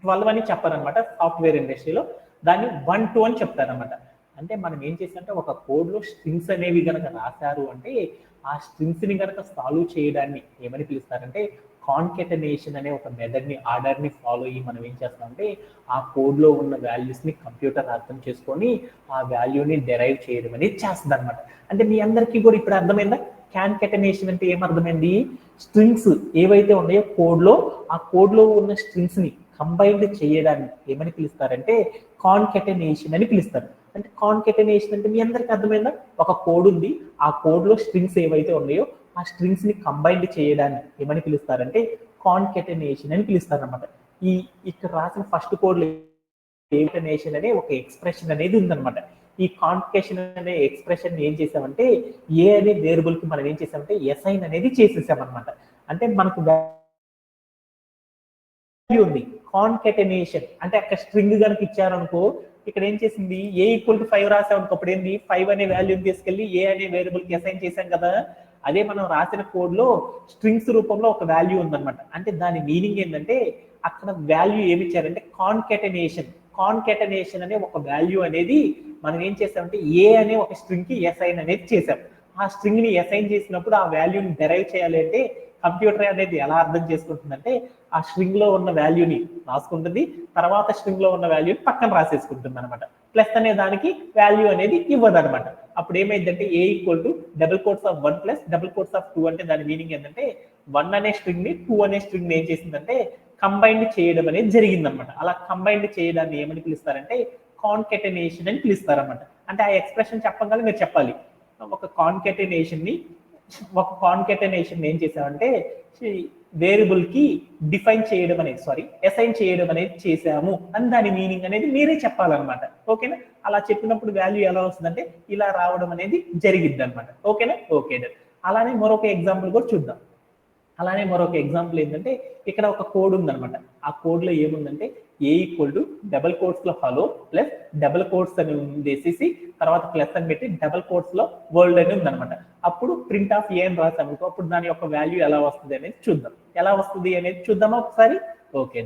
12 అని చెప్పారనమాట సాఫ్ట్వేర్ ఇండస్ట్రీలో, దాన్ని 1 2 అని చెప్తారనమాట. అంటే మనం ఏం చేసామంటే ఒక కోడ్ లో స్ట్రింగ్స్ అనేవి కనుక రాశారు అంటే ఆ స్ట్రింగ్స్ ని కనుక సాల్వ్ చేయడాన్ని ఏమని పిలుస్తారంటే కాన్కెటనేషన్ అనే ఒక మెథడ్ ని ఆర్డర్ ని ఫాలో అయ్యి మనం ఏం చేస్తామంటే ఆ కోడ్ లో ఉన్న వాల్యూస్ ని కంప్యూటర్ అర్థం చేసుకొని ఆ వాల్యూని డెరైవ్ చేయడం అనేది చేస్తుంది అనమాట. అంటే మీ అందరికీ కూడా ఇప్పుడు అర్థమైందా కాన్కెటనేషన్ అంటే ఏమర్థమైంది, స్ట్రింగ్స్ ఏవైతే ఉన్నాయో కోడ్ లో ఆ కోడ్ లో ఉన్న స్ట్రింగ్స్ ని కంబైన్డ్ చేయడాన్ని ఏమని పిలుస్తారంటే కాన్కెటనేషన్ అని పిలుస్తారు. అంటే కాన్కెటనేషన్ అంటే మీ అందరికి అర్థమైందా, ఒక కోడ్ ఉంది, ఆ కోడ్ లో స్ట్రింగ్స్ ఏవైతే ఉన్నాయో ఆ స్ట్రింగ్స్ ని కంబైన్డ్ చేయడాన్ని ఏమని పిలుస్తారంటే కాన్కెటనేషన్ అని పిలుస్తారు అనమాట. ఈ ఇక్కడ రాసిన ఫస్ట్ కోడ్ లో కాన్కెటనేషన్ అనే ఒక ఎక్స్ప్రెషన్ అనేది ఉందన్నమాట. ఈ కాన్కెషన్ అనే ఎక్స్ప్రెషన్ ఏం చేసామంటే ఏ అనే వేరియబుల్ కి మనం ఏం చేసామంటే అసైన్ అనేది చేసేసామన్నమాట. అంటే మనకు ఉంది కాన్కెటనేషన్ అంటే అక్కడ స్ట్రింగ్ కనుక ఇచ్చారనుకో ఇక్కడ ఏం చేసింది a = 5 రాసామనుకో అప్పుడు ఏంది 5 అనే వాల్యూని తీసుకెళ్లి ఏ అనే వేరియబుల్ కి అసైన్ చేసాం కదా. అదే మనం రాసిన కోడ్ లో స్ట్రింగ్స్ రూపంలో ఒక వాల్యూ ఉందన్నమాట. అంటే దాని మీనింగ్ ఏంటంటే అక్కడ వాల్యూ ఏమి ఇచ్చారంటే కాన్కెటనేషన్. కాన్కెటనేషన్ అనే ఒక వాల్యూ అనేది మనం ఏం చేసామంటే ఏ అనే ఒక స్ట్రింగ్ కి అసైన్ అనేది చేసాం. ఆ స్ట్రింగ్ ని అసైన్ చేసినప్పుడు ఆ వాల్యూని డెరైవ్ చేయాలి అంటే కంప్యూటర్ అనేది ఎలా అర్థం చేసుకుంటుందంటే ఆ స్ట్రింగ్ లో ఉన్న వాల్యూని రాసుకుంటుంది, తర్వాత స్ట్రింగ్ లో ఉన్న వాల్యూని పక్కన రాసేసుకుంటుంది అనమాట. ప్లస్ అనే దానికి వాల్యూ అనేది ఇవ్వదు అనమాట. అప్పుడు ఏమైందంటే a = (1 + (2) అంటే దాని మీనింగ్ ఏంటంటే 1 అనే స్ట్రింగ్ ని 2 అనే స్ట్రింగ్ ని ఏం చేసిందంటే కంబైన్డ్ చేయడం అనేది జరిగింది అనమాట. అలా కంబైన్డ్ చేయడాన్ని ఏమని పిలుస్తారంటే కాన్కెటనేషన్ అని పిలుస్తారన్నమాట. అంటే ఆ ఎక్స్ప్రెషన్ చెప్పగానే మీరు చెప్పాలి ఒక కాన్కెటనేషన్ ఏం చేసామంటే వేరియబుల్ కి డిఫైన్ చేయడం అనేది అసైన్ చేయడం అనేది చేసాము అని దాని మీనింగ్ అనేది మీరే చెప్పాలన్నమాట. ఓకేనా, అలా చెప్పినప్పుడు వాల్యూ ఎలా వస్తుందంటే ఇలా రావడం అనేది జరిగిద్ది అనమాట. ఓకేనా, ఓకే. అలానే మరొక ఎగ్జాంపుల్ కూడా చూద్దాం. అలానే మరొక ఎగ్జాంపుల్ ఏంటంటే ఇక్కడ ఒక కోడ్ ఉందన్నమాట. ఆ కోడ్ లో ఏముందంటే a = hello plus double quotes అని వేసేసి తర్వాత ప్లస్ అని పెట్టి డబుల్ కోట్స్ లో వరల్డ్ అని ఉందన్నమాట. అప్పుడు ప్రింట్ ఆఫ్ ఏ అని రాసాము, అప్పుడు దాని యొక్క వాల్యూ ఎలా వస్తుంది అనేది చూద్దాం. ఎలా వస్తుంది అనేది చూద్దామా ఒకసారి. ఓకే,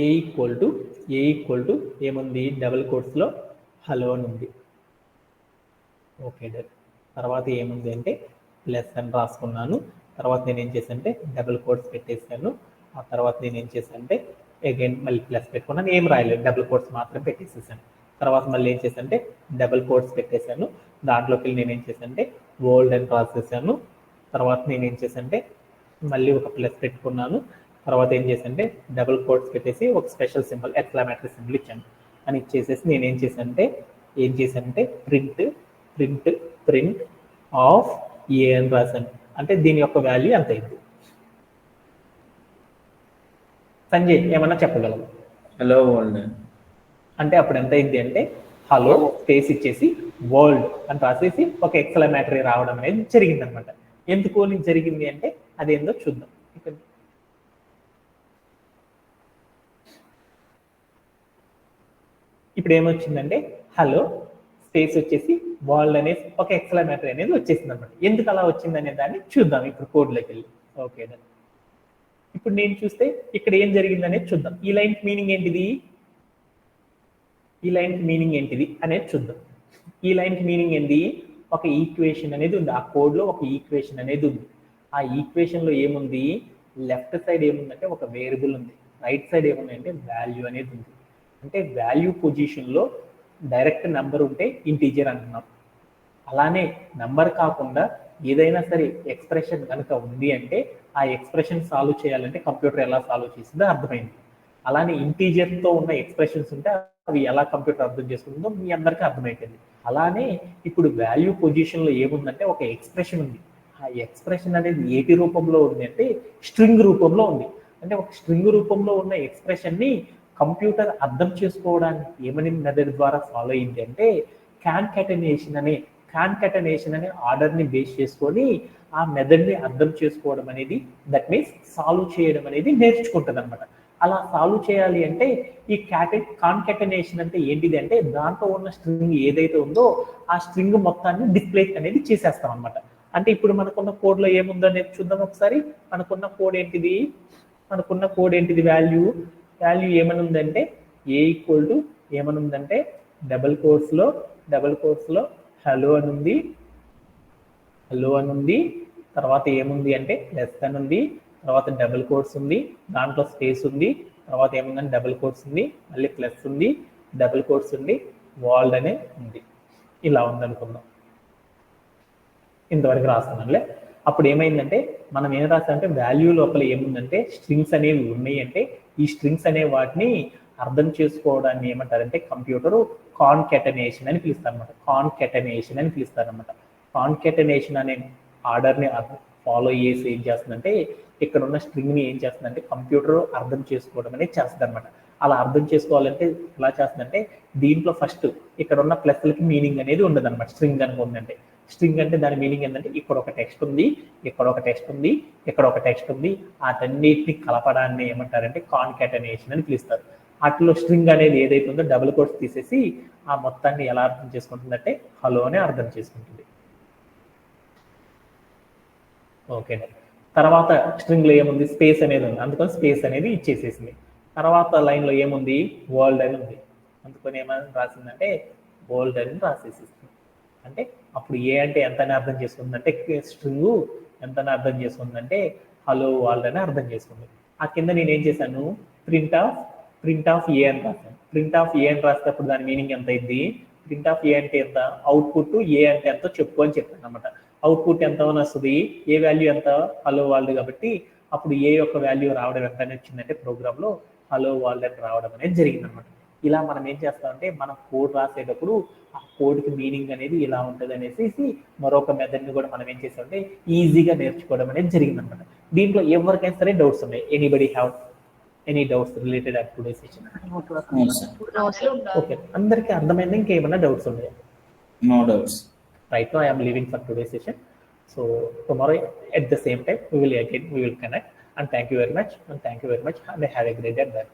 ఏ ఏముంది డబుల్ కోట్స్ లో హలో అని ఉంది. ఓకే, తర్వాత ఏముంది అంటే ప్లస్ అని రాసుకున్నాను. తర్వాత నేను ఏం చేశానంటే డబుల్ కోట్స్ పెట్టేశాను. ఆ తర్వాత నేను ఏం చేశానంటే అగైన్ మళ్ళీ ప్లస్ పెట్టుకున్నాను, ఏం రాయలేదు, డబుల్ కోట్స్ మాత్రం పెట్టేసేసాను. తర్వాత మళ్ళీ ఏం చేశానంటే డబుల్ కోట్స్ పెట్టేశాను. దాంట్లోకి నేను ఏం చేశానంటే వరల్డ్ అని రాసేసాను. తర్వాత నేను ఏం చేశానంటే మళ్ళీ ఒక ప్లస్ పెట్టుకున్నాను. తర్వాత ఏం చేశానంటే డబుల్ కోట్స్ పెట్టేసి ఒక స్పెషల్ సింబల్ ఎక్స్క్లమేటరీ సింబల్ ఇచ్చాను. అని ఇచ్చేసేసి నేను ఏం చేశానంటే ప్రింట్ ఆఫ్ ఏ అని రాశాను. అంటే దీని యొక్క వాల్యూ ఎంత అయింది సంజయ్ ఏమన్నా చెప్పగలవు? హలో వరల్డ్ అంటే అప్పుడు ఎంత అయింది అంటే హలో స్పేస్ ఇచ్చేసి వరల్డ్ అని రాసేసి ఒక ఎక్స్క్లమేటరీ రావడం అనేది జరిగింది అనమాట. ఎందుకు జరిగింది అంటే అదేందో చూద్దాం. ఇప్పుడు ఏమొచ్చిందంటే హలో స్పేస్ వచ్చేసి వరల్డ్ అనేసి ఒక ఎక్స్క్లమేటరీ అనేది వచ్చేసింది అనమాట. ఎందుకు అలా వచ్చింది అనే దాన్ని చూద్దాం ఇప్పుడు కోడ్లోకి వెళ్ళి. ఓకే, ఇప్పుడు నేను చూస్తే ఇక్కడ ఏం జరిగింది అనేది చూద్దాం. ఈ లైన్ మీనింగ్ ఏంటిది, అనేది చూద్దాం. ఈ లైన్ మీనింగ్ ఏంటి, ఒక ఈక్వేషన్ అనేది ఉంది. ఆ కోడ్ లో ఒక ఈక్వేషన్ అనేది ఉంది. ఆ ఈక్వేషన్ లో ఏముంది, లెఫ్ట్ సైడ్ ఏముందంటే ఒక వేరియబుల్ ఉంది. రైట్ సైడ్ ఏముందంటే వాల్యూ అనేది ఉంది. అంటే వాల్యూ పొజిషన్లో డైరెక్ట్ నెంబర్ ఉంటే ఇంటీజర్ అంటున్నాం. అలానే నెంబర్ కాకుండా ఏదైనా సరే ఎక్స్ప్రెషన్ కనుక ఉంది అంటే ఆ ఎక్స్ప్రెషన్ సాల్వ్ చేయాలంటే కంప్యూటర్ ఎలా సాల్వ్ చేసిందో అర్థమైంది. అలానే ఇంటీజర్తో ఉన్న ఎక్స్ప్రెషన్స్ ఉంటే అవి ఎలా కంప్యూటర్ అర్థం చేసుకుంటుందో మీ అందరికీ అర్థమైపోయింది. అలానే ఇప్పుడు వాల్యూ పొజిషన్లో ఏముందంటే ఒక ఎక్స్ప్రెషన్ ఉంది. ఆ ఎక్స్ప్రెషన్ అనేది ఏటి రూపంలో ఉంది అంటే స్ట్రింగ్ రూపంలో ఉంది. అంటే ఒక స్ట్రింగ్ రూపంలో ఉన్న ఎక్స్ప్రెషన్ని కంప్యూటర్ అర్థం చేసుకోవడానికి ఏమని మెథడ్ ద్వారా ఫాలో అయింది అంటే కాన్కాటనేషన్ అనే ఆర్డర్ని బేస్ చేసుకొని ఆ మెథడ్ని అర్థం చేసుకోవడం అనేది, దట్ మీన్స్ సాల్వ్ చేయడం అనేది నేర్చుకుంటుంది అనమాట. అలా సాల్వ్ చేయాలి అంటే ఈ కాన్కాటనేషన్ అంటే ఏంటిది అంటే దాంట్లో ఉన్న స్ట్రింగ్ ఏదైతే ఉందో ఆ స్ట్రింగ్ మొత్తాన్ని డిస్ప్లే అనేది చేసేస్తాం అనమాట. అంటే ఇప్పుడు మనకున్న కోడ్లో ఏముందో అనేది చూద్దాం ఒకసారి. మనకున్న కోడ్ ఏంటిది వాల్యూ ఏమని ఉందంటే ఏ ఈక్వల్ టు ఏమని ఉందంటే డబుల్ కోర్స్లో హలో అని ఉంది. తర్వాత ఏముంది అంటే లెస్ అని ఉంది. తర్వాత డబుల్ కోర్స్ ఉంది, దాంట్లో స్పేస్ ఉంది. తర్వాత ఏముందంటే డబుల్ కోర్స్ ఉంది, మళ్ళీ ప్లస్ ఉంది, డబుల్ కోర్స్ ఉంది, వాల్డ్ అనే ఉంది. ఇలా ఉందనుకుందాం. ఇంతవరకు రాస్తున్నానులే. అప్పుడు ఏమైందంటే మనం ఏం రాసామంటే వాల్యూ లోపల ఏముందంటే స్ట్రింగ్స్ అనేవి ఉన్నాయి. అంటే ఈ స్ట్రింగ్స్ అనే వాటిని అర్థం చేసుకోవడాన్ని ఏమంటారంటే కంప్యూటరు కాన్కాటనేషన్ అని పిలుస్తారనమాట. కాన్కాటనేషన్ అనే ఆర్డర్ని ఫాలో చేసి ఏం చేస్తుందంటే ఇక్కడ ఉన్న స్ట్రింగ్ని ఏం చేస్తుందంటే కంప్యూటర్ అర్థం చేసుకోవడం అనేది చేస్తుంది అనమాట. అలా అర్థం చేసుకోవాలంటే ఎలా చేస్తుందంటే దీంట్లో ఫస్ట్ ఇక్కడ ఉన్న ప్లస్లకి మీనింగ్ అనేది ఉండదు అనమాట. స్ట్రింగ్ అనుకుందంటే స్ట్రింగ్ అంటే దాని మీనింగ్ ఏంటంటే ఇక్కడ ఒక టెక్స్ట్ ఉంది, ఇక్కడ ఒక టెక్స్ట్ ఉంది, ఇక్కడ ఒక టెక్స్ట్ ఉంది. వాటన్నిటిని కలపడాన్ని ఏమంటారంటే కాన్కాటనేషన్ అని పిలుస్తారు. వాటిలో స్ట్రింగ్ అనేది ఏదైతే ఉందో డబుల్ కోట్స్ తీసేసి ఆ మొత్తాన్ని ఎలా అర్థం చేసుకుంటుందంటే హలో అని అర్థం చేసుకుంటుంది. ఓకే. తర్వాత స్ట్రింగ్లో ఏముంది స్పేస్ అనేది ఉంది, అందుకని స్పేస్ అనేది ఇచ్చేసేసింది. తర్వాత లైన్లో ఏముంది వరల్డ్ అని ఉంది, అందుకని ఏమని రాసిందంటే వరల్డ్ అని రాసేసేసింది. అంటే అప్పుడు ఏ అంటే ఎంతని అర్థం చేసుకుందంటే స్ట్రింగ్ ఎంతని అర్థం చేసుకుందంటే హలో వరల్డ్ అని అర్థం చేసుకుంది. ఆ కింద నేను ఏం చేశాను ప్రింట్ ఆఫ్ ఏ అని రాశాను. ప్రింట్ ఆఫ్ ఏ అని రాసేటప్పుడు దాని మీనింగ్ ఎంత అయింది, ప్రింట్ ఆఫ్ ఏ అంటే ఎంత, అవుట్పుట్ ఏ అంటే ఎంతో చెప్పు అని చెప్పాను అనమాట. అవుట్పుట్ ఎంత అని వస్తుంది, ఏ వాల్యూ ఎంత హలో వరల్డ్ కాబట్టి అప్పుడు ఏ యొక్క వాల్యూ రావడం ఎంత అని వచ్చిందంటే ప్రోగ్రామ్లో హలో వరల్డ్ అని రావడం అనేది జరిగింది అనమాట. ఇలా మనం ఏం చేస్తామంటే మనం కోడ్ రాసేటప్పుడు ఆ కోడ్కి మీనింగ్ అనేది ఇలా ఉంటుంది అనేసి మరొక మెథడ్ని కూడా మనం ఏం చేస్తామంటే ఈజీగా నేర్చుకోవడం అనేది జరిగింది అనమాట. దీంట్లో ఎవరికైనా సరే డౌట్స్ ఉన్నాయి? Anybody have any doubts related to today session? Okay, అందరికీ అర్థమైంది. ఇంకేమైనా డౌట్స్ ఉన్నాయా? No doubts. Right now I am leaving for today's session. So tomorrow at the same time we will connect, and thank you very much and have a great day. Bye.